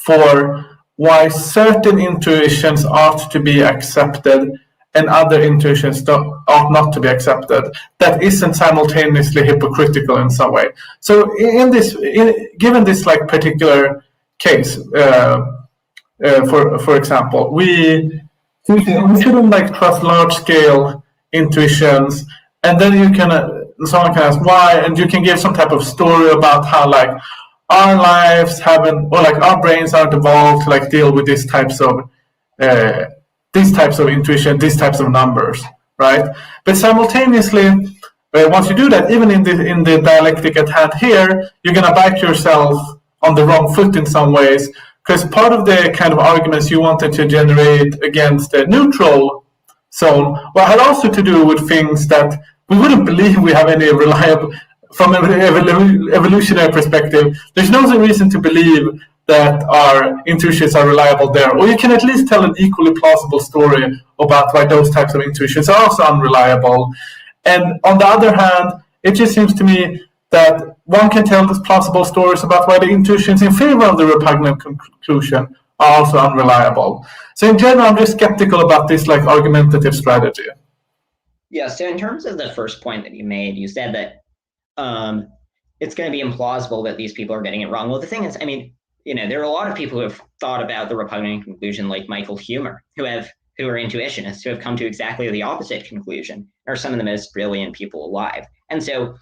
for why certain intuitions ought to be accepted and other intuitions ought not to be accepted. That isn't simultaneously hypocritical in some way. So, given this like particular case, for example, we shouldn't like trust large-scale intuitions, and then someone can ask why, and you can give some type of story about how like our lives haven't, or like our brains aren't evolved to like deal with these types of intuition, these types of numbers, right? But simultaneously, once you do that, even in the dialectic at hand here, you're gonna bite yourself on the wrong foot in some ways, because part of the kind of arguments you wanted to generate against the neutral zone had also to do with things that we wouldn't believe we have any reliable, from an evolutionary perspective, there's no reason to believe that our intuitions are reliable there. Or you can at least tell an equally plausible story about why those types of intuitions are also unreliable. And on the other hand, it just seems to me that one can tell these plausible stories about why the intuitions in favor of the repugnant conclusion are also unreliable. So in general, I'm just skeptical about this like argumentative strategy. Yeah, so in terms of the first point that you made, you said that it's going to be implausible that these people are getting it wrong. Well, the thing is, I mean, there are a lot of people who have thought about the repugnant conclusion, like Michael Huemer, who are intuitionists, who have come to exactly the opposite conclusion, are some of the most brilliant people alive. And so,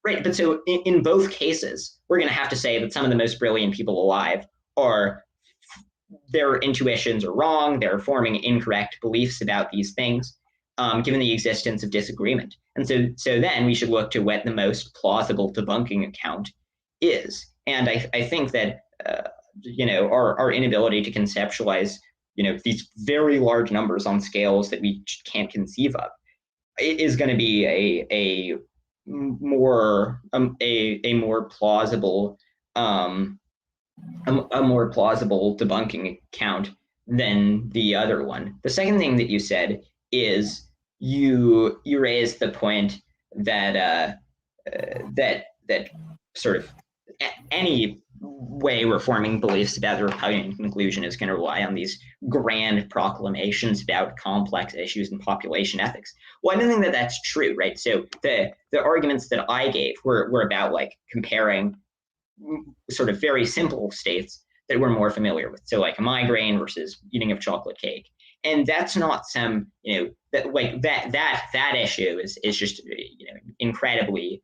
right, but so in both cases, we're going to have to say that some of the most brilliant people alive their intuitions are wrong, they're forming incorrect beliefs about these things, given the existence of disagreement. And so then we should look to what the most plausible debunking account is. And I think that our inability to conceptualize these very large numbers on scales that we can't conceive of is going to be a more plausible debunking account than the other one. The second thing that you said is you raised the point that that sort of any way we're forming beliefs about the repugnant conclusion is going to rely on these grand proclamations about complex issues in population ethics. Well, I don't think that that's true, right? So the arguments that I gave were about like comparing sort of very simple states that we're more familiar with. So like a migraine versus eating of chocolate cake. And that's not some, that issue is just, incredibly,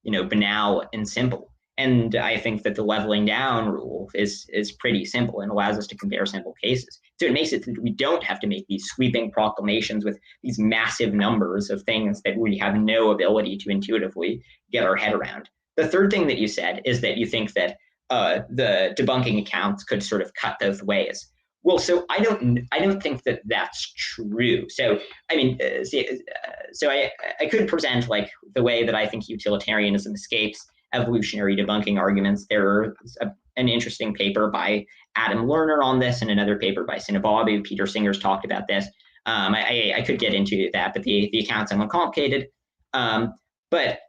banal and simple. And I think that the leveling down rule is pretty simple and allows us to compare simple cases. So it makes it that we don't have to make these sweeping proclamations with these massive numbers of things that we have no ability to intuitively get our head around. The third thing that you said is that you think that the debunking accounts could sort of cut both ways. Well, so I don't think that that's true. So I mean, I could present like the way that I think utilitarianism escapes evolutionary debunking arguments. There's an interesting paper by Adam Lerner on this, and another paper by Sinababu. Peter Singer's talked about this. I could get into that, but the account's somewhat complicated. But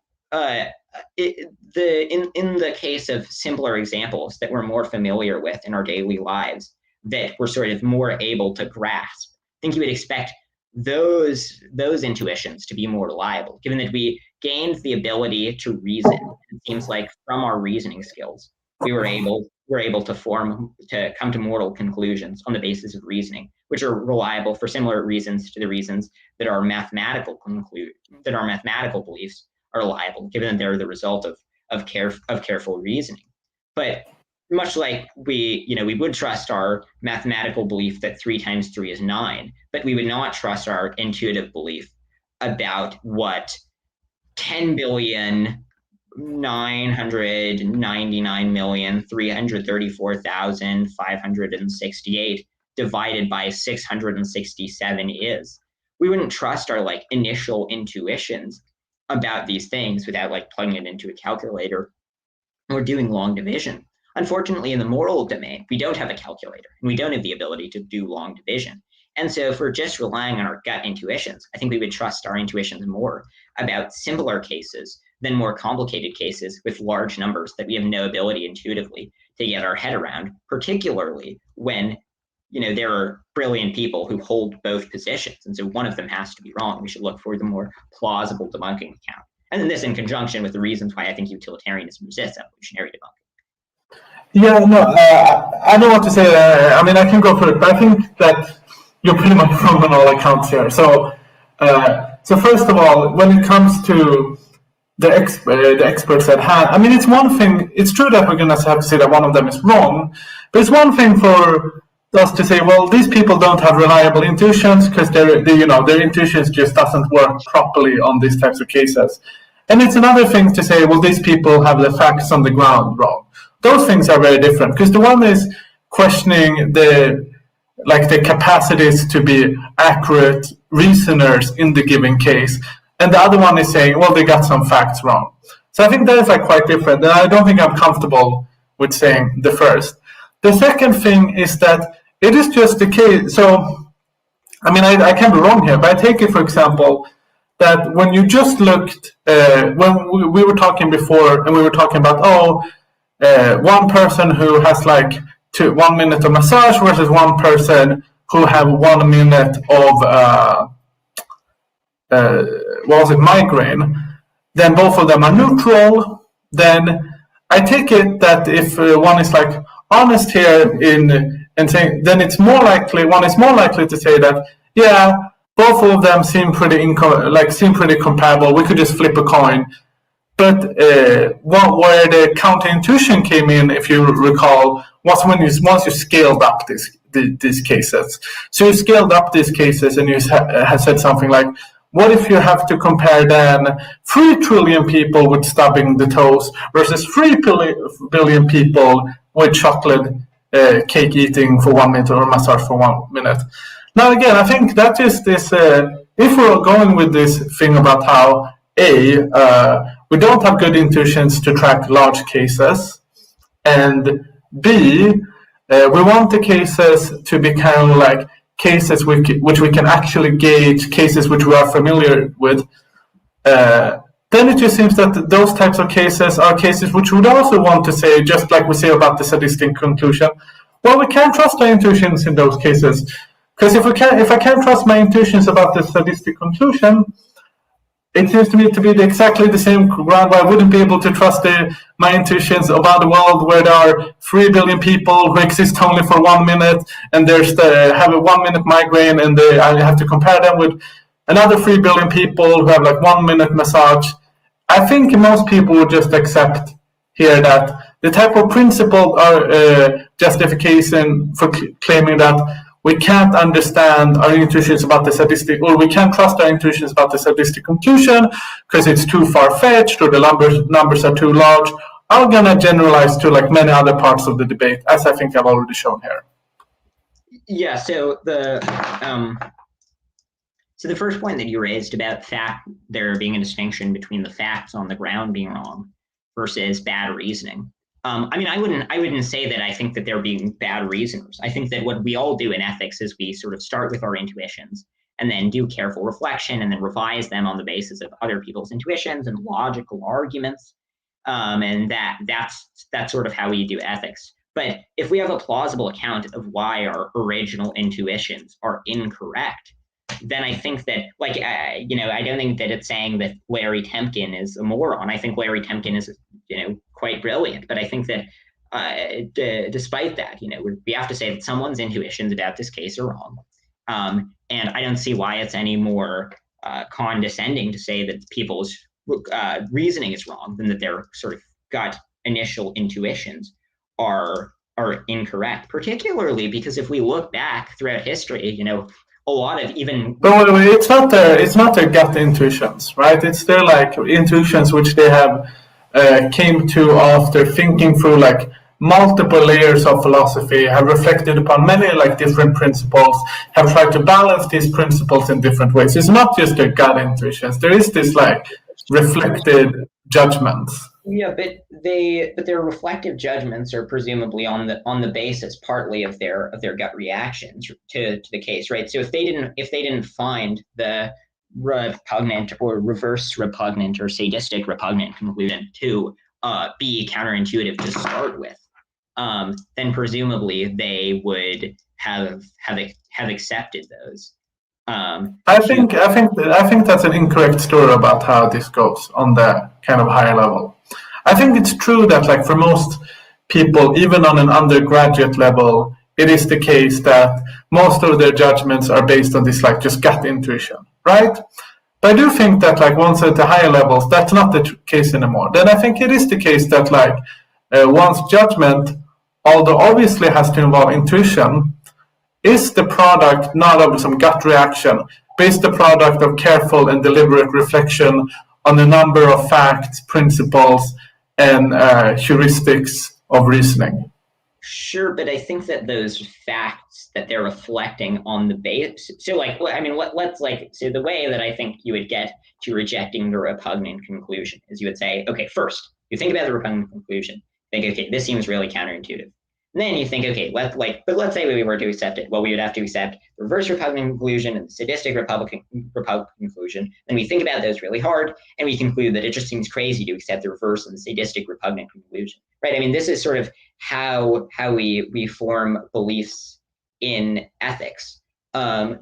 in the case of simpler examples that we're more familiar with in our daily lives, that we're sort of more able to grasp, I think you would expect those intuitions to be more reliable, given that we gained the ability to reason. It seems like from our reasoning skills, we're able to come to mortal conclusions on the basis of reasoning, which are reliable for similar reasons to the reasons that our mathematical beliefs are reliable, given that they're the result of careful reasoning. But much like we would trust our mathematical belief that 3 times 3 is 9, but we would not trust our intuitive belief about what 10,999,334,568 divided by 667 is. We wouldn't trust our like initial intuitions about these things without like plugging it into a calculator or doing long division. Unfortunately, in the moral domain, we don't have a calculator, and we don't have the ability to do long division. And so if we're just relying on our gut intuitions, I think we would trust our intuitions more about simpler cases than more complicated cases with large numbers that we have no ability intuitively to get our head around, particularly when there are brilliant people who hold both positions. And so one of them has to be wrong. We should look for the more plausible debunking account. And then this in conjunction with the reasons why I think utilitarianism resists evolutionary debunking. Yeah, no, I know what to say. I mean, I can go for it, but I think that you're pretty much wrong on all accounts here. So first of all, when it comes to the experts at hand, I mean, it's one thing. It's true that we're going to have to say that one of them is wrong, but it's one thing for us to say, well, these people don't have reliable intuitions because their intuitions just doesn't work properly on these types of cases. And it's another thing to say, well, these people have the facts on the ground wrong. Those things are very different, because the one is questioning the capacities to be accurate reasoners in the given case, and the other one is saying, well, they got some facts wrong. So I think that is quite different, and I don't think I'm comfortable with saying the first. The second thing is that it is just the case. So, I mean, I can be wrong here, but I take it, for example, that when you just looked, when we were talking before, and we were talking about, one person who has 1 minute of massage versus one person who have 1 minute of migraine, then both of them are neutral. Then I take it that if one is honest here and saying, then it's more likely one is more likely to say that both of them seem pretty comparable. We could just flip a coin. But where the counterintuition came in, if you recall, was once you scaled up these cases. So you scaled up these cases and you had said something like, what if you have to compare then 3 trillion people with stubbing the toes versus 3 billion people with chocolate cake eating for 1 minute or massage for 1 minute? Now again, I think that is this, if we're going with this thing about how we don't have good intuitions to track large cases, and B, we want the cases to be kind of like cases which we can actually gauge, cases which we are familiar with, then it just seems that those types of cases are cases which we would also want to say, just like we say about the sadistic conclusion, well, we can't trust our intuitions in those cases. Because if I can't trust my intuitions about the sadistic conclusion, it seems to me to be exactly the same ground where I wouldn't be able to trust my intuitions about a world where there are 3 billion people who exist only for 1 minute, and have a 1 minute migraine, and I have to compare them with another 3 billion people who have like 1 minute massage. I think most people would just accept here that the type of principle or justification for claiming that we can't understand our intuitions about the sadistic, or we can't trust our intuitions about the sadistic conclusion because it's too far-fetched or the numbers are too large, are going to generalize to like many other parts of the debate, as I think I've already shown here. Yeah, so the first point that you raised about there being a distinction between the facts on the ground being wrong versus bad reasoning. I mean, I wouldn't say that I think that they're being bad reasoners. I think that what we all do in ethics is we sort of start with our intuitions and then do careful reflection and then revise them on the basis of other people's intuitions and logical arguments. And that's sort of how we do ethics. But if we have a plausible account of why our original intuitions are incorrect, then I think that, like, I don't think that it's saying that Larry Temkin is a moron. I think Larry Temkin is, quite brilliant. But I think that despite that, we have to say that someone's intuitions about this case are wrong. And I don't see why it's any more condescending to say that people's reasoning is wrong than that their sort of gut initial intuitions are incorrect, particularly because if we look back throughout history, a lot of even. But it's not their gut intuitions, right? It's their like intuitions which they have came to after thinking through like multiple layers of philosophy, have reflected upon many like different principles, have tried to balance these principles in different ways. It's not just their gut intuitions. There is this like reflected judgments. Yeah, but their reflective judgments are presumably on the basis partly of their gut reactions to the case, right? So if they didn't find the repugnant or reverse repugnant or sadistic repugnant conclusion to be counterintuitive to start with, then presumably they would have accepted those. I think that's an incorrect story about how this goes on the kind of higher level. I think it's true that like for most people, even on an undergraduate level, it is the case that most of their judgments are based on this like just gut intuition, right? But I do think that like once at the higher levels, that's not the case anymore. Then I think it is the case that like one's judgment, although obviously has to involve intuition, is the product not of some gut reaction, but is the product of careful and deliberate reflection on a number of facts, principles, and heuristics of reasoning. Sure, but I think that those facts that they're reflecting on the base. So, like, I mean, so the way that I think you would get to rejecting the repugnant conclusion is you would say, okay, first you think about the repugnant conclusion, think, okay, this seems really counterintuitive. And then you think, okay, but let's say we were to accept it. Well, we would have to accept the reverse repugnant conclusion and the sadistic repugnant conclusion. Then we think about those really hard, and we conclude that it just seems crazy to accept the reverse and the sadistic repugnant conclusion, right? I mean, this is sort of how we form beliefs in ethics by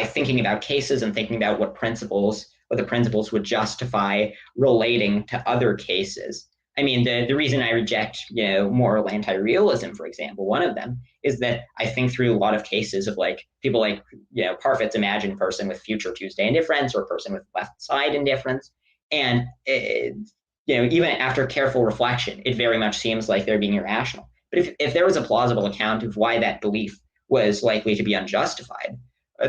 thinking about cases and thinking about what the principles would justify relating to other cases. I mean, the reason I reject, moral anti-realism, for example, one of them is that I think through a lot of cases of like people like, Parfit's imagined person with future Tuesday indifference or person with left side indifference. And, even after careful reflection, it very much seems like they're being irrational. But if there was a plausible account of why that belief was likely to be unjustified,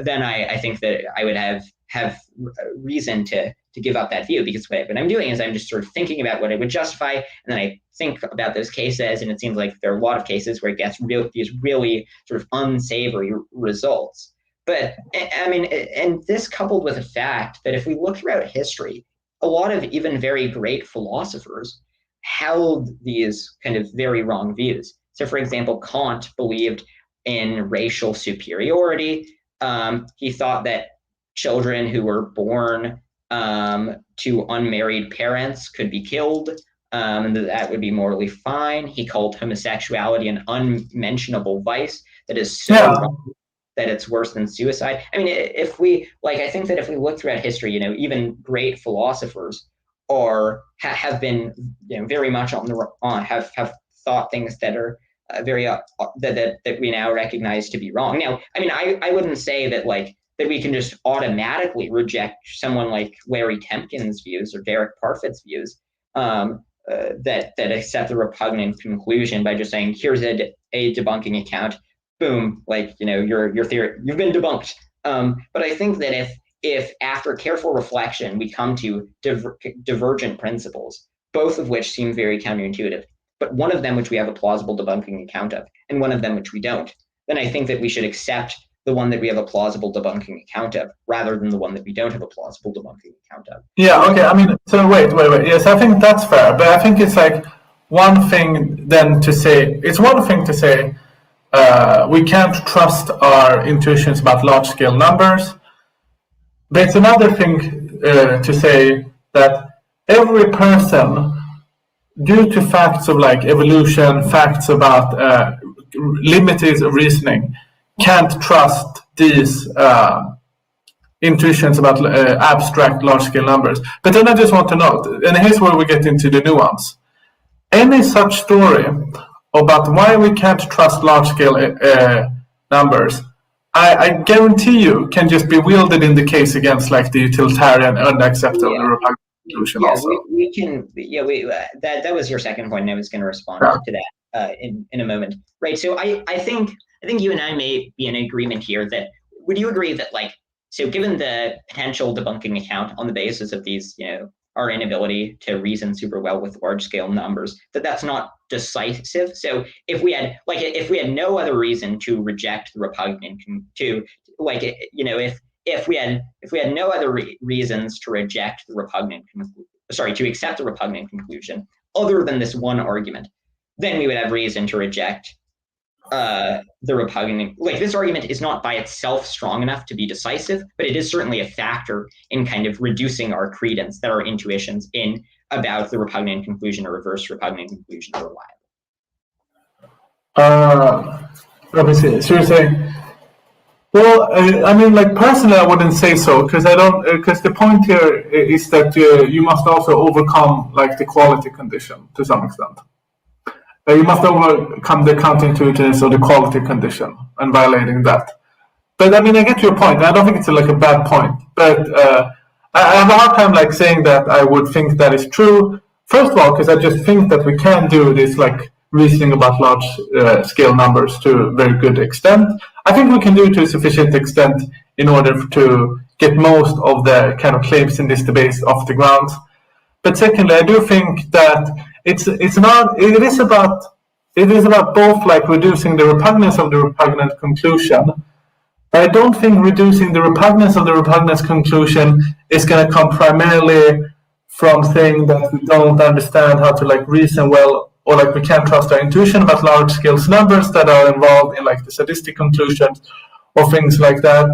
then I think that I would have reason to give up that view, because what I'm doing is I'm just sort of thinking about what it would justify, and then I think about those cases, and it seems like there are a lot of cases where it gets these really sort of unsavory results. But I mean, and this coupled with the fact that if we look throughout history, a lot of even very great philosophers held these kind of very wrong views. So, for example, Kant believed in racial superiority. He thought that children who were born to unmarried parents could be killed, and that would be morally fine. He called homosexuality an unmentionable vice that is so wrong that it's worse than suicide. I mean, if we I think that if we look throughout history, even great philosophers have been very much have thought things that are very that we now recognize to be wrong. Now, I mean, I wouldn't say that that we can just automatically reject someone like Larry Temkin's views or Derek Parfit's views that accept the repugnant conclusion by just saying, here's a debunking account, boom, your theory, you've been debunked. But I think that if after careful reflection we come to divergent principles, both of which seem very counterintuitive, but one of them which we have a plausible debunking account of, and one of them which we don't, then I think that we should accept the one that we have a plausible debunking account of, rather than the one that we don't have a plausible debunking account of. Yeah, okay, I mean, so wait. Yes, I think that's fair, but I think it's one thing then to say, we can't trust our intuitions about large-scale numbers, but it's another thing to say that every person, due to facts of evolution, facts about limited reasoning, can't trust these intuitions about abstract large-scale numbers. But then I just want to note, and here's where we get into the nuance. Any such story about why we can't trust large-scale numbers, I guarantee you can just be wielded in the case against the utilitarian unacceptable Repugnant conclusion. Yeah, also. we can. Yeah, that was your second point, and I was going to respond to that in a moment. Right. So I think you and I may be in agreement here that, would you agree that so given the potential debunking account on the basis of these, our inability to reason super well with large scale numbers, that's not decisive? So if we had no other reason to reject the repugnant, if we had no other reasons to reject the repugnant, to accept the repugnant conclusion other than this one argument, then we would have reason to reject the repugnant. This argument is not by itself strong enough to be decisive, but it is certainly a factor in kind of reducing our credence that our intuitions about the repugnant conclusion or reverse repugnant conclusion are reliable. Let me see. So you're saying, well, I mean, personally, I wouldn't say so, because the point here is that you must also overcome the quality condition to some extent. You must overcome the counterintuitiveness of the quality condition and violating that. But I mean, I get your point. I don't think it's a bad point. But I have a hard time saying that I would think that is true. First of all, because I just think that we can do this reasoning about large scale numbers to a very good extent. I think we can do it to a sufficient extent in order to get most of the kind of claims in this debate off the ground. But secondly, I do think that it is about both reducing the repugnance of the repugnant conclusion. But I don't think reducing the repugnance of the repugnant conclusion is going to come primarily from saying that we don't understand how to reason well, or we can't trust our intuition about large scale numbers that are involved in the sadistic conclusions or things like that.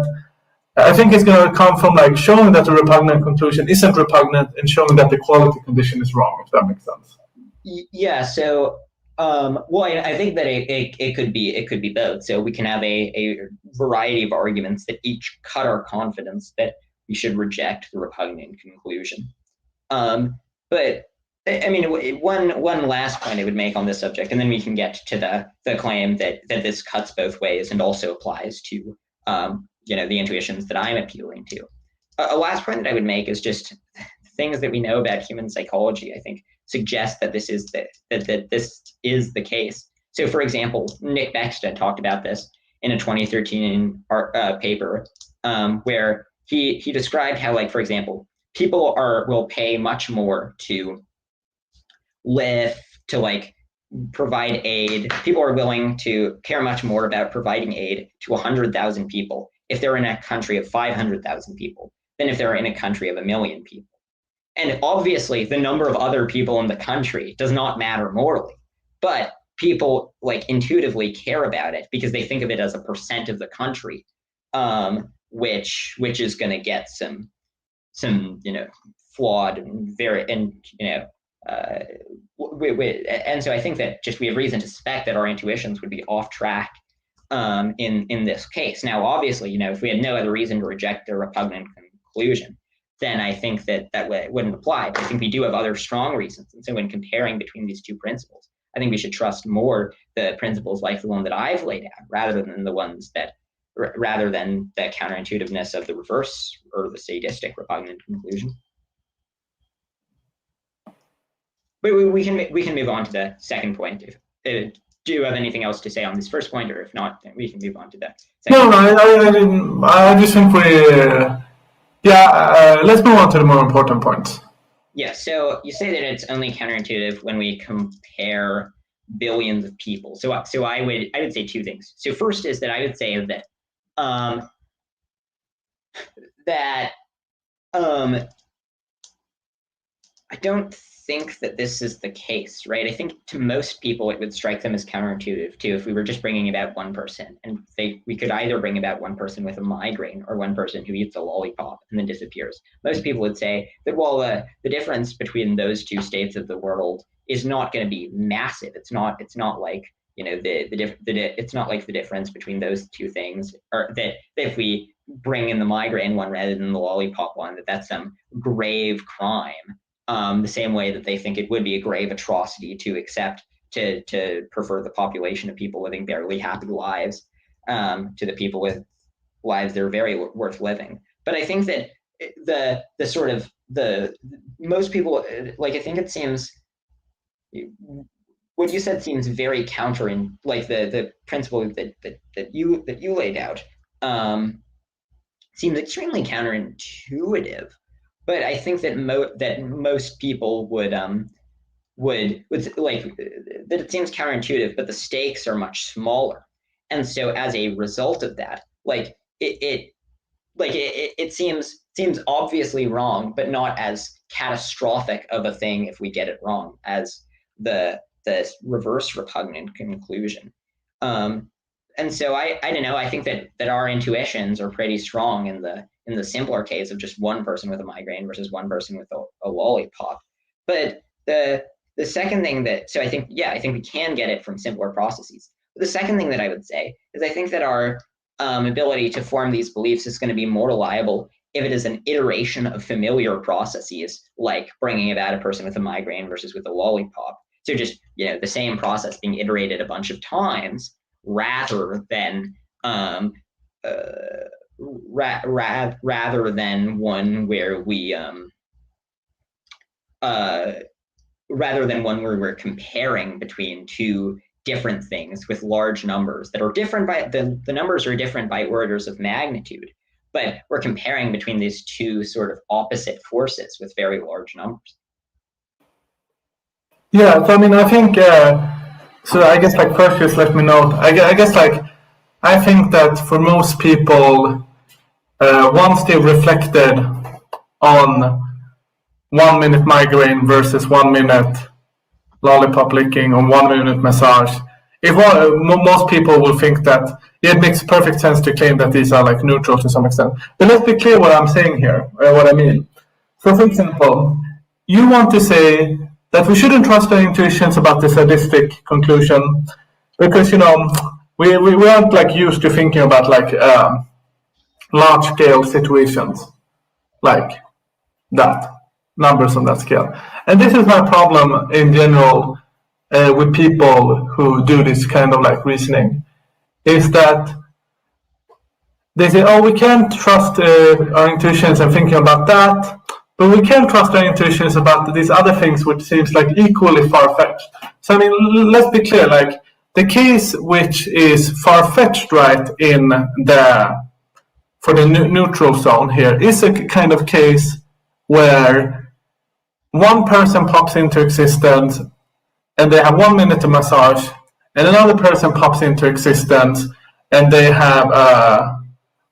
I think it's going to come from showing that the repugnant conclusion isn't repugnant and showing that the quality condition is wrong, if that makes sense. Yeah. So, well, I think that it could be both. So we can have a variety of arguments that each cut our confidence that we should reject the repugnant conclusion. But I mean, one last point I would make on this subject, and then we can get to the claim that this cuts both ways and also applies to the intuitions that I'm appealing to. A last point that I would make is just things that we know about human psychology, I think, suggest that this is the case. So, for example, Nick Beckstead talked about this in a 2013 paper where he described how, for example, people will pay much more to provide aid. People are willing to care much more about providing aid to 100,000 people if they're in a country of 500,000 people than if they're in a country of 1 million people. And obviously, the number of other people in the country does not matter morally, but people intuitively care about it because they think of it as a percent of the country, which is going to get some flawed and and so I think that just we have reason to suspect that our intuitions would be off track in this case. Now, obviously, if we had no other reason to reject the repugnant conclusion, then I think that wouldn't apply. But I think we do have other strong reasons. And so when comparing between these two principles, I think we should trust more the principles like the one that I've laid out rather than the counterintuitiveness of the reverse or the sadistic repugnant conclusion. But we can move on to the second point. Do you have anything else to say on this first point, or if not, then we can move on to the second point? I just think let's move on to the more important points. Yeah, so you say that it's only counterintuitive when we compare billions of people. So I would say two things. So first is that I would say that I don't think that this is the case, right? I think to most people it would strike them as counterintuitive too if we were just bringing about one person, and we could either bring about one person with a migraine or one person who eats a lollipop and then disappears. Most people would say that while the difference between those two states of the world is not going to be massive, it's not like it's not like the difference between those two things, or that if we bring in the migraine one rather than the lollipop one, that's some grave crime. The same way that they think it would be a grave atrocity to prefer the population of people living barely happy lives to the people with lives that are very worth living. But I think that most people, like, I think it seems, what you said seems very counter in like the principle that you laid out seems extremely counterintuitive. But I think that most people would like that it seems counterintuitive, but the stakes are much smaller, and so as a result of that, it seems obviously wrong, but not as catastrophic of a thing if we get it wrong as the reverse repugnant conclusion. And so I don't know. I think that our intuitions are pretty strong in the simpler case of just one person with a migraine versus one person with a lollipop. But the second thing so I think we can get it from simpler processes. But the second thing that I would say is I think that our ability to form these beliefs is going to be more reliable if it is an iteration of familiar processes, like bringing about a person with a migraine versus with a lollipop. So just the same process being iterated a bunch of times, rather than one where we're comparing between two different things with large numbers that are different by the numbers are different by orders of magnitude, but we're comparing between these two sort of opposite forces with very large numbers. Yeah, so I mean, I think so. I guess first, just let me know. I guess I think that for most people, once they've reflected on 1 minute migraine versus 1 minute lollipop licking or 1 minute massage, most people will think that it makes perfect sense to claim that these are neutral to some extent. But let's be clear what I'm saying here, what I mean. So, for example, you want to say that we shouldn't trust our intuitions about the sadistic conclusion because we aren't used to thinking about large scale situations like that, numbers on that scale. And this is my problem in general with people who do this kind of reasoning, is that they say, oh, we can't trust our intuitions and thinking about that, but we can trust our intuitions about these other things which seems equally far-fetched. So I mean, let's be clear, the case which is far-fetched, right, for the neutral zone here is a kind of case where one person pops into existence and they have 1 minute to massage, and another person pops into existence and they have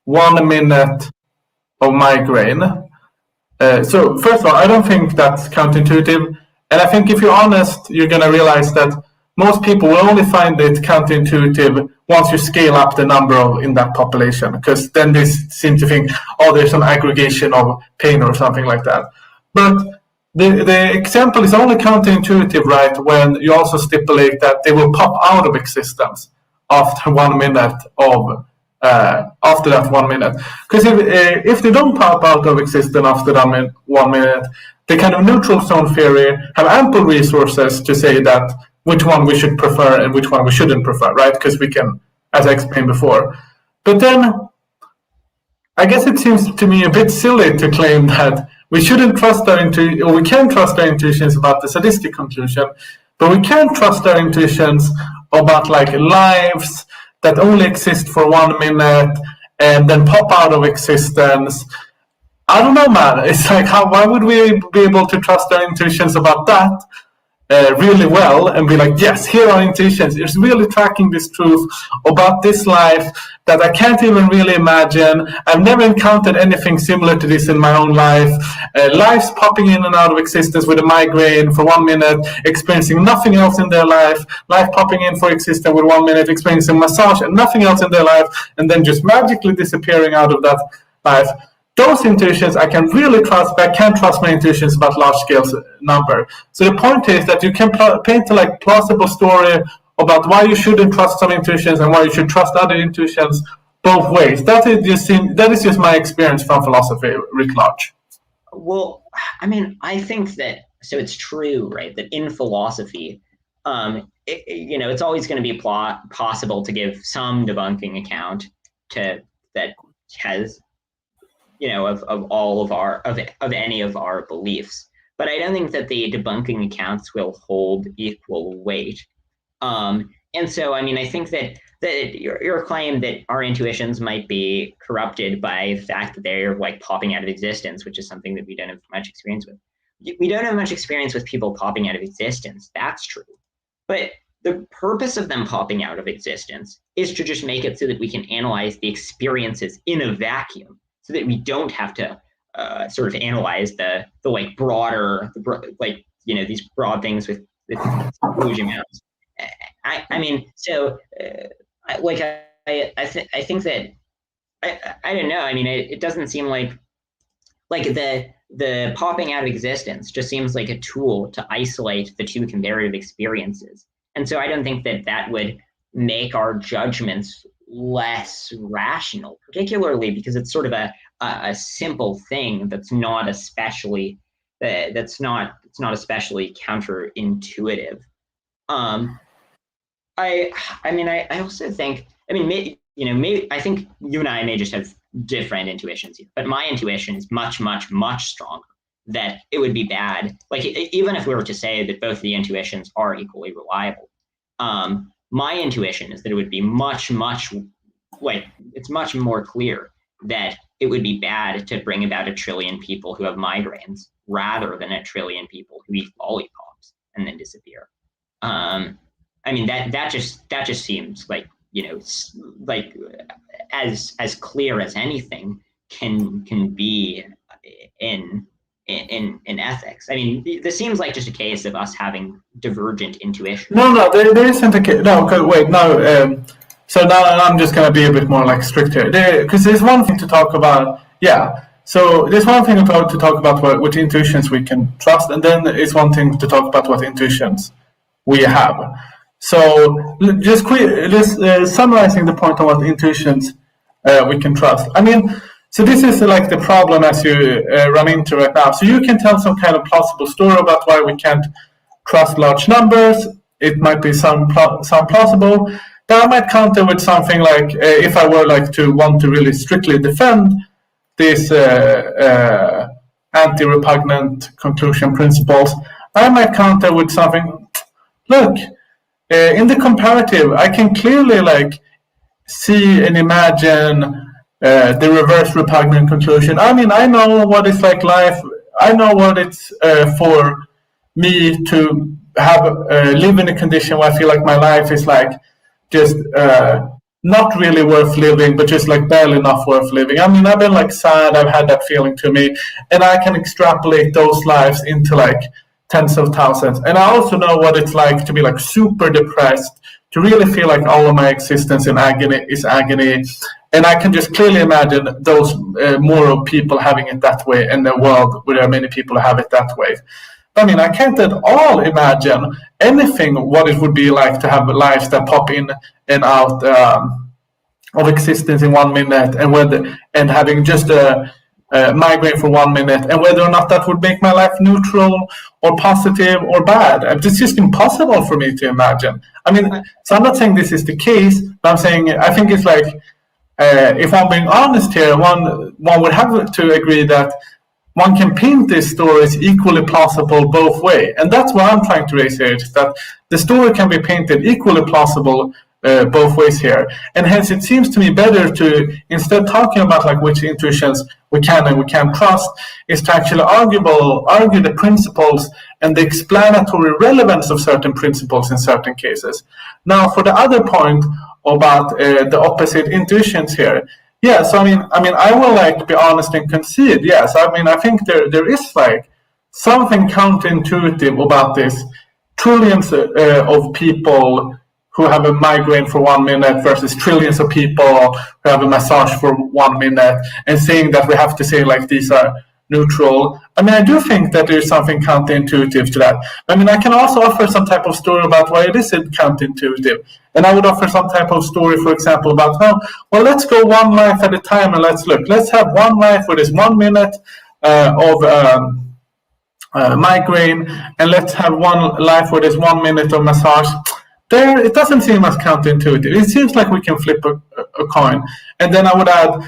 1 minute of migraine. So first of all, I don't think that's counterintuitive, and I think if you're honest, you're going to realize that most people will only find it counterintuitive once you scale up the number in that population, because then they seem to think, oh, there's some aggregation of pain or something like that. But the example is only counterintuitive, right, when you also stipulate that they will pop out of existence after 1 minute of after that 1 minute. Because if they don't pop out of existence after that 1 minute, the kind of neutral zone theory have ample resources to say that which one we should prefer and which one we shouldn't prefer, right? Because we can, as I explained before. But then I guess it seems to me a bit silly to claim that we shouldn't trust our intuition, or we can trust our intuitions about the sadistic conclusion, but we can't trust our intuitions about like lives that only exist for 1 minute and then pop out of existence. I don't know, man. It's like, why would we be able to trust our intuitions about that really well and be like, yes, here are intuitions. It's really tracking this truth about this life that I can't even really imagine. I've never encountered anything similar to this in my own life. Lives popping in and out of existence with a migraine for 1 minute, experiencing nothing else in their life. Life popping in for existence with 1 minute, experiencing massage and nothing else in their life, and then just magically disappearing out of that life. Those intuitions I can really trust, but I can't trust my intuitions about large-scale number. So the point is that you can paint a like plausible story about why you shouldn't trust some intuitions and why you should trust other intuitions both ways. That is just my experience from philosophy writ large. Well, I mean, I think that, so it's true, right, that in philosophy, it's always going to be possible to give some debunking account that has, of all of our of any of our beliefs, but I don't think that the debunking accounts will hold equal weight. And so, I mean, I think that your claim that our intuitions might be corrupted by the fact that they're like popping out of existence, which is something that we don't have much experience with. We don't have much experience with people popping out of existence. That's true, but the purpose of them popping out of existence is to just make it so that we can analyze the experiences in a vacuum, so that we don't have to sort of analyze the like broader, these broad things with huge amounts. I mean, so I think that I don't know. I mean, it doesn't seem like the popping out of existence just seems like a tool to isolate the two comparative experiences, and so I don't think that would make our judgments less rational, particularly because it's sort of a simple thing that's not especially counterintuitive. I also think, maybe I think you and I may just have different intuitions here, but my intuition is much, much, much stronger that it would be bad. Like, even if we were to say that both the intuitions are equally reliable, my intuition is that it would be much, much, it's much more clear that it would be bad to bring about 1 trillion people who have migraines rather than 1 trillion people who eat lollipops and then disappear. I mean, that just seems like, like as clear as anything can be in ethics. I mean, this seems like just a case of us having divergent intuition. No, there isn't a case. No, wait, no. So now I'm just going to be a bit more like strict here, because there's one thing to talk about. Yeah. So there's one thing to talk about what intuitions we can trust, and then it's one thing to talk about what intuitions we have. So just summarizing the point on what intuitions we can trust. I mean, so this is like the problem as you run into right now. So you can tell some kind of plausible story about why we can't trust large numbers. It might be sound plausible. That I might counter with something like, if I were like to want to really strictly defend these anti-repugnant conclusion principles, I might counter with something. Look, in the comparative, I can clearly like see and imagine the reverse repugnant conclusion. I mean, I know what it's like life. I know what it's for me to have live in a condition where I feel like my life is like just not really worth living, but just like barely enough worth living. I mean, I've been like sad. I've had that feeling to me, and I can extrapolate those lives into like tens of thousands. And I also know what it's like to be like super depressed, to really feel like all of my existence is agony. And I can just clearly imagine those more people having it that way in a world where there are many people who have it that way. I mean, I can't at all imagine anything what it would be like to have lives that pop in and out of existence in 1 minute, and having just a migraine for 1 minute, and whether or not that would make my life neutral or positive or bad. It's just impossible for me to imagine. I mean, so I'm not saying this is the case, but I'm saying I think it's like, if I'm being honest here, one would have to agree that one can paint this story as equally plausible both ways. And that's what I'm trying to raise here, is that the story can be painted equally plausible both ways here. And hence it seems to me better to, instead talking about like which intuitions we can and we can't trust, is to actually argue the principles and the explanatory relevance of certain principles in certain cases. Now, for the other point about the opposite intuitions here, yeah, so I mean, I will like be honest and concede. Yes, I mean, I think there is like something counterintuitive about this. Trillions of people who have a migraine for 1 minute versus trillions of people who have a massage for 1 minute, and saying that we have to say like these are neutral. I mean, I do think that there's something counterintuitive to that. I mean, I can also offer some type of story about why it isn't counterintuitive. And I would offer some type of story, for example, about, well, let's go one life at a time and let's look. Let's have one life where there's 1 minute of migraine, and let's have one life where there's 1 minute of massage. There, it doesn't seem as counterintuitive. It seems like we can flip a coin. And then I would add,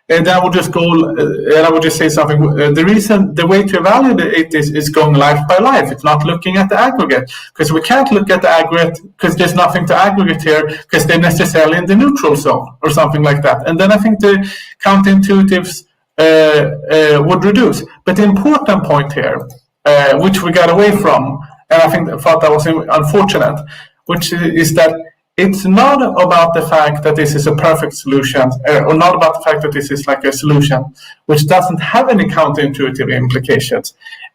and I would just go, and I would just say something. The way to evaluate this is going life by life. It's not looking at the aggregate, because we can't look at the aggregate because there's nothing to aggregate here, because they're necessarily in the neutral zone or something like that. And then I think the counterintuitives would reduce. But the important point here, which we got away from, and I thought that was unfortunate, which is that it's not about the fact that this is a perfect solution, or not about the fact that this is like a solution which doesn't have any counterintuitive implications.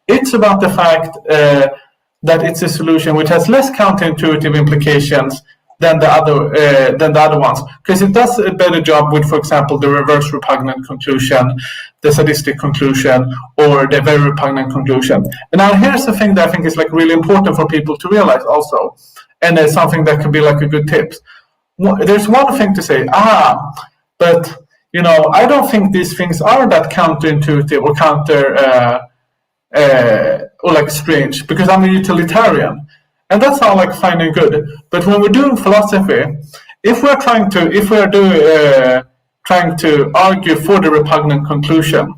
It's about the fact that it's a solution which has less counterintuitive implications than the other ones, because it does a better job with, for example, the reverse repugnant conclusion, the sadistic conclusion, or the very repugnant conclusion. And now here's the thing that I think is like really important for people to realize also, and it's something that could be like a good tip. There's one thing to say, but I don't think these things are that counterintuitive or or like strange, because I'm a utilitarian. And that's all like fine and good. But when we're doing philosophy, if we're trying to argue for the repugnant conclusion,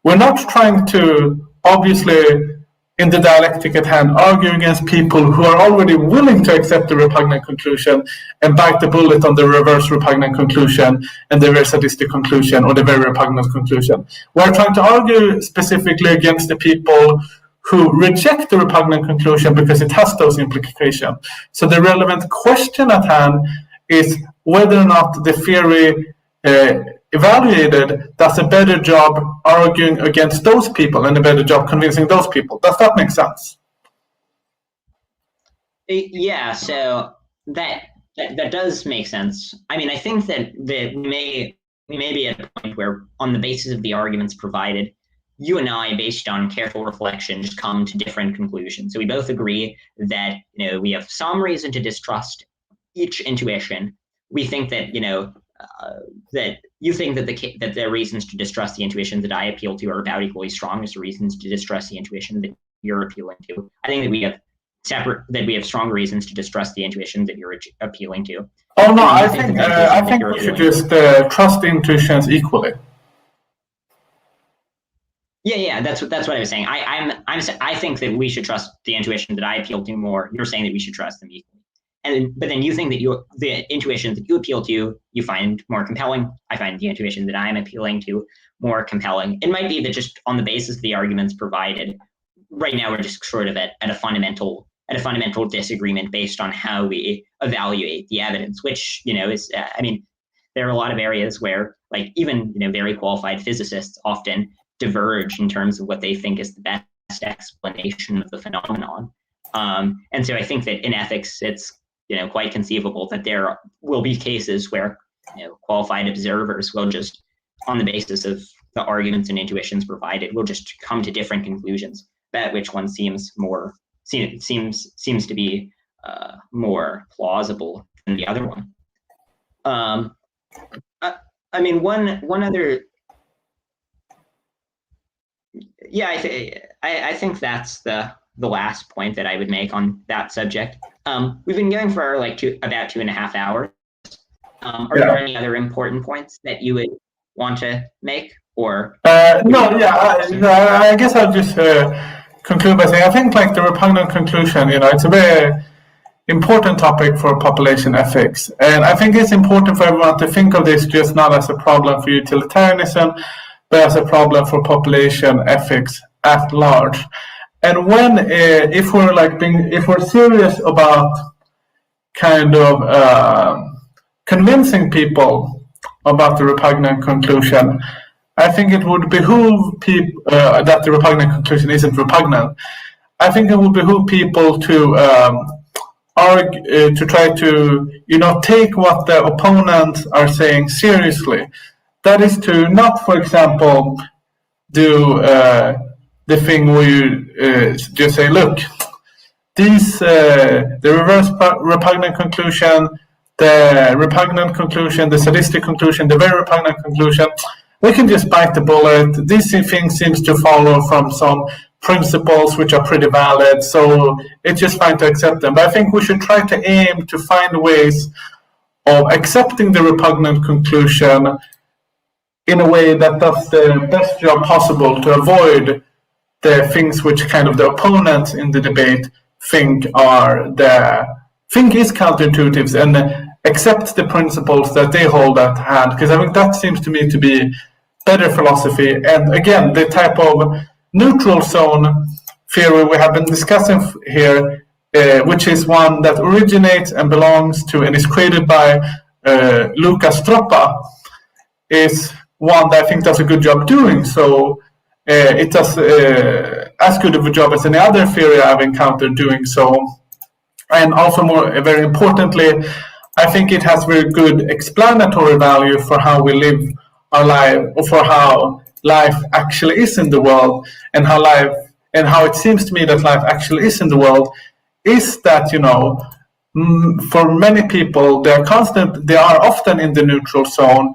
we're not trying to, obviously, in the dialectic at hand, argue against people who are already willing to accept the repugnant conclusion and bite the bullet on the reverse repugnant conclusion and the very sadistic conclusion or the very repugnant conclusion. We're trying to argue specifically against the people who reject the repugnant conclusion because it has those implications. So the relevant question at hand is whether or not the theory evaluated does a better job arguing against those people and a better job convincing those people. Does that make sense? Yeah, so that does make sense. I mean, I think that we may be at a point where, on the basis of the arguments provided, you and I, based on careful reflection, just come to different conclusions. So we both agree that we have some reason to distrust each intuition. We think that that you think that the reasons to distrust the intuitions that I appeal to are about equally strong as the reasons to distrust the intuition that you're appealing to. I think that we have strong reasons to distrust the intuition that you're appealing to. Oh no, I think we should just trust the intuitions equally. Yeah, that's what I was saying. I think that we should trust the intuition that I appeal to more. You're saying that we should trust them equally. But then you think that the intuitions that you appeal to, you find more compelling. I find the intuition that I'm appealing to more compelling. It might be that just on the basis of the arguments provided, right now we're just sort of at a fundamental disagreement based on how we evaluate the evidence, which is there are a lot of areas where like even very qualified physicists often diverge in terms of what they think is the best explanation of the phenomenon. And so I think that in ethics, it's quite conceivable that there will be cases where qualified observers will just, on the basis of the arguments and intuitions provided, will just come to different conclusions. bet which one seems to be more plausible than the other one. I mean, one other. Yeah, I think that's the last point that I would make on that subject. We've been going for like about 2.5 hours. Are there any other important points that you would want to make, or? No, I guess I'll just conclude by saying I think like the repugnant conclusion, it's a very important topic for population ethics, and I think it's important for everyone to think of this just not as a problem for utilitarianism, but as a problem for population ethics at large. And when if we're serious about kind of convincing people about the repugnant conclusion, I think it would behoove people that the repugnant conclusion isn't repugnant. I think it would behoove people to argue, to try to take what the opponents are saying seriously. That is to not, for example, do the thing where you just say, look, these the reverse repugnant conclusion, the repugnant conclusion, the sadistic conclusion, the very repugnant conclusion, we can just bite the bullet. These things seems to follow from some principles which are pretty valid, so it's just fine to accept them. But I think we should try to aim to find ways of accepting the repugnant conclusion in a way that does the best job possible to avoid the things which kind of the opponents in the debate think is counterintuitive, and accept the principles that they hold at hand, because I think that seems to me to be better philosophy. And again, the type of neutral zone theory we have been discussing here, which is one that originates and belongs to and is created by Luca Stroppa, is one that I think does a good job doing so. It does as good of a job as any other theory I've encountered doing so. And also, very importantly, I think it has very good explanatory value for how we live our life, or for how life actually is in the world, and how it seems to me that life actually is in the world is that, for many people, they are often in the neutral zone,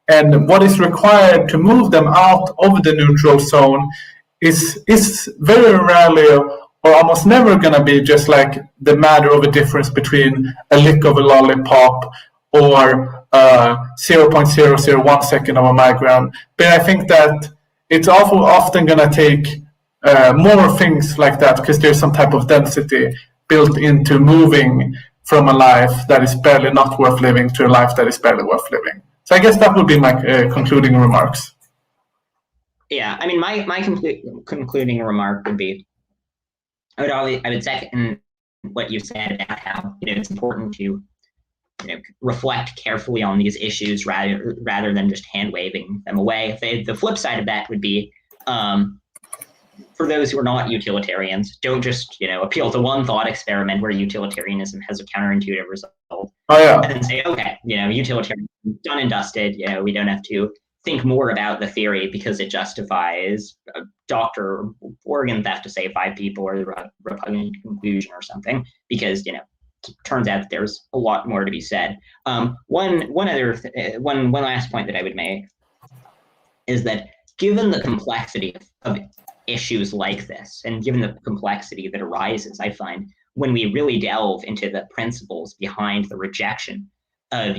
and what is required to move them out of the neutral zone is very rarely or almost never going to be just like the matter of a difference between a lick of a lollipop or 0.001 second of a migraine. But I think that it's often going to take more things like that, because there's some type of density built into moving from a life that is barely not worth living to a life that is barely worth living. So I guess that would be my concluding remarks. Yeah, I mean, my concluding remark would be, I would second what you said about how it's important to reflect carefully on these issues rather than just hand waving them away. The flip side of that would be, for those who are not utilitarians, don't just appeal to one thought experiment where utilitarianism has a counterintuitive result. Oh yeah. And then say, okay, utilitarianism done and dusted. We don't have to think more about the theory because it justifies Dr. organ theft to save 5 people, or the repugnant conclusion or something, because it turns out that there's a lot more to be said. One last point that I would make is that given the complexity of issues like this, and given the complexity that arises, I find when we really delve into the principles behind the rejection of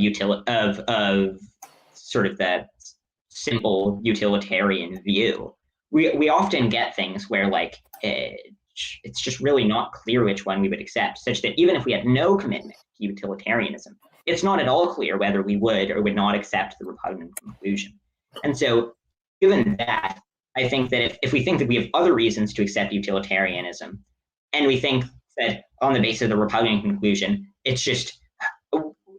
sort of the simple utilitarian view, we often get things where it's just really not clear which one we would accept, such that even if we had no commitment to utilitarianism, it's not at all clear whether we would or would not accept the repugnant conclusion. And so given that, I think that if we think that we have other reasons to accept utilitarianism, and we think that on the basis of the repugnant conclusion, it's just,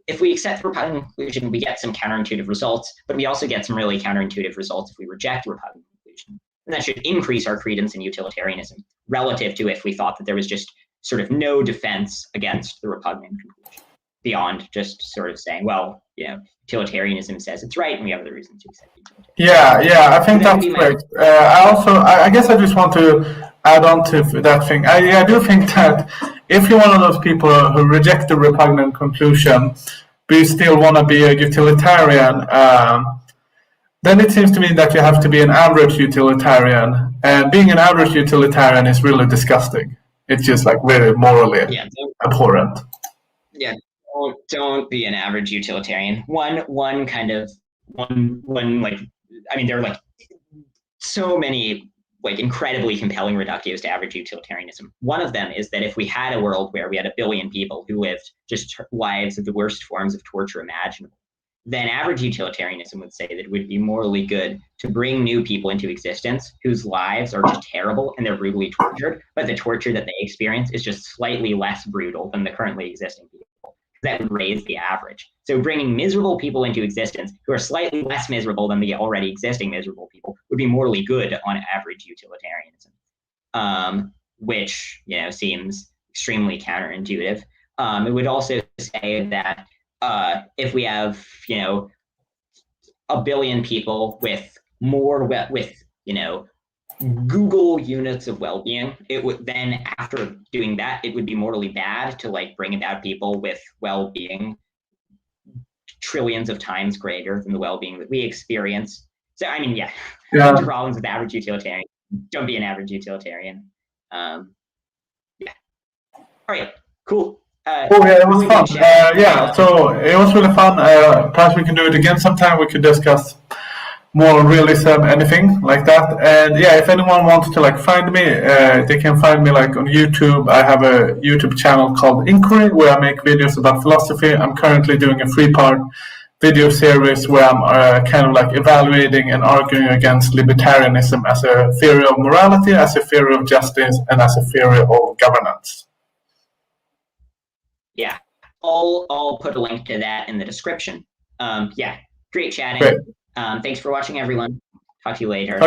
if we accept the repugnant conclusion, we get some counterintuitive results, but we also get some really counterintuitive results if we reject the repugnant conclusion. And that should increase our credence in utilitarianism relative to if we thought that there was just sort of no defense against the repugnant conclusion. beyond just sort of saying, well, utilitarianism says it's right, and we have other reasons to accept utilitarianism. Yeah, I think that's great. I guess I just want to add on to that thing. I do think that if you're one of those people who reject the repugnant conclusion, but you still want to be a utilitarian, then it seems to me that you have to be an average utilitarian. And being an average utilitarian is really disgusting. It's just like very morally abhorrent. Yeah, don't be an average utilitarian. One like, I mean, there are like so many like incredibly compelling reductives to average utilitarianism. One of them is that if we had a world where we had 1 billion people who lived just lives of the worst forms of torture imaginable, then average utilitarianism would say that it would be morally good to bring new people into existence whose lives are just terrible and they're brutally tortured, but the torture that they experience is just slightly less brutal than the currently existing people. That would raise the average. So bringing miserable people into existence who are slightly less miserable than the already existing miserable people would be morally good on average utilitarianism, which seems extremely counterintuitive. It would also say that if we have 1 billion people with Google units of well-being, it would then, after doing that, it would be morally bad to like bring about people with well-being trillions of times greater than the well-being that we experience. So I mean, bunch of problems with average utilitarian. Don't be an average utilitarian. All right, cool. It was fun. So it was really fun. Perhaps we can do it again sometime. We could discuss more realism, anything like that. And if anyone wants to like find me, they can find me like on YouTube. I have a YouTube channel called Inquiry where I make videos about philosophy. I'm currently doing a 3-part video series where I'm kind of like evaluating and arguing against libertarianism as a theory of morality, as a theory of justice, and as a theory of governance. Yeah, I'll put a link to that in the description. Great chatting. Great. Thanks for watching, everyone. Talk to you later.